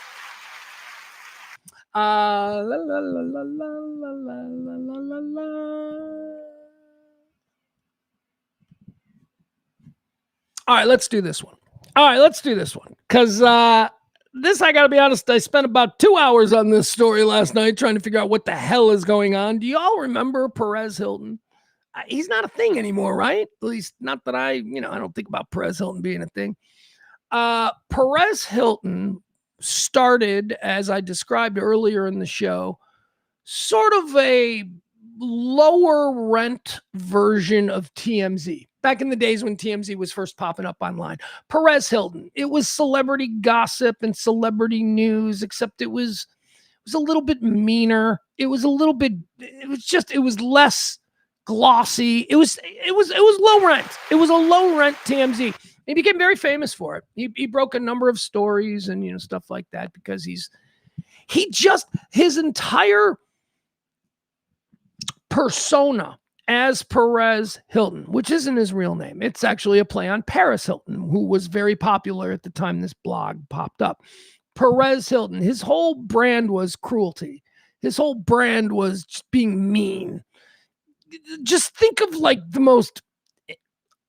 All right, let's do this one. Because this, I got to be honest, I spent about 2 hours on this story last night trying to figure out what the hell is going on. Do you all remember Perez Hilton? He's not a thing anymore, right? At least not that I don't think about Perez Hilton being a thing. Perez Hilton started, as I described earlier in the show, sort of a lower rent version of TMZ. Back in the days when TMZ was first popping up online. Perez Hilton. It was celebrity gossip and celebrity news, except it was a little bit meaner. It was less glossy. It was low rent. It was a low rent TMZ. He became very famous for it. He broke a number of stories and stuff like that because his entire persona as Perez Hilton, which isn't his real name. It's actually a play on Paris Hilton, who was very popular at the time this blog popped up. Perez Hilton, his whole brand was cruelty. His whole brand was just being mean. Just think of like the most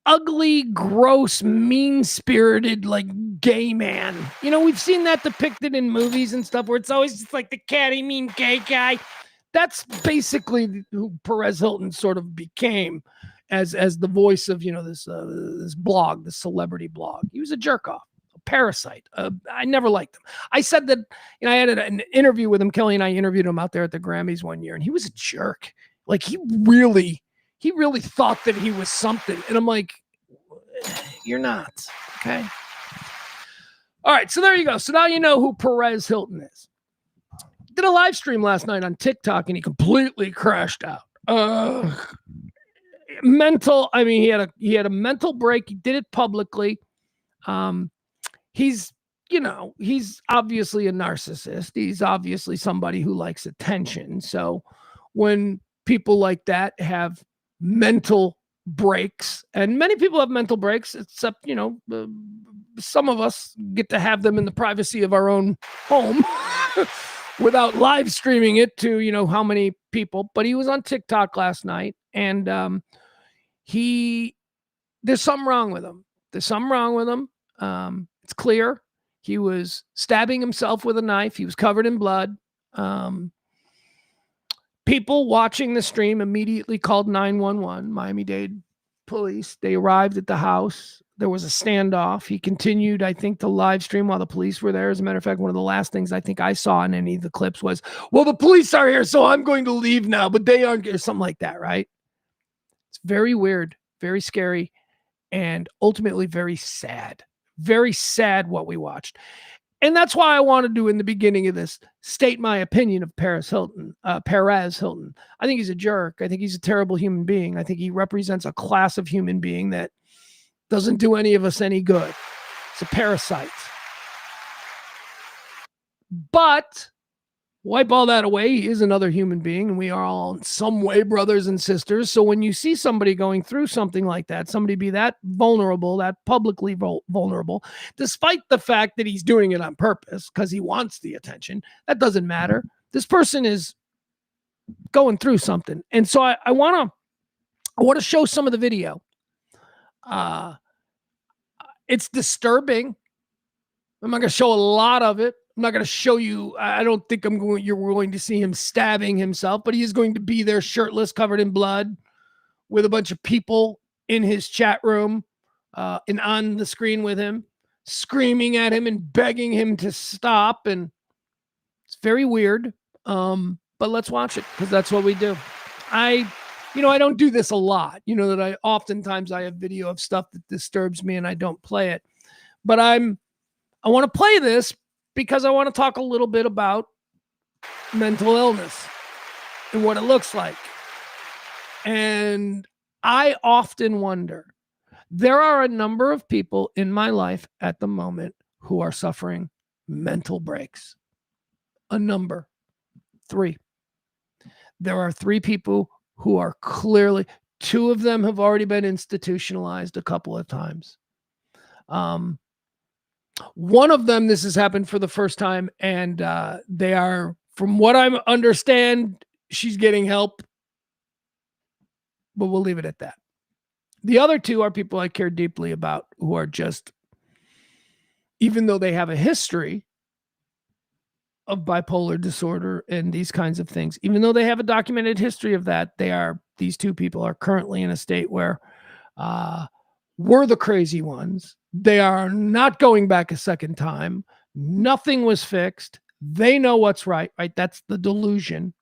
ugly, gross, mean-spirited, like gay man. You know, we've seen that depicted in movies and stuff where it's always just like the catty, mean gay guy. That's basically who Perez Hilton sort of became as the voice of, you know, this blog, this celebrity blog. He was a jerk off, a parasite. I never liked him. I said that, you know, I had an interview with him. Kelly and I interviewed him out there at the Grammys one year, and he was a jerk. Like he really thought that he was something. And I'm like, you're not. Okay. All right. So there you go. So now you know who Perez Hilton is. Did a live stream last night on TikTok and he completely crashed out. Mental. I mean, he had a mental break. He did it publicly. He's obviously a narcissist. He's obviously somebody who likes attention. So when people like that have mental breaks, and many people have mental breaks, except, you know, some of us get to have them in the privacy of our own home without live streaming it to, you know, how many people. But he was on TikTok last night, and there's something wrong with him. It's clear. He was stabbing himself with a knife. He was covered in blood. People watching the stream immediately called 911, Miami-Dade police. They arrived at the house. There was a standoff. He continued, I think, to live stream while the police were there. As a matter of fact, one of the last things I think I saw in any of the clips was, well, the police are here, so I'm going to leave now, but they aren't, or something like that, right? It's very weird, very scary, and ultimately very sad. Very sad what we watched. And that's why I wanted to, in the beginning of this, state my opinion of Perez Hilton. I think he's a jerk. I think he's a terrible human being. I think he represents a class of human being that doesn't do any of us any good. It's a parasite. But wipe all that away. He is another human being, and we are all in some way brothers and sisters. So when you see somebody going through something like that, somebody be that vulnerable, that publicly vulnerable, despite the fact that he's doing it on purpose because he wants the attention, that doesn't matter. This person is going through something. And so I want to show some of the video. It's disturbing. I'm not going to show a lot of it. I'm not going to show you. I don't think you're going to see him stabbing himself, but he is going to be there shirtless, covered in blood, with a bunch of people in his chat room and on the screen with him, screaming at him and begging him to stop. And it's very weird. But let's watch it because that's what we do. I don't do this a lot. You know that oftentimes I have video of stuff that disturbs me and I don't play it. But I want to play this because I want to talk a little bit about mental illness and what it looks like. And I often wonder, there are a number of people in my life at the moment who are suffering mental breaks. A number. 3. There are 3 people who are clearly, 2 of them have already been institutionalized a couple of times. One of them, this has happened for the first time, and they are, from what I understand, she's getting help, but we'll leave it at that. The other 2 are people I care deeply about who are just, even though they have a history of bipolar disorder and these kinds of things, even though they have a documented history of that, these 2 people are currently in a state where we're the crazy ones. They are not going back a second time. Nothing was fixed. They know what's right? That's the delusion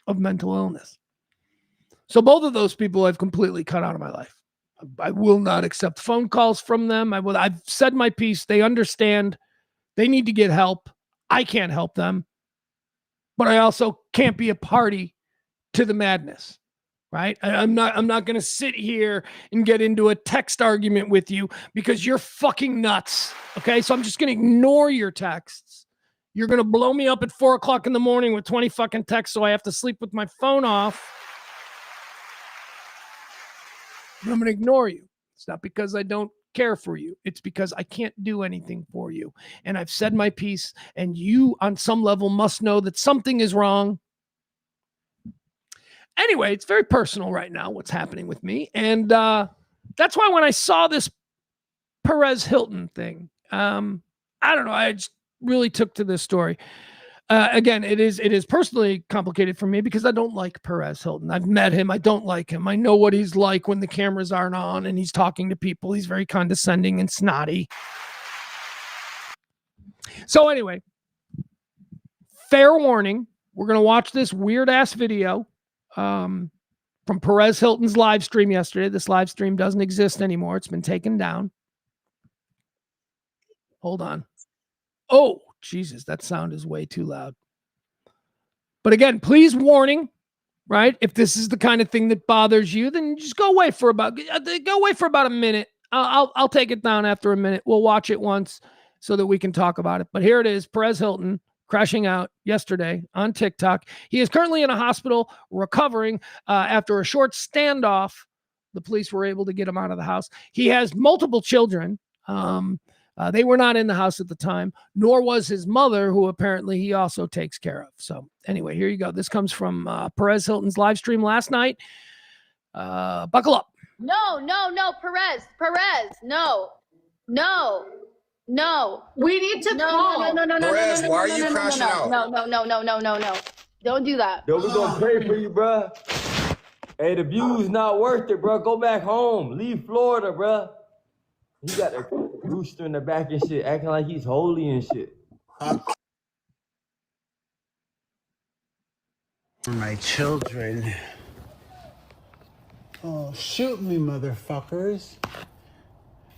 of mental illness. So both of those people I've completely cut out of my life. I will not accept phone calls from them. I've said my piece. They understand. They need to get help. I can't help them. But I also can't be a party to the madness. Right? I'm not going to sit here and get into a text argument with you because you're fucking nuts. Okay. So I'm just going to ignore your texts. You're going to blow me up at 4:00 in the morning with 20 fucking texts. So I have to sleep with my phone off. I'm going to ignore you. It's not because I don't care for you. It's because I can't do anything for you. And I've said my piece, and you on some level must know that something is wrong. Anyway, it's very personal right now, what's happening with me. And that's why when I saw this Perez Hilton thing, I don't know, I just really took to this story. Again, it is personally complicated for me because I don't like Perez Hilton. I've met him. I don't like him. I know what he's like when the cameras aren't on and he's talking to people. He's very condescending and snotty. So anyway, fair warning. We're going to watch this weird ass video from Perez Hilton's live stream yesterday. This live stream doesn't exist anymore. It's been taken down. Hold on. Oh, Jesus, that sound is way too loud. But again, please warning, right? If this is the kind of thing that bothers you, then just go away for about a minute. I'll take it down after a minute. We'll watch it once so that we can talk about it. But here it is, Perez Hilton crashing out yesterday on TikTok. He is currently in a hospital recovering after a short standoff. The police were able to get him out of the house. He has multiple children. They were not in the house at the time, nor was his mother, who apparently he also takes care of. So anyway, here you go. This comes from Perez Hilton's live stream last night. Buckle up. No, Perez, no. We need to call. No. Perez, why are you crashing out? No. Don't do that. Yo, we gonna pray for you, bruh. Hey, the view's not worth it, bro. Go back home. Leave Florida, bruh. He got a rooster in the back and shit, acting like he's holy and shit. My children. Oh, shoot me, motherfuckers.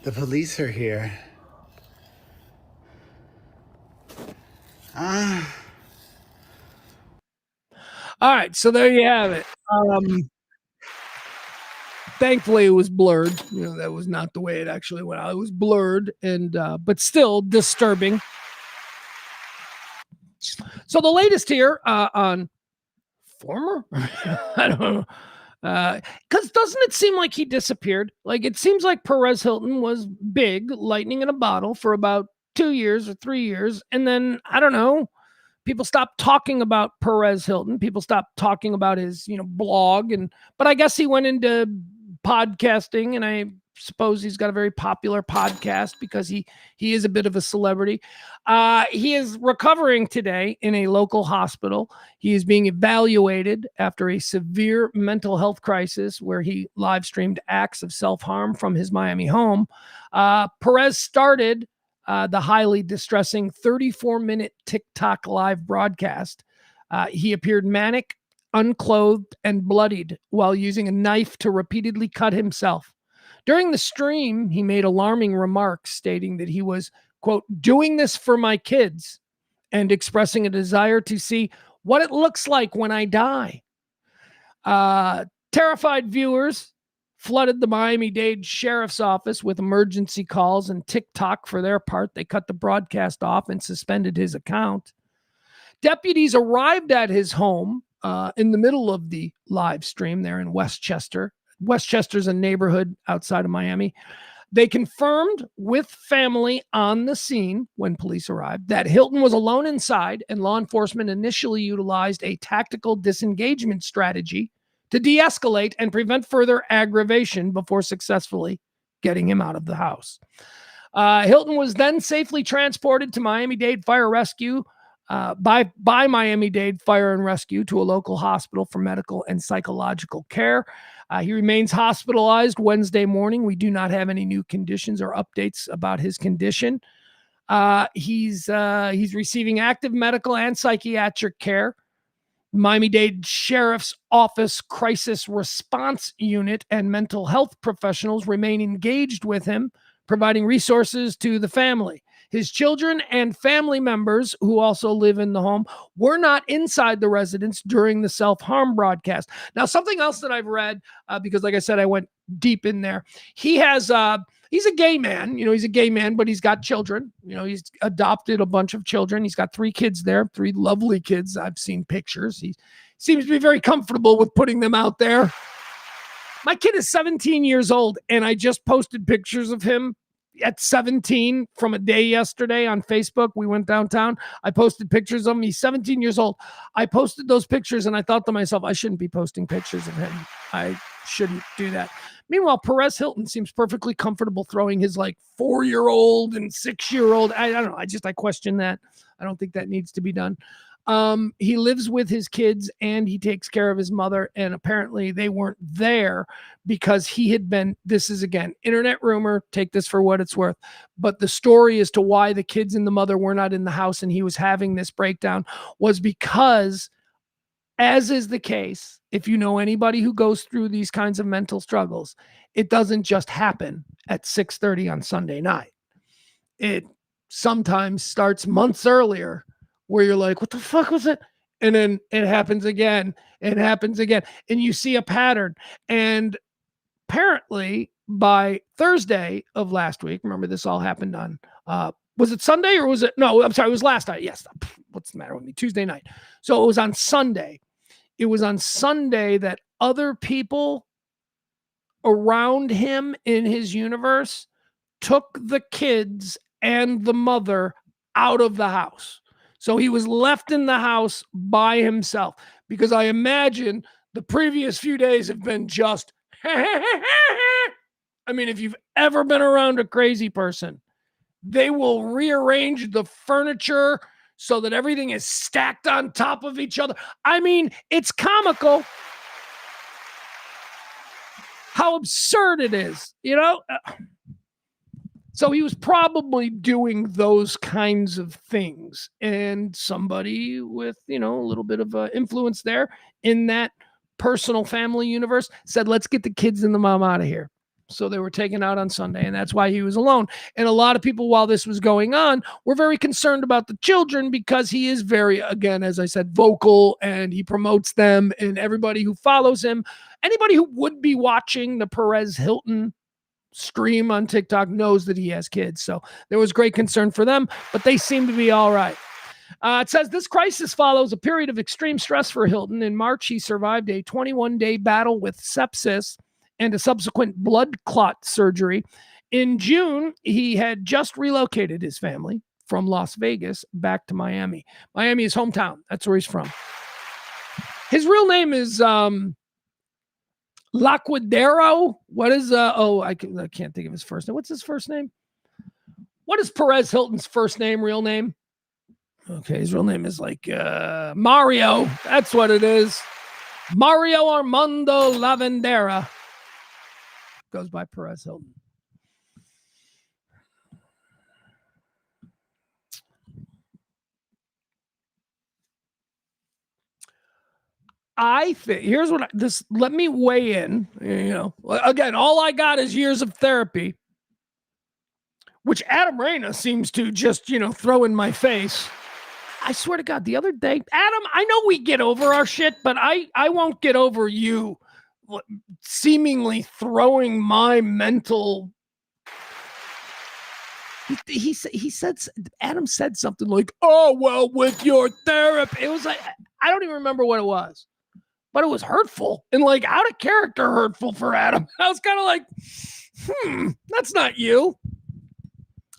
The police are here. All right, so there you have it. Thankfully, it was blurred. You know, that was not the way it actually went out. It was blurred, and but still disturbing. So the latest here on former, I don't know, because doesn't it seem like he disappeared? Like it seems like Perez Hilton was big, lightning in a bottle for about 2 years or 3 years, and then I don't know. People stopped talking about Perez Hilton. People stopped talking about his, blog, but I guess he went into podcasting, and I suppose he's got a very popular podcast because he is a bit of a celebrity. He is recovering today in a local hospital. He is being evaluated after a severe mental health crisis where he live streamed acts of self-harm from his Miami home. Perez started the highly distressing 34-minute TikTok live broadcast. He appeared manic, unclothed, and bloodied while using a knife to repeatedly cut himself. During the stream, he made alarming remarks stating that he was, quote, doing this for my kids and expressing a desire to see what it looks like when I die. Terrified viewers flooded the Miami-Dade Sheriff's Office with emergency calls, and TikTok, for their part, they cut the broadcast off and suspended his account. Deputies arrived at his home in the middle of the live stream there in Westchester. Westchester's a neighborhood outside of Miami. They confirmed with family on the scene when police arrived that Hilton was alone inside, and law enforcement initially utilized a tactical disengagement strategy to de-escalate and prevent further aggravation before successfully getting him out of the house. Hilton was then safely transported to Miami-Dade Fire Rescue by Miami-Dade Fire and Rescue to a local hospital for medical and psychological care. He remains hospitalized Wednesday morning. We do not have any new conditions or updates about his condition. He's receiving active medical and psychiatric care. Miami-Dade Sheriff's Office Crisis Response Unit and mental health professionals remain engaged with him, providing resources to the family. His children and family members, who also live in the home, were not inside the residence during the self-harm broadcast. Now, something else that I've read, because like I said, I went deep in there. He's a gay man. He's a gay man, but he's got children. He's adopted a bunch of children. He's got 3 kids there, 3 lovely kids. I've seen pictures. He seems to be very comfortable with putting them out there. My kid is 17 years old, and I just posted pictures of him at 17 from a day yesterday on Facebook. We went downtown. I posted pictures of him. He's 17 years old. I posted those pictures, and I thought to myself, I shouldn't be posting pictures of him. I shouldn't do that. Meanwhile, Perez Hilton seems perfectly comfortable throwing his like 4-year-old and 6-year-old. I don't know. I question that. I don't think that needs to be done. He lives with his kids and he takes care of his mother. And apparently they weren't there because he had been, this is again, internet rumor, take this for what it's worth. But the story as to why the kids and the mother were not in the house and he was having this breakdown was because, as is the case, if you know anybody who goes through these kinds of mental struggles, it doesn't just happen at 6:30 on Sunday night. It sometimes starts months earlier where you're like, what the fuck was it? And then it happens again. It happens again. And you see a pattern. And apparently by Thursday of last week, remember this all happened on, was it Sunday or was it? No, I'm sorry. It was last night. Yes. What's the matter with me? Tuesday night. So it was on Sunday. It was on Sunday that other people around him in his universe took the kids and the mother out of the house. So he was left in the house by himself because I imagine the previous few days have been just, I mean, if you've ever been around a crazy person, they will rearrange the furniture so that everything is stacked on top of each other. I mean, it's comical how absurd it is, you know? So he was probably doing those kinds of things. And somebody with, you know, a little bit of influence there in that personal family universe said, let's get the kids and the mom out of here. So they were taken out on Sunday, and that's why he was alone. And a lot of people, while this was going on, were very concerned about the children because he is very, again, as I said, vocal, and he promotes them, and everybody who follows him, anybody who would be watching the Perez Hilton stream on TikTok knows that he has kids. So there was great concern for them, but they seem to be all right. It says this crisis follows a period of extreme stress for Hilton. In March, he survived a 21-day battle with sepsis and a subsequent blood clot surgery. In June, he had just relocated his family from Las Vegas back to Miami. Miami is hometown. That's where he's from. His real name is Laquadero. What is I can't think of his first name. What's his first name? What is Perez Hilton's first name, real name? Okay, his real name is like Mario. That's what it is. Mario Armando Lavandera. Goes by Perez Hilton. I think here's what let me weigh in. You know, again, all I got is years of therapy, which Adam Reyna seems to just, you know, throw in my face. I swear to God, the other day, Adam, I know we get over our shit, but I won't get over you seemingly throwing my mental. He said, Adam said something like, oh, well, with your therapy. It was like, I don't even remember what it was, but it was hurtful and like out of character hurtful for Adam. I was kind of like, that's not you.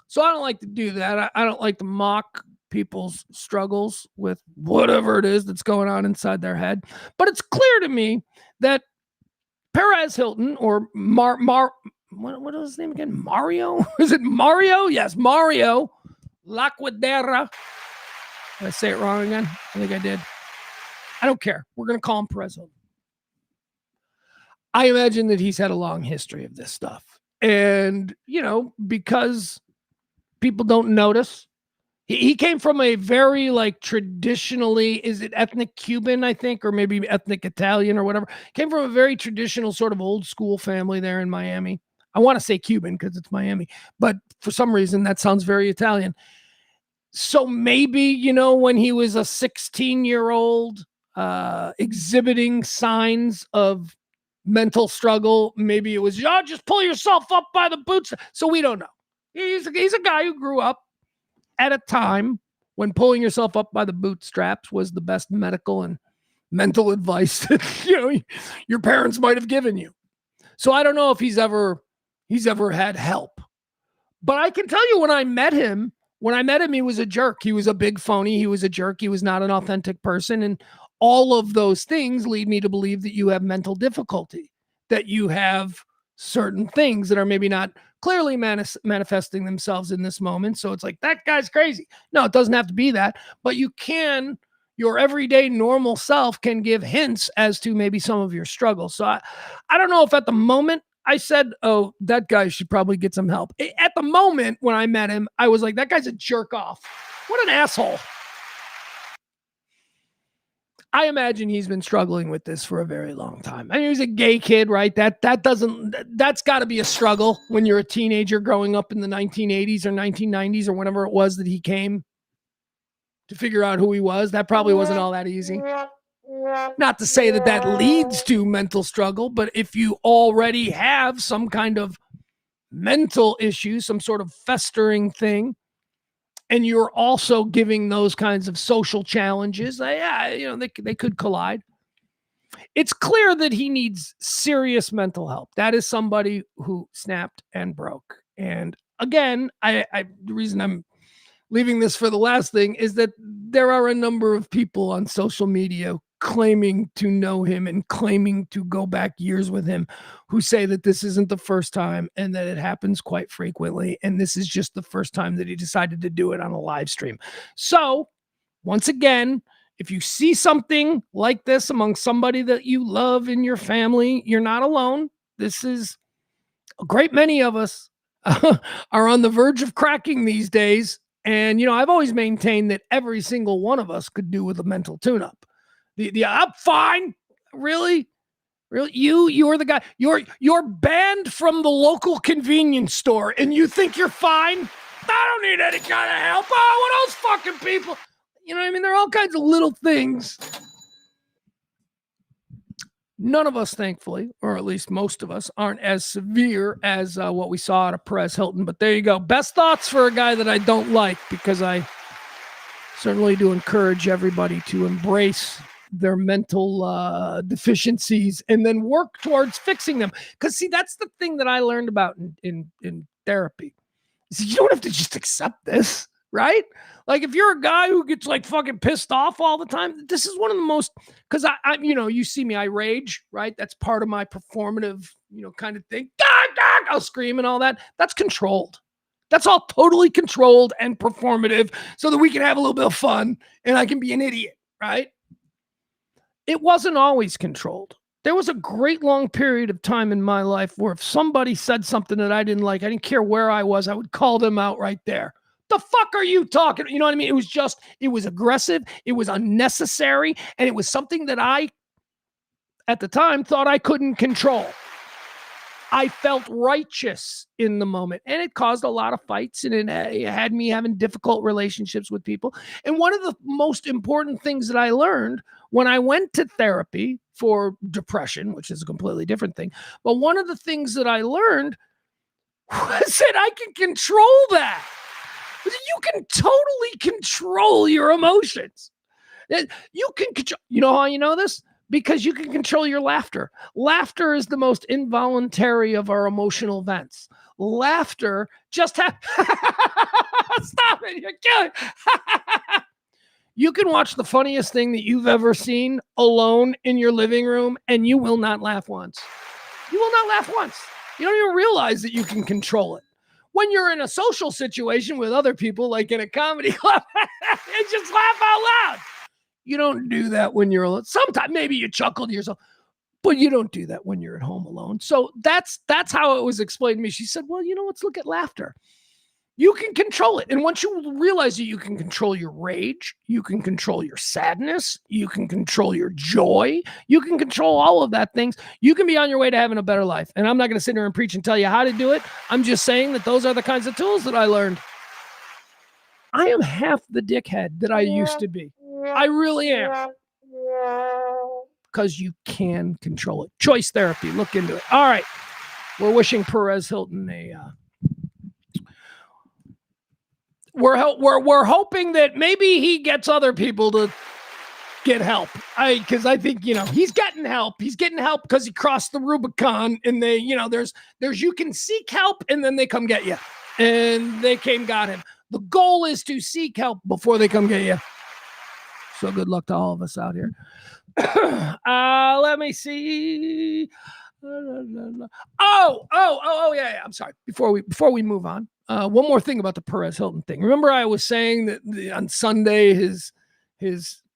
So I don't like to do that. I don't like to mock people's struggles with whatever it is that's going on inside their head. But it's clear to me that Perez Hilton or what is his name again? Mario? Is it Mario? Yes, Mario Laquadera. Did I say it wrong again? I think I did. I don't care. We're going to call him Perez Hilton. I imagine that he's had a long history of this stuff. And, you know, because people don't notice, he came from a very like traditionally, is it ethnic Cuban, I think, or maybe ethnic Italian or whatever. Came from a very traditional sort of old school family there in Miami. I want to say Cuban because it's Miami, but for some reason that sounds very Italian. So maybe, you know, when he was a 16-year-old exhibiting signs of mental struggle, maybe it was, just pull yourself up by the boots. So we don't know. He's a guy who grew up at a time when pulling yourself up by the bootstraps was the best medical and mental advice that, you know, your parents might have given you. So I don't know if he's ever had help. But I can tell you when I met him, he was a jerk. He was a big phony. He was a jerk. He was not an authentic person. And all of those things lead me to believe that you have mental difficulty, that you have certain things that are maybe not clearly manifesting themselves in this moment. So it's like, that guy's crazy. No, it doesn't have to be that, but your everyday normal self can give hints as to maybe some of your struggles. So I don't know if at the moment I said, oh, that guy should probably get some help. At the moment when I met him, I was like, that guy's a jerk off. What an asshole. I imagine he's been struggling with this for a very long time. I mean, he's a gay kid, right? That's got to be a struggle when you're a teenager growing up in the 1980s or 1990s or whenever it was that he came to figure out who he was. That probably wasn't all that easy. Not to say that leads to mental struggle, but if you already have some kind of mental issue, some sort of festering thing, and you're also giving those kinds of social challenges, they could collide. It's clear that he needs serious mental help. That is somebody who snapped and broke. And again, the reason I'm leaving this for the last thing is that there are a number of people on social media claiming to know him and claiming to go back years with him who say that this isn't the first time and that it happens quite frequently. And this is just the first time that he decided to do it on a live stream. So once again, if you see something like this among somebody that you love in your family, you're not alone. This is a great many of us are on the verge of cracking these days. And, I've always maintained that every single one of us could do with a mental tune-up. I'm fine. Really? You're the guy. You're banned from the local convenience store and you think you're fine? I don't need any kind of help. Oh, what else fucking people? You know what I mean? There are all kinds of little things. None of us, thankfully, or at least most of us, aren't as severe as what we saw out of Perez Hilton. But there you go. Best thoughts for a guy that I don't like, because I certainly do encourage everybody to embrace their mental deficiencies and then work towards fixing them. Because, see, that's the thing that I learned about in therapy. See, you don't have to just accept this, right? Like, if you're a guy who gets like fucking pissed off all the time, this is one of the most, because I you see me, I rage, right? That's part of my performative, kind of thing. I'll scream and all that. That's controlled. That's all totally controlled and performative so that we can have a little bit of fun and I can be an idiot, right? It wasn't always controlled. There was a great long period of time in my life where if somebody said something that I didn't like, I didn't care where I was, I would call them out right there. The fuck are you talking? You know what I mean? It was aggressive. It was unnecessary. And it was something that I, at the time, thought I couldn't control. I felt righteous in the moment, and it caused a lot of fights, and it had me having difficult relationships with people. And one of the most important things that I learned when I went to therapy for depression, which is a completely different thing, but one of the things that I learned was that I can control that. You can totally control your emotions. You can control. You know how you know this? Because you can control your laughter. Laughter is the most involuntary of our emotional events. Laughter just stop it, you're killing. You can watch the funniest thing that you've ever seen alone in your living room, and you will not laugh once. You will not laugh once. You don't even realize that you can control it. When you're in a social situation with other people, like in a comedy club, you just laugh out loud. You don't do that when you're alone. Sometimes maybe you chuckle to yourself, but you don't do that when you're at home alone. So that's how it was explained to me. She said, well, let's look at laughter. You can control it. And once you realize that you can control your rage, you can control your sadness, you can control your joy, you can control all of that things, you can be on your way to having a better life. And I'm not going to sit here and preach and tell you how to do it. I'm just saying that those are the kinds of tools that I learned. I am half the dickhead that I used to be. I really am. Because you can control it. Choice therapy. Look into it. All right. We're wishing Perez Hilton we're hoping that maybe he gets other people to get help. Because I think, he's getting help. He's getting help because he crossed the Rubicon, and they, there's you can seek help and then they come get you. And they got him. The goal is to seek help before they come get you. So good luck to all of us out here. Let me see. Yeah. I'm sorry. Before we move on, one more thing about the Perez Hilton thing. Remember, I was saying that on Sunday, his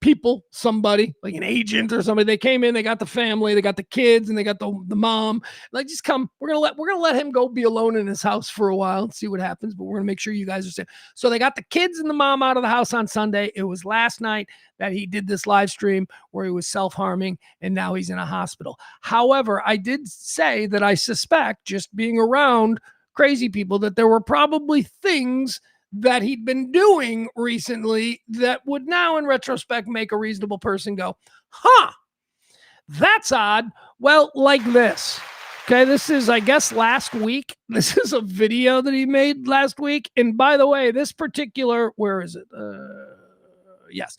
people, somebody like an agent or somebody, they came in, they got the family, they got the kids, and they got the mom. Like, just come. We're gonna let him go be alone in his house for a while and see what happens. But we're gonna make sure you guys are safe. So they got the kids and the mom out of the house on Sunday. It was last night that he did this live stream where he was self-harming, and now he's in a hospital. However, I did say that I suspect, just being around crazy people, that there were probably things that he'd been doing recently that would now, in retrospect, make a reasonable person go, huh, that's odd. Well, like this. Okay, this is, I guess, last week. This is a video that he made last week. And by the way, this particular, where is it? Yes.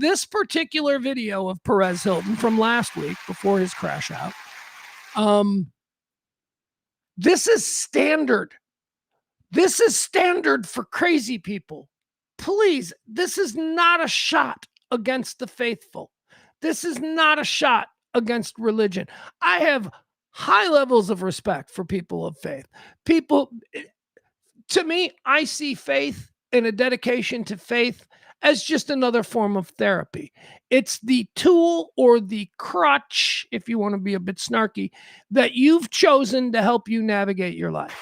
This particular video of Perez Hilton from last week before his crash out. This is standard. This is standard for crazy people. Please, this is not a shot against the faithful. This is not a shot against religion. I have high levels of respect for people of faith. To me, I see faith and a dedication to faith as just another form of therapy. It's the tool or the crutch, if you want to be a bit snarky, that you've chosen to help you navigate your life.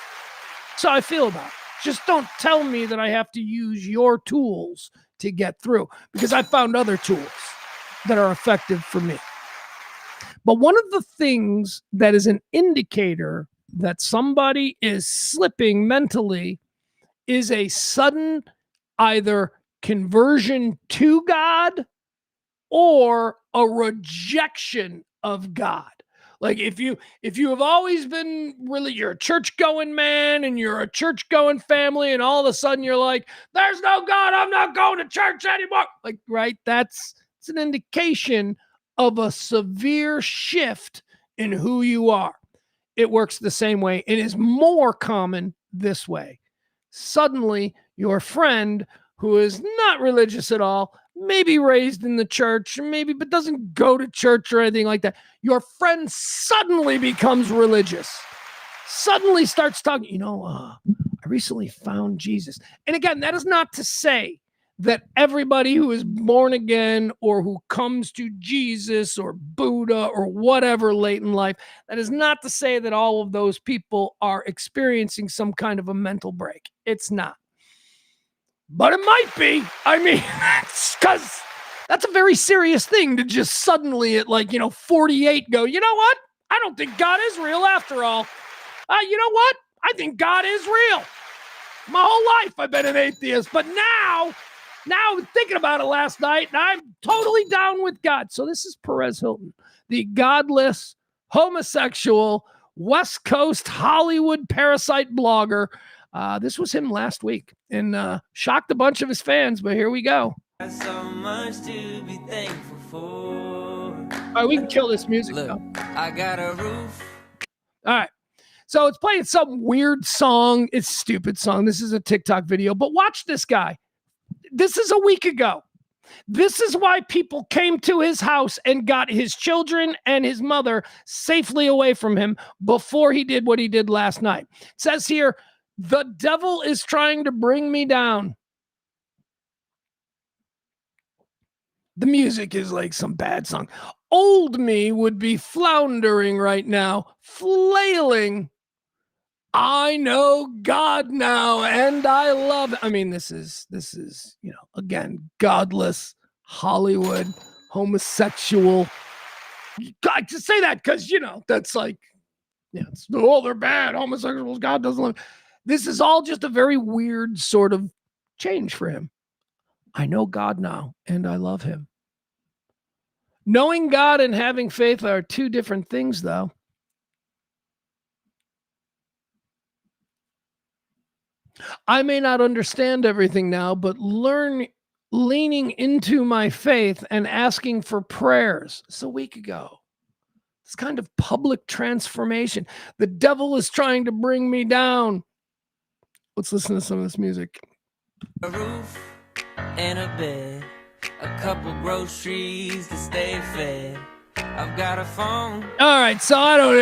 So I feel about it. Just don't tell me that I have to use your tools to get through, because I found other tools that are effective for me. But one of the things that is an indicator that somebody is slipping mentally is a sudden either conversion to God or a rejection of God. Like, if you have always been you're a church-going man and you're a church-going family, and all of a sudden you're like, there's no God, I'm not going to church anymore. Like, right? It's an indication of a severe shift in who you are. It works the same way. It is more common this way. Suddenly, your friend who is not religious at all, maybe raised in the church, but doesn't go to church or anything like that, your friend suddenly becomes religious, suddenly starts talking, I recently found Jesus. And again, that is not to say that everybody who is born again or who comes to Jesus or Buddha or whatever late in life, that is not to say that all of those people are experiencing some kind of a mental break. It's not. But it might be. I mean, because that's a very serious thing to just suddenly at 48 go, you know what? I don't think God is real after all. You know what? I think God is real. My whole life I've been an atheist, but now thinking about it last night, and I'm totally down with God. So this is Perez Hilton, the godless, homosexual, West Coast Hollywood parasite blogger. This was him last week, and shocked a bunch of his fans, but here we go. So much to be thankful for. All right, we can kill this music. Look, I got a roof. All right. So it's playing some weird song. It's a stupid song. This is a TikTok video, but watch this guy. This is a week ago. This is why people came to his house and got his children and his mother safely away from him before he did what he did last night. It says here, the devil is trying to bring me down. The music is like some bad song. Old me would be floundering right now, flailing. I know God now, and I love it. I mean, this is, again, godless, Hollywood, homosexual. I just say that because, that's like, they're bad. Homosexuals, God doesn't love. This is all just a very weird sort of change for him. I know God now, and I love him. Knowing God and having faith are two different things, though. I may not understand everything now, but learning leaning into my faith and asking for prayers. It's a week ago. This kind of public transformation. The devil is trying to bring me down. Let's listen to some of this music. A roof and a bed, a couple groceries to stay fed. I've got a phone. All right, so I don't.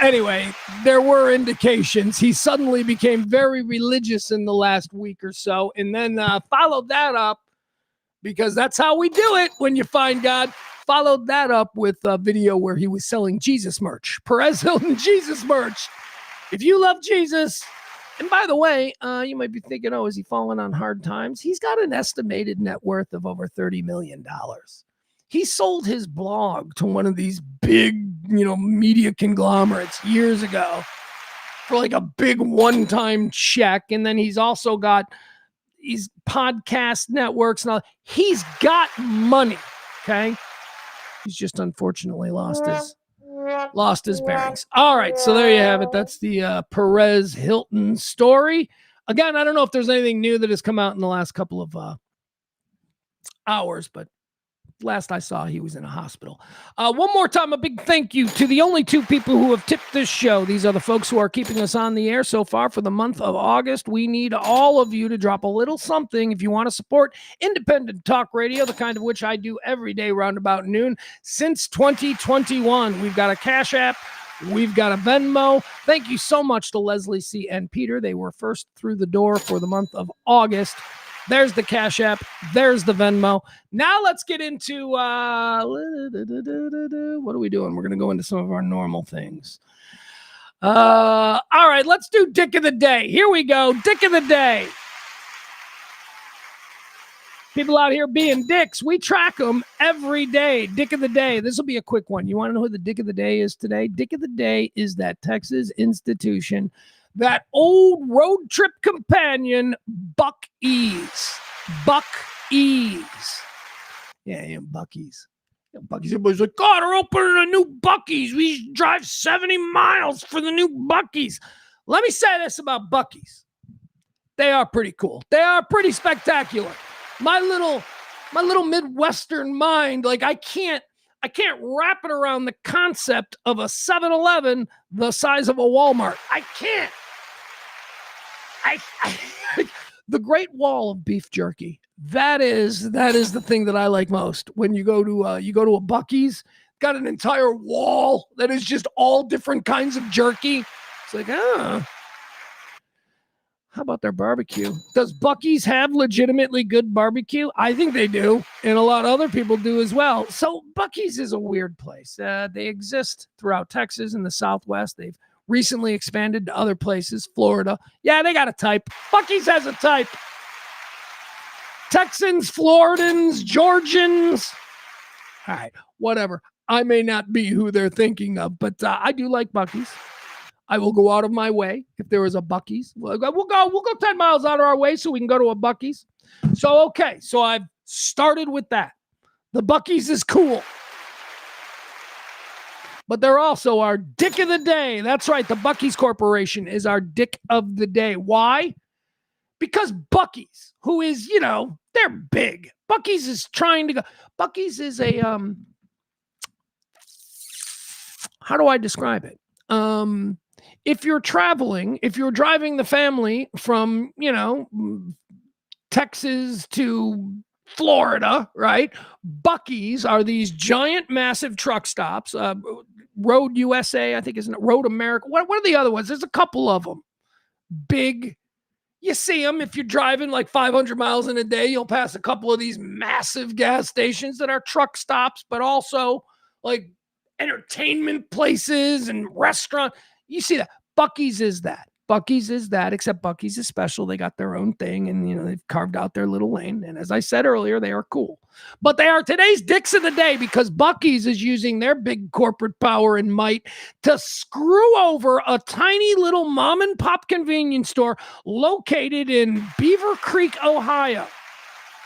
Anyway, there were indications he suddenly became very religious in the last week or so, and then followed that up, because that's how we do it when you find God. Followed that up with a video where he was selling Jesus merch, Perez Hilton Jesus merch. If you love Jesus, and by the way, you might be thinking, oh, is he falling on hard times? He's got an estimated net worth of over $30 million. He sold his blog to one of these big, media conglomerates years ago for like a big one-time check. And then he's also got these podcast networks and all. He's got money, okay? He's just unfortunately lost his bearings. All right, so there you have it. That's the Perez Hilton story. Again, I don't know if there's anything new that has come out in the last couple of hours, but last I saw, he was in a hospital. One more time, a big thank you to the only two people who have tipped this show. These are the folks who are keeping us on the air so far for the month of August. We need all of you to drop a little something if you want to support independent talk radio, the kind of which I do every day round about noon since 2021. We've got a Cash App. We've got a Venmo. Thank you so much to Leslie C. and Peter. They were first through the door for the month of August. There's the Cash App. There's the Venmo. Now let's get into, what are we doing? We're going to go into some of our normal things. All right, let's do Dick of the Day. Here we go. Dick of the Day. People out here being dicks, we track them every day. Dick of the Day. This will be a quick one. You want to know who the Dick of the Day is today? Dick of the Day is that Texas institution, that old road trip companion, Buc-ee's. Buc-ee's. Yeah, Buc-ee's. Yeah, Buc-ee's. Everybody's like, God, they're opening a new Buc-ee's. We should drive 70 miles for the new Buc-ee's. Let me say this about Buc-ee's. They are pretty cool. They are pretty spectacular. My little Midwestern mind, like I can't wrap it around the concept of a 7-Eleven the size of a Walmart. I can't. The Great Wall of beef jerky. That is the thing that I like most. When you go to a Buc-ee's, got an entire wall that is just all different kinds of jerky. It's like, how about their barbecue? Does Buc-ee's have legitimately good barbecue? I think they do, and a lot of other people do as well. So Buc-ee's is a weird place. They exist throughout Texas and the Southwest. They've recently expanded to other places, Florida. Yeah, they got a type. Buc-ee's has a type. Texans, Floridans, Georgians. All right, whatever. I may not be who they're thinking of, but I do like Buc-ee's. I will go out of my way if there is a Buc-ee's. We'll go 10 miles out of our way so we can go to a Buc-ee's. So, okay. So I've started with that. The Buc-ee's is cool. But they're also our Dick of the Day. That's right. The Buc-ee's Corporation is our Dick of the Day. Why? Because Buc-ee's, who is, they're big. Buc-ee's is trying to go. Buc-ee's is a, how do I describe it? If you're traveling, if you're driving the family from, Texas to Florida, right? Buc-ee's are these giant, massive truck stops. Road USA, I think, isn't it? Road America. What are the other ones? There's a couple of them. Big. You see them if you're driving like 500 miles in a day. You'll pass a couple of these massive gas stations that are truck stops, but also like entertainment places and restaurants. You see that. Buc-ee's is that. Buc-ee's is that, except Buc-ee's is special. They got their own thing, and they've carved out their little lane. And as I said earlier, they are cool. But they are today's dicks of the day because Buc-ee's is using their big corporate power and might to screw over a tiny little mom and pop convenience store located in Beaver Creek, Ohio.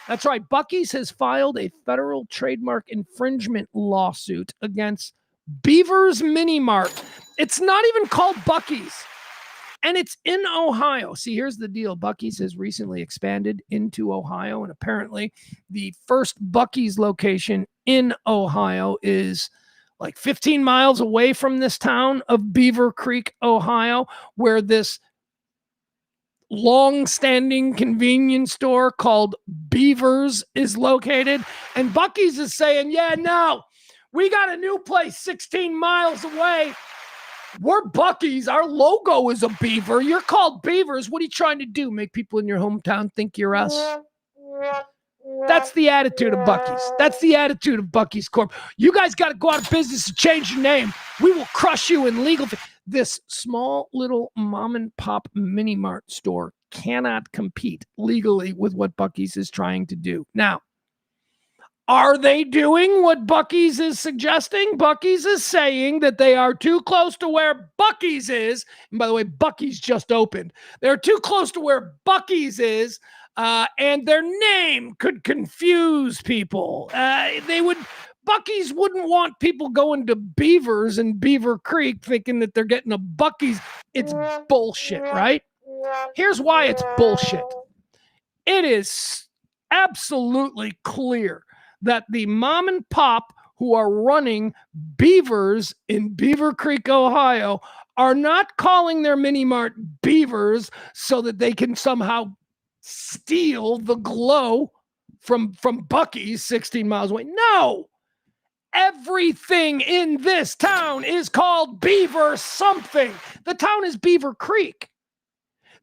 That's right. Buc-ee's has filed a federal trademark infringement lawsuit against Beaver's Mini Mart. It's not even called Buc-ee's. And it's in Ohio. See, here's the deal. Buc-ee's has recently expanded into Ohio, and apparently the first Buc-ee's location in Ohio is like 15 miles away from this town of Beaver Creek, Ohio, where this long-standing convenience store called Beavers is located. And Buc-ee's is saying, yeah, no, we got a new place 16 miles away. We're Buc-ee's. Our logo is a beaver. You're called Beavers. What are you trying to do? Make people in your hometown think you're us? That's the attitude of Buc-ee's. That's the attitude of Buc-ee's Corp. You guys got to go out of business and change your name. We will crush you in legal. This small little mom and pop mini mart store cannot compete legally with what Buc-ee's is trying to do. Now, are they doing what Buc-ee's is suggesting? Buc-ee's is saying that they are too close to where Buc-ee's is. And by the way, Buc-ee's just opened. They're too close to where Buc-ee's is, and their name could confuse people. Buc-ee's wouldn't want people going to Beavers and Beaver Creek thinking that they're getting a Buc-ee's. It's bullshit, right? Here's why it's bullshit. It is absolutely clear that the mom and pop who are running Beavers in Beaver Creek, Ohio, are not calling their mini mart Beavers so that they can somehow steal the glow from Buc-ee's 16 miles away. No. Everything in this town is called Beaver something. The town is Beaver Creek.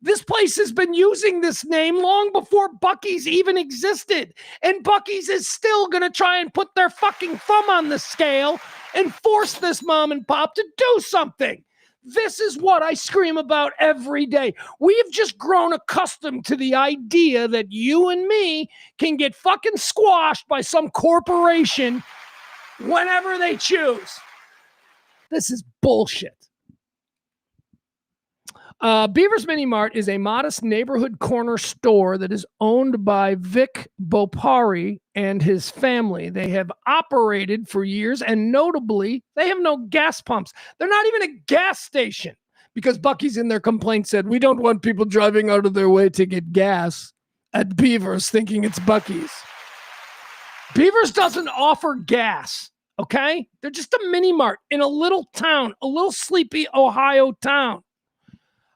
This place has been using this name long before Buc-ee's even existed. And Buc-ee's is still going to try and put their fucking thumb on the scale and force this mom and pop to do something. This is what I scream about every day. We have just grown accustomed to the idea that you and me can get fucking squashed by some corporation whenever they choose. This is bullshit. Beaver's Mini Mart is a modest neighborhood corner store that is owned by Vic Bopari and his family. They have operated for years, and notably, they have no gas pumps. They're not even a gas station because Buc-ee's in their complaint said, we don't want people driving out of their way to get gas at Beaver's thinking it's Buc-ee's. Beaver's doesn't offer gas, okay? They're just a mini mart in a little town, a little sleepy Ohio town.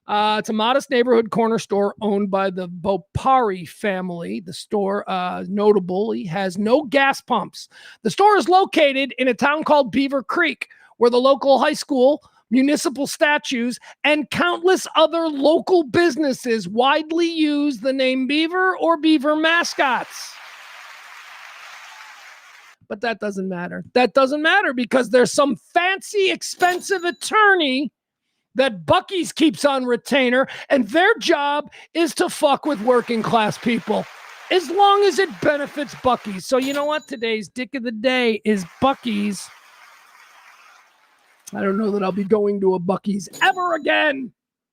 It's a modest neighborhood corner store owned by the Bopari family. The store, notably, has no gas pumps. The store is located in a town called Beaver Creek, where the local high school, municipal statues, and countless other local businesses widely use the name Beaver or Beaver mascots. But that doesn't matter. That doesn't matter because there's some fancy, expensive attorney that Buc-ee's keeps on retainer, and their job is to fuck with working class people, as long as it benefits Buc-ee's. So you know what? Today's dick of the day is Buc-ee's. I don't know that I'll be going to a Buc-ee's ever again.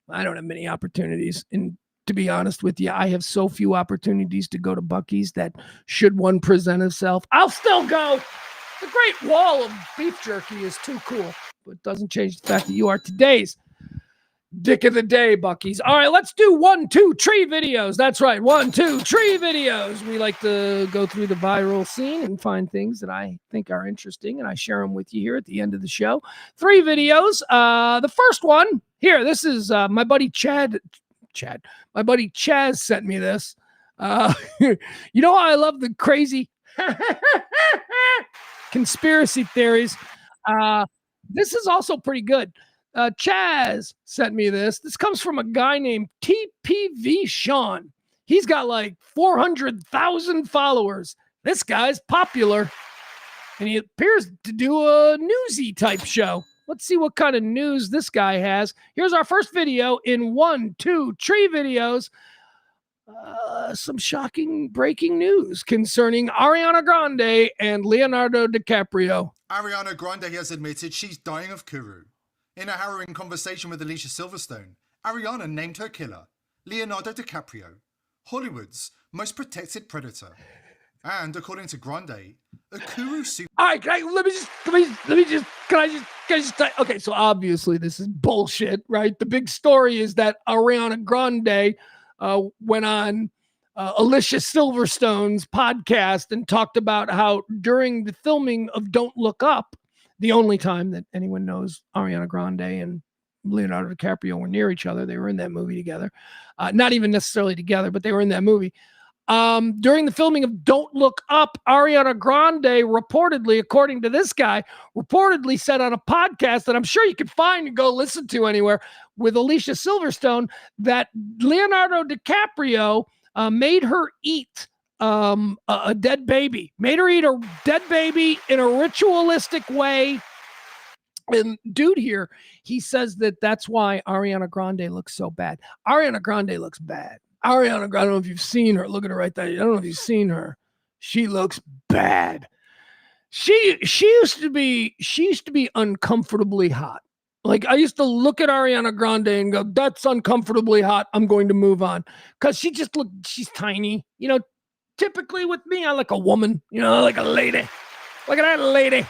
I don't have many opportunities. And to be honest with you, I have so few opportunities to go to Buc-ee's that should one present itself, I'll still go. The Great Wall of beef jerky is too cool, but it doesn't change the fact that you are today's dick of the day, Buc-ee's. All right, let's do 1, 2, tree videos. That's right, 1, 2, tree videos. We like to go through the viral scene and find things that I think are interesting, and I share them with you here at the end of the show. 3 videos. The first one here. This is my buddy Chad. My buddy Chaz sent me this. You know how I love the crazy conspiracy theories. This is also pretty good. Chaz sent me this. This comes from a guy named TPV Sean. He's got like 400,000 followers. This guy's popular, and he appears to do a newsy type show. Let's see what kind of news this guy has. Here's our first video in 1, 2, tree videos. Some shocking breaking news concerning Ariana Grande and Leonardo DiCaprio. Ariana Grande has admitted she's dying of Kuru. In a harrowing conversation with Alicia Silverstone, Ariana named her killer, Leonardo DiCaprio, Hollywood's most protected predator. And according to Grande, A Kuru super. All right, okay, so obviously this is bullshit, right? The big story is that Ariana Grande went on Alicia Silverstone's podcast and talked about how during the filming of Don't Look Up, the only time that anyone knows Ariana Grande and Leonardo DiCaprio were near each other, they were in that movie together. Not even necessarily together, but they were in that movie. During the filming of Don't Look Up, Ariana Grande reportedly, according to this guy, reportedly said on a podcast that I'm sure you can find and go listen to anywhere with Alicia Silverstone that Leonardo DiCaprio made her eat a dead baby, made her eat a dead baby in a ritualistic way. And dude here, he says that that's why Ariana Grande looks so bad. Ariana Grande looks bad. Ariana, I don't know if you've seen her. Look at her right there. I don't know if you've seen her. She looks bad. She used to be uncomfortably hot. Like I used to look at Ariana Grande and go, that's uncomfortably hot. I'm going to move on. Because she's tiny. You know, typically with me, I like a woman, you know, like a lady. Look at that lady.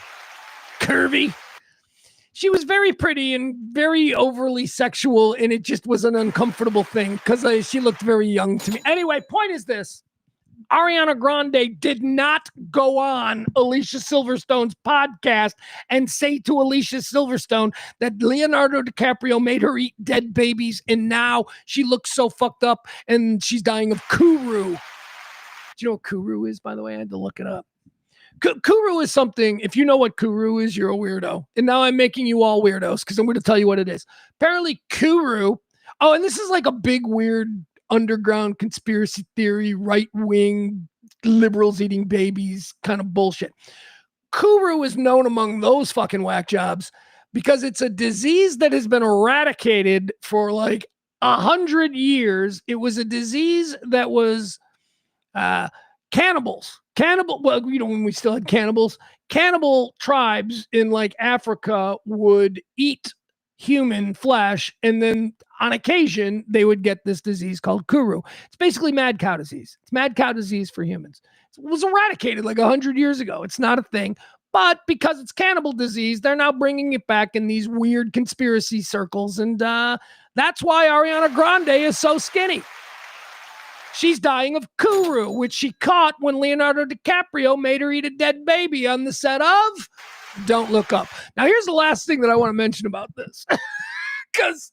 Curvy. She was very pretty and very overly sexual, and it just was an uncomfortable thing because she looked very young to me. Anyway, point is this. Ariana Grande did not go on Alicia Silverstone's podcast and say to Alicia Silverstone that Leonardo DiCaprio made her eat dead babies, and now she looks so fucked up and she's dying of Kuru. Do you know what Kuru is, by the way? I had to look it up. Kuru is something, if you know what Kuru is, you're a weirdo. And now I'm making you all weirdos because I'm going to tell you what it is. Apparently Kuru, and this is like a big weird underground conspiracy theory, right-wing liberals eating babies kind of bullshit. Kuru is known among those fucking whack jobs because it's a disease that has been eradicated for like 100 years. It was a disease that was cannibals. Well, you know, when we still had cannibal tribes in like Africa would eat human flesh, and then on occasion they would get this disease called Kuru. It's basically mad cow disease. It's mad cow disease for humans. It was eradicated like 100 years ago. It's not a thing, but because it's cannibal disease, they're now bringing it back in these weird conspiracy circles, and that's why Ariana Grande is so skinny. She's dying of Kuru, which she caught when Leonardo DiCaprio made her eat a dead baby on the set of Don't Look Up. Now, here's the last thing that I want to mention about this, because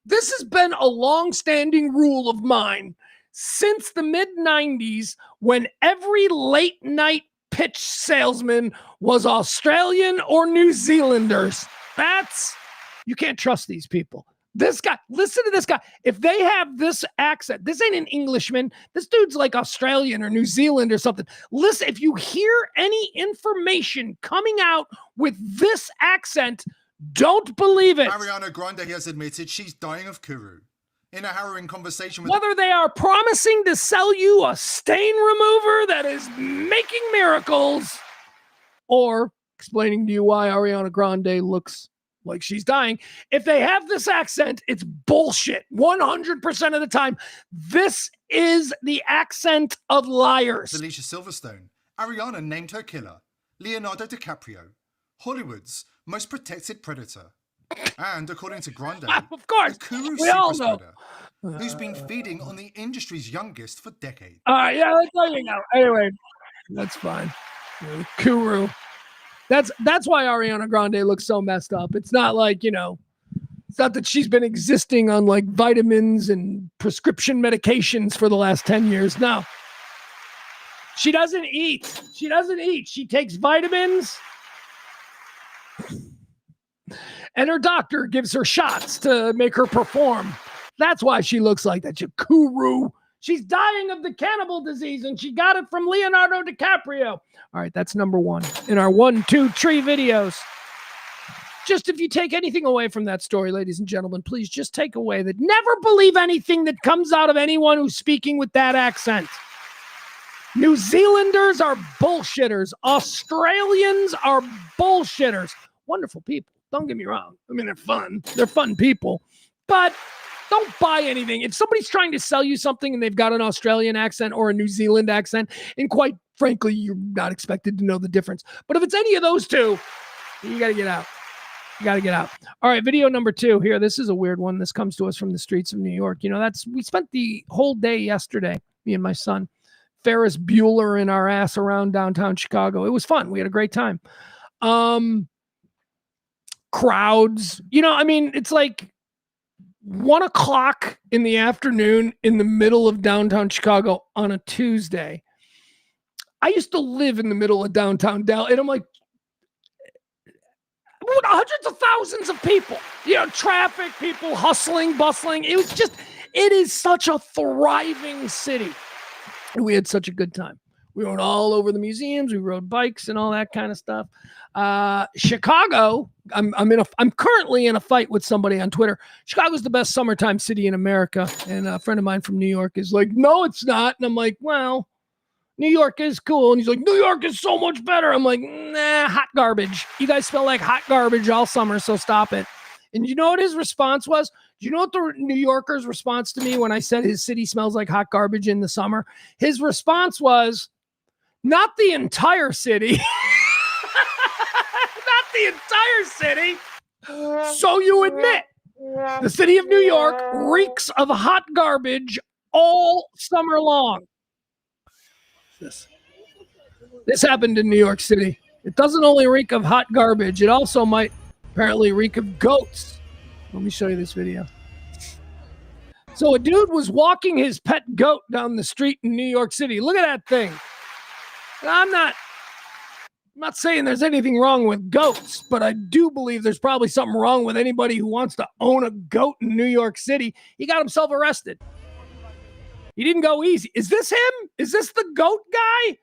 this has been a long-standing rule of mine since the mid-90s when every late-night pitch salesman was Australian or New Zealanders. You can't trust these people. This guy, listen to this guy. If they have this accent, this ain't an Englishman. This dude's like Australian or New Zealand or something. Listen, if you hear any information coming out with this accent, don't believe it. Ariana Grande has admitted she's dying of Kuru. In a harrowing conversation with... Whether they are promising to sell you a stain remover that is making miracles or explaining to you why Ariana Grande looks like she's dying. If they have this accent, it's bullshit. 100% of the time. This is the accent of liars. Alicia Silverstone. Ariana named her killer Leonardo DiCaprio, Hollywood's most protected predator. And according to Grande, of course, a Kuru we all know. superspreader who's been feeding on the industry's youngest for decades. Yeah, there you go. Anyway, that's fine. Kuru. That's why Ariana Grande looks so messed up. It's not like, you know, it's not that she's been existing on like vitamins and prescription medications for the last 10 years. No. She doesn't eat. She takes vitamins. And her doctor gives her shots to make her perform. That's why she looks like that. Kuru. She's dying of the cannibal disease, and she got it from Leonardo DiCaprio. All right, that's number one in our 1, 2, 3 videos. Just if you take anything away from that story, ladies and gentlemen, please just take away that never believe anything that comes out of anyone who's speaking with that accent. New Zealanders are bullshitters. Australians are bullshitters. Wonderful people. Don't get me wrong. I mean, they're fun. They're fun people. But Don't buy anything. If somebody's trying to sell you something and they've got an Australian accent or a New Zealand accent, and quite frankly, you're not expected to know the difference. But if it's any of those two, you got to get out. You got to get out. All right, video number 2 here. This is a weird one. This comes to us from the streets of New York. You know, we spent the whole day yesterday, me and my son, Ferris Bueller in our ass around downtown Chicago. It was fun. We had a great time. Crowds, you know, I mean, it's like 1 o'clock in the afternoon in the middle of downtown Chicago on a Tuesday. I used to live in the middle of downtown Dallas, and I'm like, hundreds of thousands of people, you know, traffic, people hustling, bustling. It is such a thriving city. And we had such a good time. We went all over the museums. We rode bikes and all that kind of stuff. Chicago, I'm currently in a fight with somebody on Twitter. Chicago's the best summertime city in America. And a friend of mine from New York is like, no, it's not. And I'm like, well, New York is cool. And he's like, New York is so much better. I'm like, nah, hot garbage. You guys smell like hot garbage all summer, so stop it. And you know what his response was? Do you know what the New Yorker's response to me when I said his city smells like hot garbage in the summer? His response was, not the entire city. Not the entire city. So you admit the city of New York reeks of hot garbage all summer long. This happened in New York City. It doesn't only reek of hot garbage, it also might apparently reek of goats. Let me show you this video. So a dude was walking his pet goat down the street in New York City. Look at that thing. I'm not saying there's anything wrong with goats, but I do believe there's probably something wrong with anybody who wants to own a goat in New York City. He got himself arrested. He didn't go easy. Is this him? Is this the goat guy?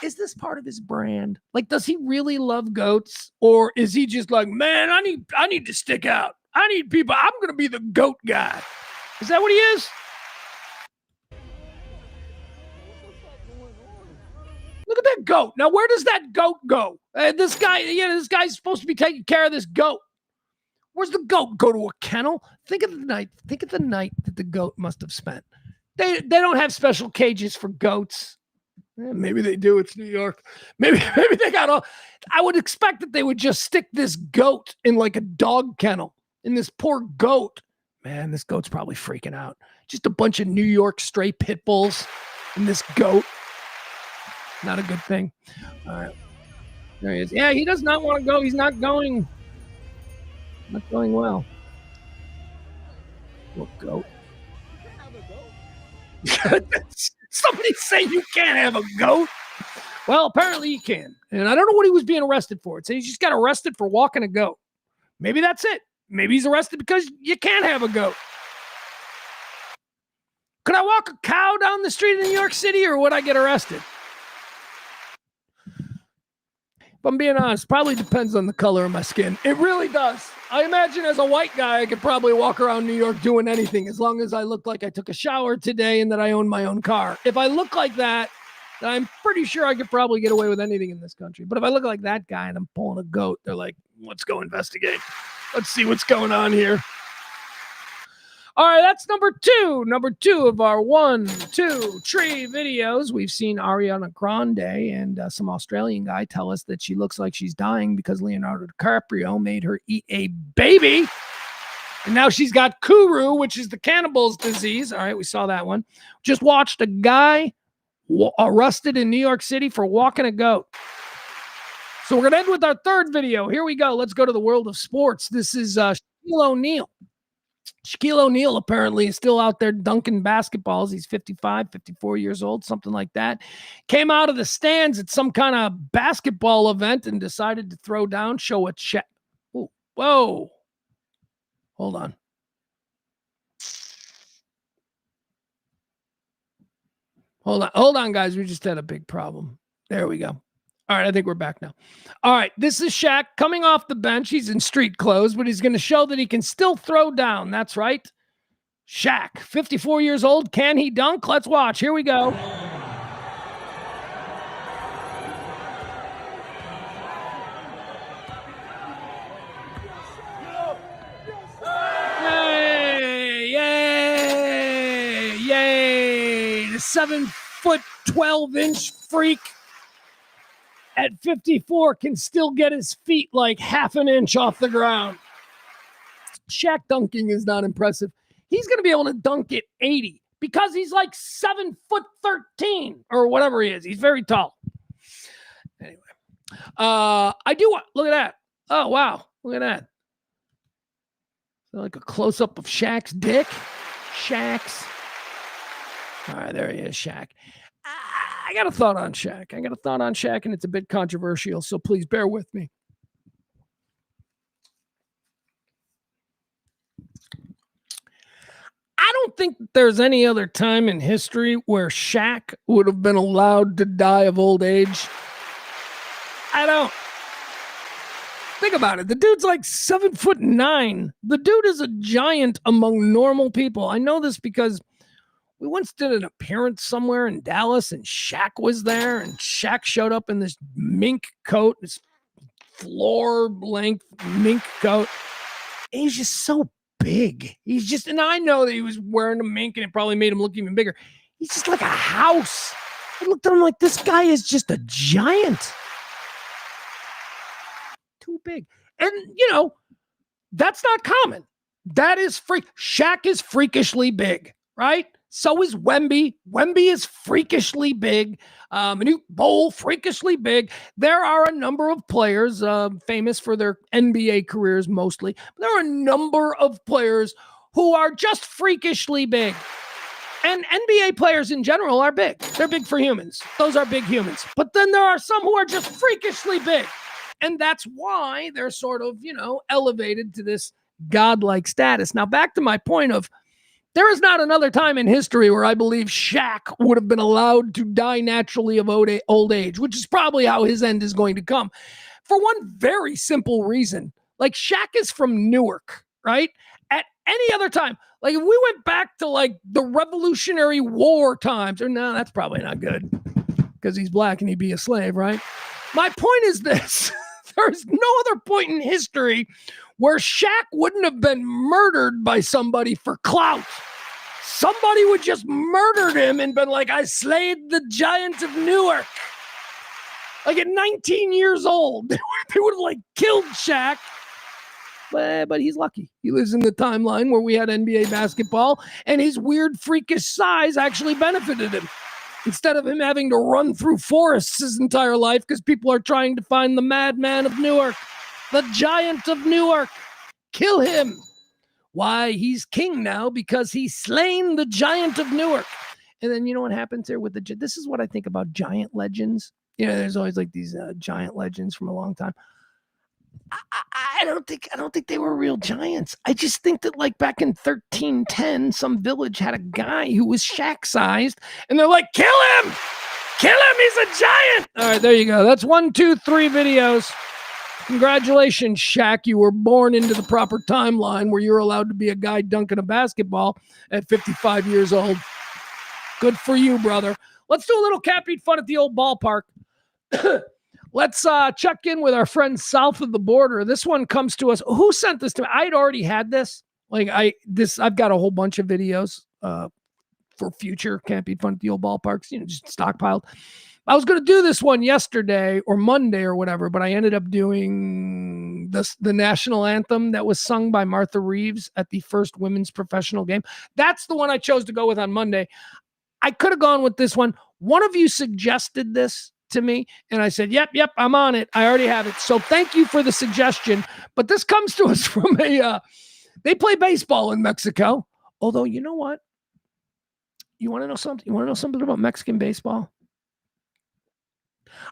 Is this part of his brand? Like, does he really love goats? Or is he just like, man, I need to stick out. I need people. I'm going to be the goat guy. Is that what he is? Look at that goat. Now, where does that goat go? This guy's supposed to be taking care of this goat. Where's the goat go to a kennel? Think of the night that the goat must have spent. They don't have special cages for goats. Maybe they do. It's New York. Maybe they got all. I would expect that they would just stick this goat in like a dog kennel. And this poor goat, man, this goat's probably freaking out. Just a bunch of New York stray pit bulls and this goat. Not a good thing. All right. There he is. Yeah, he does not want to go. He's not going. Not going well. Poor goat. Somebody say you can't have a goat. Well, apparently you can. And I don't know what he was being arrested for. It says he just got arrested for walking a goat. Maybe that's it. Maybe he's arrested because you can't have a goat. Could I walk a cow down the street in New York City, or would I get arrested? If I'm being honest, probably depends on the color of my skin. It really does. I imagine as a white guy, I could probably walk around New York doing anything as long as I look like I took a shower today and that I own my own car. If I look like that, then I'm pretty sure I could probably get away with anything in this country. But if I look like that guy and I'm pulling a goat, they're like, let's go investigate. Let's see what's going on here. All right, that's number two. Number 2 of our 1, 2, 3 videos. We've seen Ariana Grande and some Australian guy tell us that she looks like she's dying because Leonardo DiCaprio made her eat a baby. And now she's got Kuru, which is the cannibal's disease. All right, we saw that one. Just watched a guy arrested in New York City for walking a goat. So we're going to end with our 3rd video. Here we go. Let's go to the world of sports. This is Shaquille O'Neal. Shaquille O'Neal apparently is still out there dunking basketballs. He's 55, 54 years old, something like that. Came out of the stands at some kind of basketball event and decided to throw down, show a check. Whoa. Hold on. Hold on, guys. We just had a big problem. There we go. All right, I think we're back now. All right, this is Shaq coming off the bench. He's in street clothes, but he's going to show that he can still throw down. That's right. Shaq, 54 years old. Can he dunk? Let's watch. Here we go. Hey, 7'12" freak at 54 can still get his feet like half an inch off the ground. Shaq dunking is not impressive. He's going to be able to dunk at 80 because he's like 7'13" or whatever he is. He's very tall. Anyway, I do want, look at that. Oh, wow. Look at that. Like a close-up of Shaq's dick. Shaq's. All right, there he is, Shaq. I got a thought on Shaq. And it's a bit controversial, so please bear with me. I don't think there's any other time in history where Shaq would have been allowed to die of old age. I don't. Think about it. The dude's like 7'9". The dude is a giant among normal people. I know this because we once did an appearance somewhere in Dallas and Shaq was there, and Shaq showed up in this mink coat, this floor length mink coat. And he's just so big. He's just, and I know that he was wearing a mink and it probably made him look even bigger. He's just like a house. I looked at him like, this guy is just a giant. Too big. And, you know, that's not common. That is Shaq is freakishly big, right? So is Wemby. Wemby is freakishly big. Manute Bol, freakishly big. There are a number of players famous for their NBA careers mostly. But there are a number of players who are just freakishly big. And NBA players in general are big. They're big for humans. Those are big humans. But then there are some who are just freakishly big. And that's why they're sort of, you know, elevated to this godlike status. Now, back to my point of, there is not another time in history where I believe Shaq would have been allowed to die naturally of old age, which is probably how his end is going to come. For one very simple reason. Like, Shaq is from Newark, right? At any other time, like if we went back to like the Revolutionary War times, or no, that's probably not good because he's black and he'd be a slave, right? My point is this. There's no other point in history where Shaq wouldn't have been murdered by somebody for clout. Somebody would just murdered him and been like, I slayed the giant of Newark. Like at 19 years old, they would have like killed Shaq. But he's lucky. He lives in the timeline where we had NBA basketball, and his weird, freakish size actually benefited him. Instead of him having to run through forests his entire life because people are trying to find the madman of Newark, the giant of Newark. Kill him. Why, he's king now because he's slain the giant of Newark. And then you know what happens there with this is what I think about giant legends. You know, there's always like these giant legends from a long time. I don't think they were real giants. I just think that like back in 1310, some village had a guy who was Shaq-sized, and they're like, kill him! Kill him! He's a giant! All right, there you go. That's 1, 2, 3 videos. Congratulations, Shaq. You were born into the proper timeline where you're allowed to be a guy dunking a basketball at 55 years old. Good for you, brother. Let's do a little cat beat fun at the old ballpark. Let's check in with our friends south of the border. This one comes to us. Who sent this to me? I'd already had this. Like I've got a whole bunch of videos for future Can't Be Fun at the Old Ballparks, you know, just stockpiled. I was going to do this one yesterday or Monday or whatever, but I ended up doing the national anthem that was sung by Martha Reeves at the first women's professional game. That's the one I chose to go with on Monday. I could have gone with this one. One of you suggested this to me, and I said, yep, I'm on it. I already have it. So thank you for the suggestion. But this comes to us from they play baseball in Mexico. Although, you know what? You want to know something? You want to know something about Mexican baseball?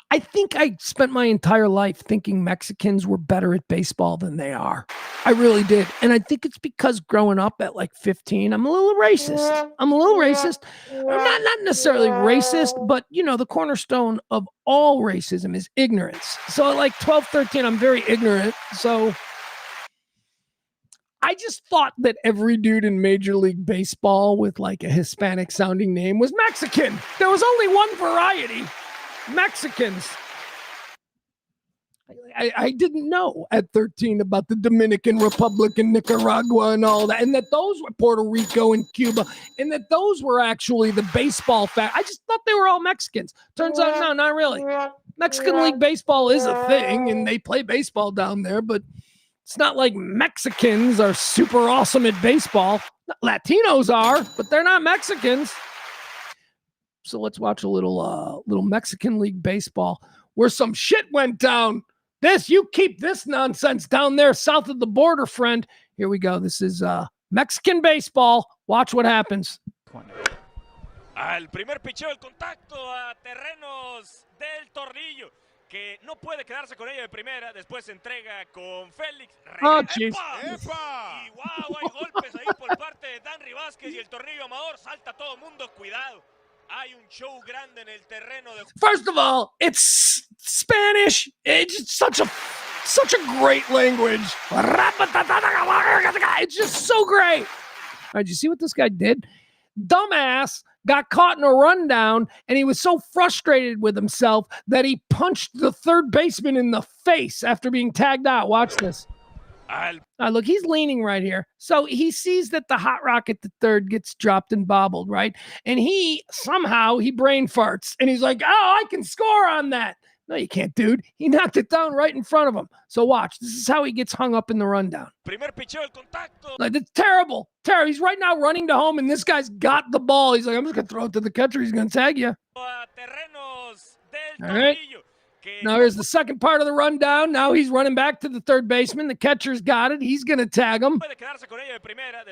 I think I spent my entire life thinking Mexicans were better at baseball than they are. I really did. And I think it's because growing up at like 15, I'm a little racist. I'm not necessarily racist, but you know, the cornerstone of all racism is ignorance. So at like 12, 13, I'm very ignorant. So I just thought that every dude in Major League Baseball with like a Hispanic sounding name was Mexican. There was only one variety. Mexicans. I didn't know at 13 about the Dominican Republic and Nicaragua and all that, and that those were Puerto Rico and Cuba, and that those were actually the baseball I just thought they were all Mexicans. Turns out, no, not really. Mexican League Baseball is a thing, and they play baseball down there, but it's not like Mexicans are super awesome at baseball. Latinos are, but they're not Mexicans. So let's watch a little Mexican League Baseball where some shit went down. You keep this nonsense down there south of the border, friend. Here we go. This is Mexican baseball. Watch what happens. Al primer picheo el contacto a terrenos del Tornillo, que no puede quedarse con ella de primera, después se entrega con Félix. Oh, jeez. Y wow, hay golpes ahí por parte de Danry Vázquez y el Tornillo Amador. Salta todo mundo, cuidado. Hay un show grande en el terreno de... First of all, it's Spanish. It's such a great language. It's just so great. All right, did you see what this guy did? Dumbass got caught in a rundown, and he was so frustrated with himself that he punched the third baseman in the face after being tagged out. Watch this. Look, he's leaning right here. So he sees that the hot rocket to third gets dropped and bobbled, right? And he brain farts, and he's like, oh, I can score on that. No, you can't, dude. He knocked it down right in front of him. So watch. This is how he gets hung up in the rundown. Primer picheo el contacto. Like, it's terrible. Terrible. He's right now running to home, and this guy's got the ball. He's like, I'm just going to throw it to the catcher. He's going to tag you. All right. Now here's the second part of the rundown. Now he's running back to the third baseman. The catcher's got it. He's going to tag him.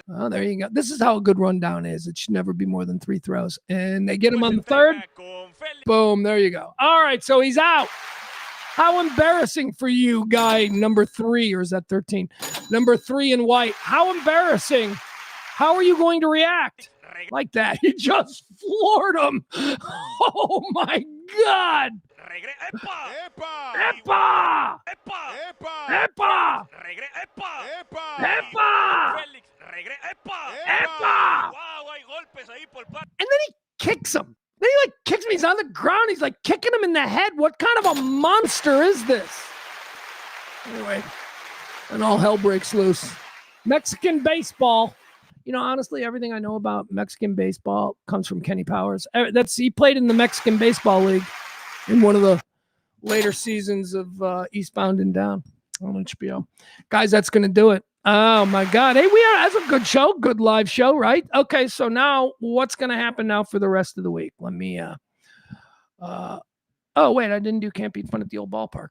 Oh, there you go. This is how a good rundown is. It should never be more than 3 throws. And they get him on the third. Boom. There you go. All right. So he's out. How embarrassing for you, guy number 3, or is that 13? Number 3 in white. How embarrassing. How are you going to react? Like that. You just floored him. Oh, my God. ¡Epa! And then he kicks him. Then he kicks him. He's on the ground. He's kicking him in the head. What kind of a monster is this? Anyway, and all hell breaks loose. Mexican baseball. Honestly, everything I know about Mexican baseball comes from Kenny Powers. He played in the Mexican Baseball League in one of the later seasons of Eastbound and Down on HBO. Guys, that's going to do it. Oh, my God. Hey, that's a good show. Good live show, right? Okay, so now what's going to happen now for the rest of the week? Let me... oh, wait, I didn't do Can't Beat Fun at the Old Ballpark.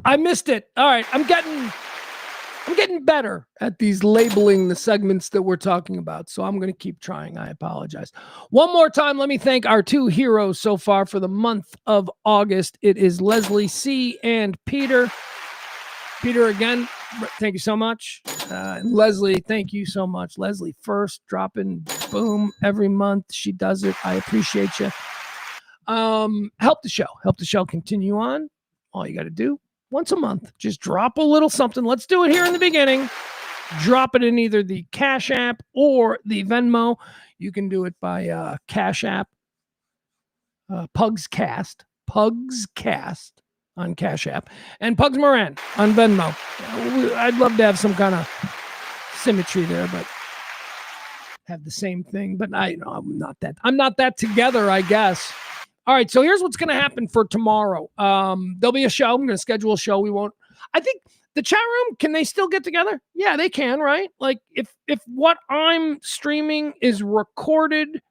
I missed it. All right, I'm getting better at these labeling the segments that we're talking about, so I'm going to keep trying. I apologize. One more time, let me thank our 2 heroes so far for the month of August. It is Leslie C. and Peter. Peter, again, thank you so much. And Leslie, thank you so much. Leslie first, dropping boom every month. She does it. I appreciate you. Help the show continue on. All you got to do, once a month, just drop a little something. Let's do it here in the beginning. Drop it in either the Cash App or the Venmo. You can do it by Cash App, Pugs Cast on Cash App, and Pugs Moran on Venmo. I'd love to have some kind of symmetry there, but have the same thing. But I'm not that together, I guess. All right, so here's what's going to happen for tomorrow. There'll be a show. I'm going to schedule a show. I think the chat room, can they still get together? Yeah, they can, right? If what I'm streaming is recorded,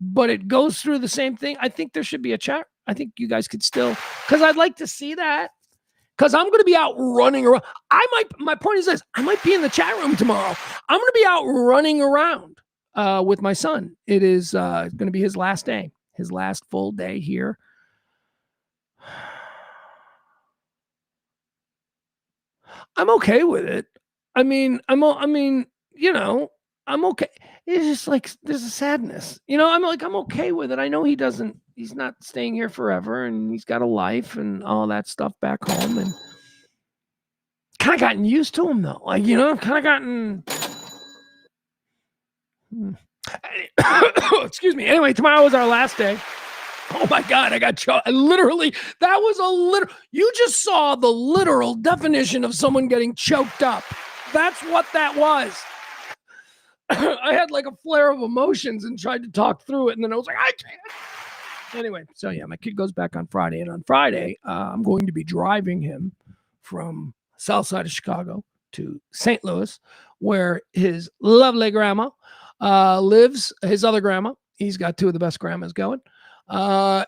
but it goes through the same thing, I think there should be a chat. I think you guys could still, because I'd like to see that. Because I'm going to be out running around. My point is this, I might be in the chat room tomorrow. I'm going to be out running around with my son. It is going to be his last day. His last full day here. I'm okay with it. I'm okay. It's just there's a sadness. I'm okay with it. I know he's not staying here forever, and he's got a life and all that stuff back home, and kind of gotten used to him though. I've kind of gotten excuse me. Anyway, tomorrow is our last day. Oh my God, I got choked. Literally, that was a literal. You just saw the literal definition of someone getting choked up. That's what that was. I had like a flare of emotions and tried to talk through it, and then I was like, I can't. Anyway, so yeah, my kid goes back on Friday, and on Friday, I'm going to be driving him from south side of Chicago to St. Louis, where his lovely grandma lives, his other grandma. He's got two of the best grandmas going.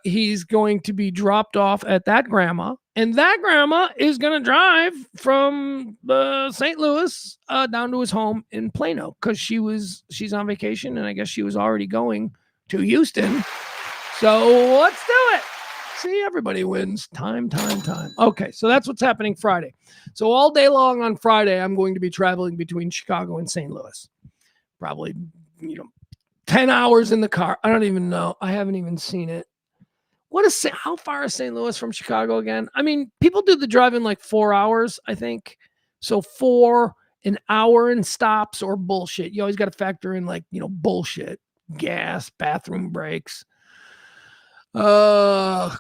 He's going to be dropped off at that grandma, and that grandma is going to drive from St. Louis down to his home in Plano because she's on vacation, and I guess she was already going to Houston. So let's do it. See, everybody wins. Time. Okay, so that's what's happening Friday. So all day long on Friday, I'm going to be traveling between Chicago and St. Louis. Probably, 10 hours in the car. I don't even know. I haven't even seen it. How far is St. Louis from Chicago again? I mean, people do the drive in like 4 hours, I think. So 4 an hour in stops or bullshit. You always got to factor in like, bullshit, gas, bathroom breaks,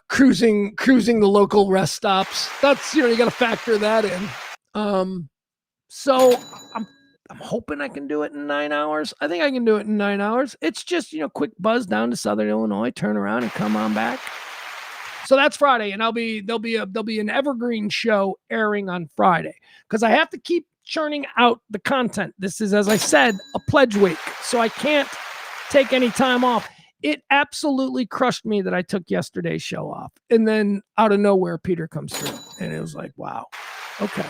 cruising the local rest stops. That's, you got to factor that in. So I'm hoping I can do it in 9 hours. I think I can do it in 9 hours. It's just, quick buzz down to Southern Illinois, turn around and come on back. So that's Friday, and there'll be an evergreen show airing on Friday because I have to keep churning out the content. This is, as I said, a pledge week, so I can't take any time off. It absolutely crushed me that I took yesterday's show off, and then out of nowhere, Peter comes through, and it was like, wow, okay.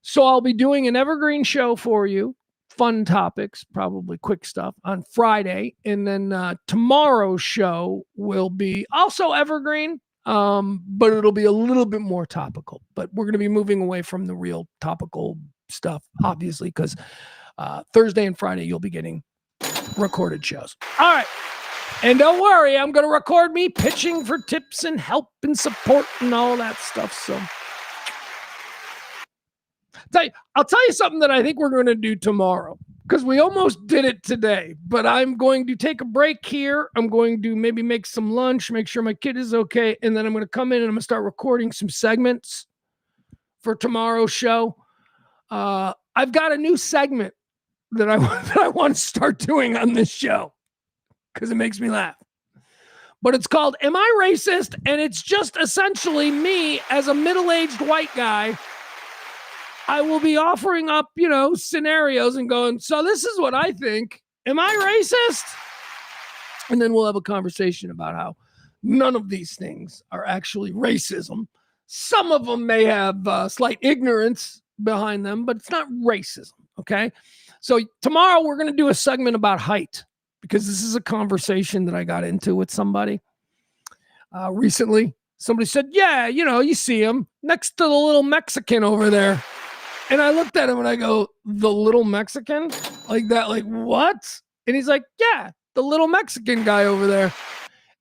So I'll be doing an evergreen show for you, fun topics, probably quick stuff on Friday. And then tomorrow's show will be also evergreen, but it'll be a little bit more topical. But we're going to be moving away from the real topical stuff, obviously, because Thursday and Friday you'll be getting recorded shows. All right. And don't worry, I'm going to record me pitching for tips and help and support and all that stuff. So I'll tell you something that I think we're going to do tomorrow because we almost did it today, but I'm going to take a break here. I'm going to maybe make some lunch, make sure my kid is okay. And then I'm going to come in and I'm going to start recording some segments for tomorrow's show. I've got a new segment that I want to start doing on this show because it makes me laugh. But it's called Am I Racist? And it's just essentially me as a middle-aged white guy. I will be offering up, scenarios and going, so this is what I think. Am I racist? And then we'll have a conversation about how none of these things are actually racism. Some of them may have slight ignorance behind them, but it's not racism, okay? So tomorrow we're going to do a segment about height because this is a conversation that I got into with somebody recently. Somebody said, yeah, you see him next to the little Mexican over there. And I looked at him and I go, the little Mexican? Like that, like what? And he's like, yeah, the little Mexican guy over there.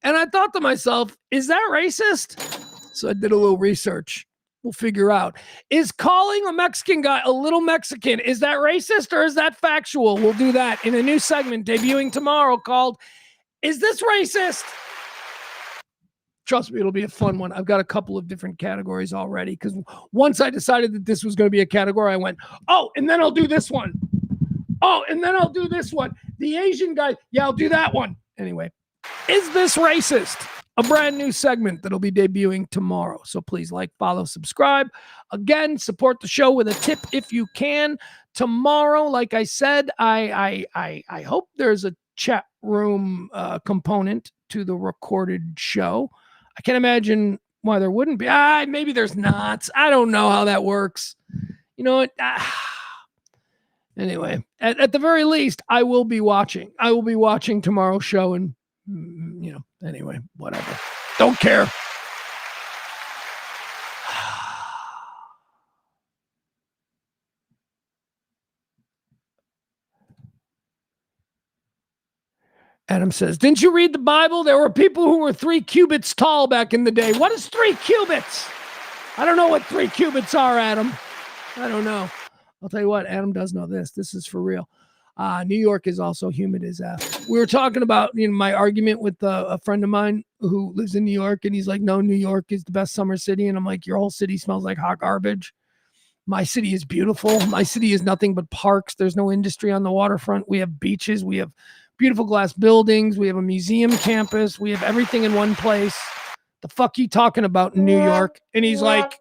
And I thought to myself, is that racist? So I did a little research. We'll figure out. Is calling a Mexican guy a little Mexican, is that racist or is that factual? We'll do that in a new segment debuting tomorrow called, Is This Racist? Trust me, it'll be a fun one. I've got a couple of different categories already because once I decided that this was going to be a category, I went, oh, and then I'll do this one. Oh, and then I'll do this one. The Asian guy, yeah, I'll do that one. Anyway, Is This Racist? A brand new segment that'll be debuting tomorrow. So please like, follow, subscribe. Again, support the show with a tip if you can. Tomorrow, like I said, I hope there's a chat room component to the recorded show. I can't imagine why there wouldn't be. Maybe there's not. I don't know how that works. You know what? Anyway, at the very least, I will be watching. I will be watching tomorrow's show and, anyway, whatever. Don't care. Adam says, didn't you read the Bible? There were people who were 3 cubits tall back in the day. What is 3 cubits? I don't know what 3 cubits are, Adam. I don't know. I'll tell you what, Adam does know this. This is for real. New York is also humid as F. We were talking about my argument with a friend of mine who lives in New York, and he's like, no, New York is the best summer city. And I'm like, your whole city smells like hot garbage. My city is beautiful. My city is nothing but parks. There's no industry on the waterfront. We have beaches. We have beautiful glass buildings. We have a museum campus. We have everything in one place. The fuck you talking about in New York? And he's like,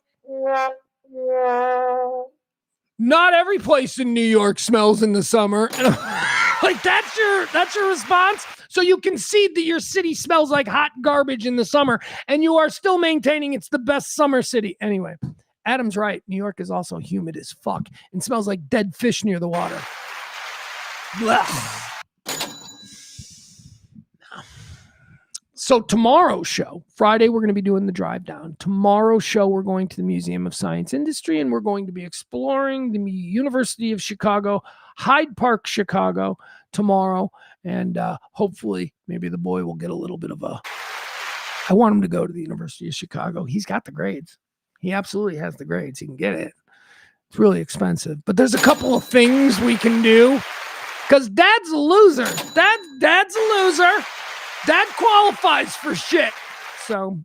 not every place in New York smells in the summer. And like, that's your response. So you concede that your city smells like hot garbage in the summer, and you are still maintaining it's the best summer city. Anyway, Adam's right. New York is also humid as fuck and smells like dead fish near the water. Blech. So tomorrow's show, Friday, we're going to be doing the drive down. Tomorrow's show, we're going to the Museum of Science Industry, and we're going to be exploring the University of Chicago, Hyde Park, Chicago tomorrow. And hopefully maybe the boy will get a little bit of I want him to go to the University of Chicago. He's got the grades. He absolutely has the grades. He can get it. It's really expensive. But there's a couple of things we can do because Dad's a loser. Dad's a loser. Dad qualifies for shit. So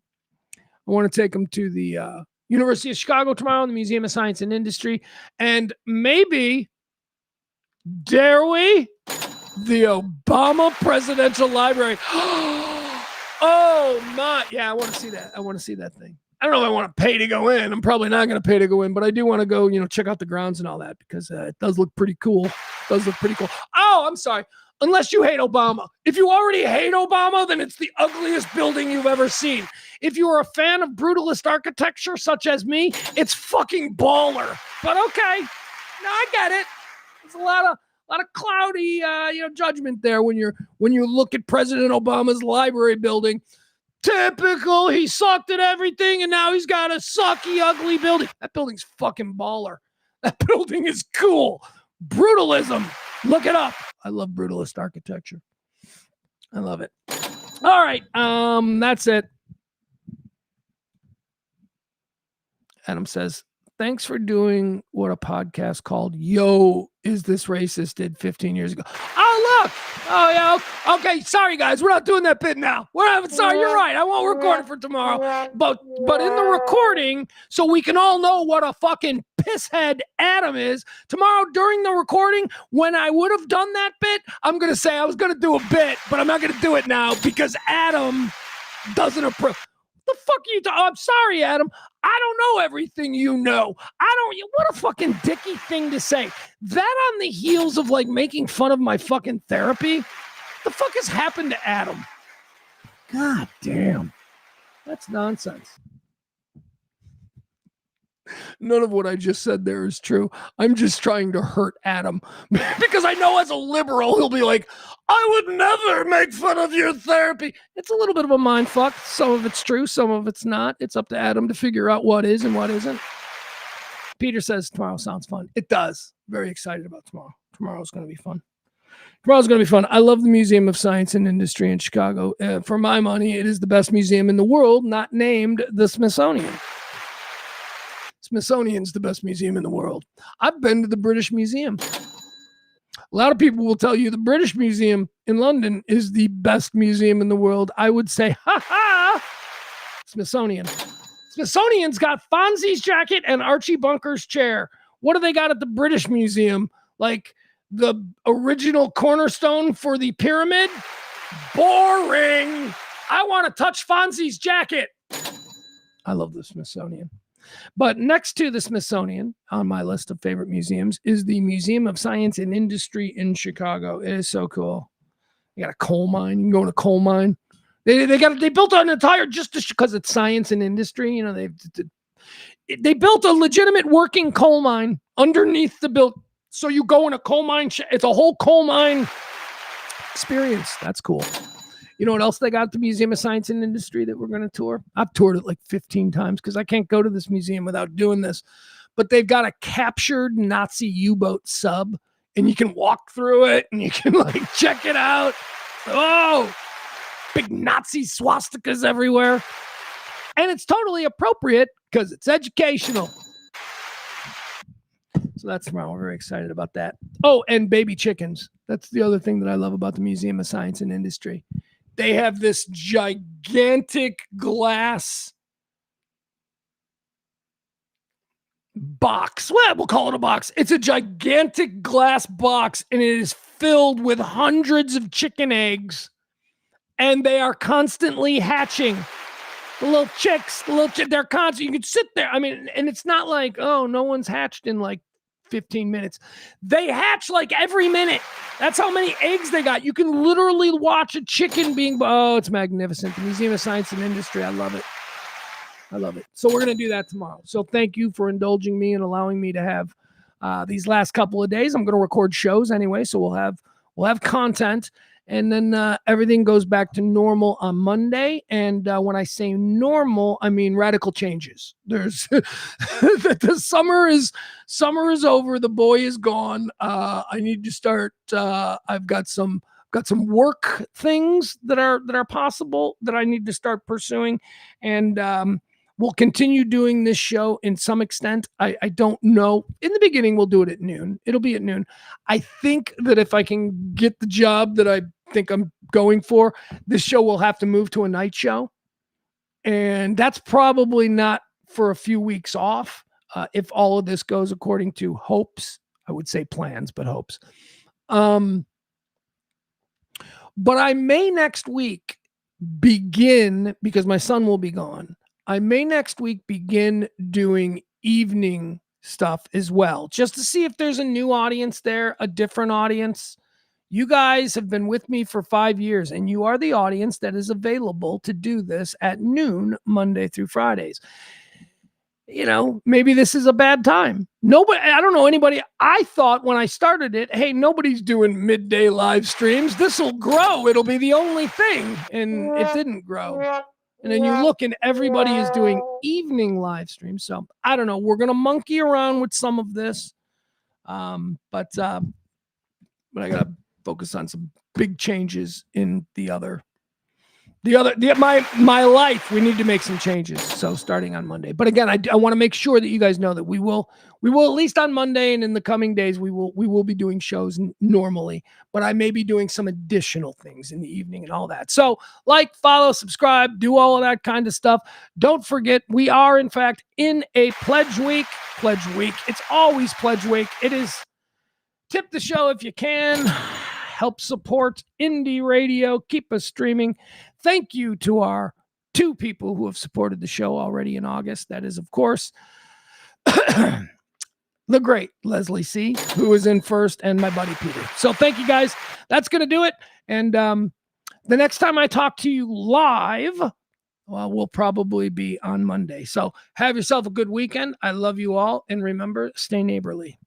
I want to take him to the University of Chicago tomorrow, the Museum of Science and Industry, and maybe, dare we, the Obama Presidential Library. Oh my. Yeah, I want to see that. I want to see that thing. I don't know if I want to pay to go in. I'm probably not going to pay to go in, but I do want to go, check out the grounds and all that because it does look pretty cool. Oh, I'm sorry. Unless you hate Obama. If you already hate Obama, then it's the ugliest building you've ever seen. If you are a fan of brutalist architecture, such as me, it's fucking baller. But okay, no, I get it. There's a lot of cloudy, judgment there when you look at President Obama's library building. Typical. He sucked at everything, and now he's got a sucky, ugly building. That building's fucking baller. That building is cool. Brutalism. Look it up. I love brutalist architecture. I love it. All right. That's it. Adam says, thanks for doing what a podcast called Yo, Is This Racist did 15 years ago. Oh, look. Oh, yeah. Okay. Sorry, guys. We're not doing that bit now. Sorry. You're right. I won't record it for tomorrow. But in the recording, so we can all know what a fucking pisshead Adam is, tomorrow during the recording, when I would have done that bit, I'm going to say I was going to do a bit, but I'm not going to do it now because Adam doesn't approve. The fuck you I'm sorry, Adam. I don't know everything you know. What a fucking dicky thing to say. That on the heels of making fun of my fucking therapy. The fuck has happened to Adam? God damn. That's nonsense. None of what I just said there is true. I'm just trying to hurt Adam because I know as a liberal, he'll be like, I would never make fun of your therapy. It's a little bit of a mind fuck. Some of it's true. Some of it's not. It's up to Adam to figure out what is and what isn't. Peter says tomorrow sounds fun. It does. Very excited about tomorrow. Tomorrow's going to be fun. Tomorrow's going to be fun. I love the Museum of Science and Industry in Chicago. For my money, it is the best museum in the world, not named the Smithsonian. Smithsonian's the best museum in the world. I've been to the British Museum. A lot of people will tell you the British Museum in London is the best museum in the world. I would say, Smithsonian. Smithsonian's got Fonzie's jacket and Archie Bunker's chair. What do they got at the British Museum? Like the original cornerstone for the pyramid? Boring. I want to touch Fonzie's jacket. I love the Smithsonian. But next to the Smithsonian on my list of favorite museums is the Museum of Science and Industry in Chicago. It is so cool. You got a coal mine. You can go in a coal mine. They built an entire, just because it's science and industry, they built a legitimate working coal mine underneath the build. So you go in a coal mine. It's a whole coal mine experience. That's cool. You know what else they got at the Museum of Science and Industry that we're going to tour? I've toured it like 15 times because I can't go to this museum without doing this. But they've got a captured Nazi U-boat sub, and you can walk through it, and you can check it out. Oh, big Nazi swastikas everywhere. And it's totally appropriate because it's educational. So that's tomorrow. We're very excited about that. Oh, and baby chickens. That's the other thing that I love about the Museum of Science and Industry. They have this gigantic glass box. Well, we'll call it a box. It's a gigantic glass box, and it is filled with hundreds of chicken eggs, and they are constantly hatching. The little chicks, they're constant. You can sit there. I mean, and it's not like, oh, no one's hatched in like 15 minutes. They hatch like every minute. That's how many eggs they got. You can literally watch a chicken being, oh, it's magnificent. The Museum of Science and Industry. I love it. I love it. So we're going to do that tomorrow. So thank you for indulging me and allowing me to have these last couple of days. I'm going to record shows anyway, so we'll have content, and then everything goes back to normal on Monday. And when I say normal, I mean radical changes. There's the summer is over. The boy is gone. I need to start. I've got some work things that are possible that I need to start pursuing, and we'll continue doing this show in some extent. I don't know. In the beginning, we'll do it at noon. It'll be at noon. I think that if I can get the job that I think I'm going for, this show will have to move to a night show. And that's probably not for a few weeks off. If all of this goes according to hopes, I would say plans, but hopes. But I may next week begin, because my son will be gone, I may next week begin doing evening stuff as well, just to see if there's a new audience there, a different audience. You guys have been with me for 5 years, and you are the audience that is available to do this at noon, Monday through Fridays. You know, maybe this is a bad time. Nobody, I don't know anybody. I thought when I started it, hey, nobody's doing midday live streams. This will grow. It'll be the only thing. And it didn't grow. And then you look and everybody is doing evening live streams. So I don't know. We're going to monkey around with some of this. But I got to focus on some big changes in my life. We need to make some changes. So starting on Monday. But again, I want to make sure that you guys know that we will at least on Monday and in the coming days, we will be doing shows normally, but I may be doing some additional things in the evening and all that. So like, follow, subscribe, do all of that kind of stuff. Don't forget, we are in fact in a pledge week. It's always pledge week. It is tip the show if you can. Help support indie radio. Keep us streaming. Thank you to our 2 people who have supported the show already in August. That is, of course, the great Leslie C., who is in first, and my buddy Peter. So thank you, guys. That's going to do it. And the next time I talk to you live, well, we'll probably be on Monday. So have yourself a good weekend. I love you all. And remember, stay neighborly.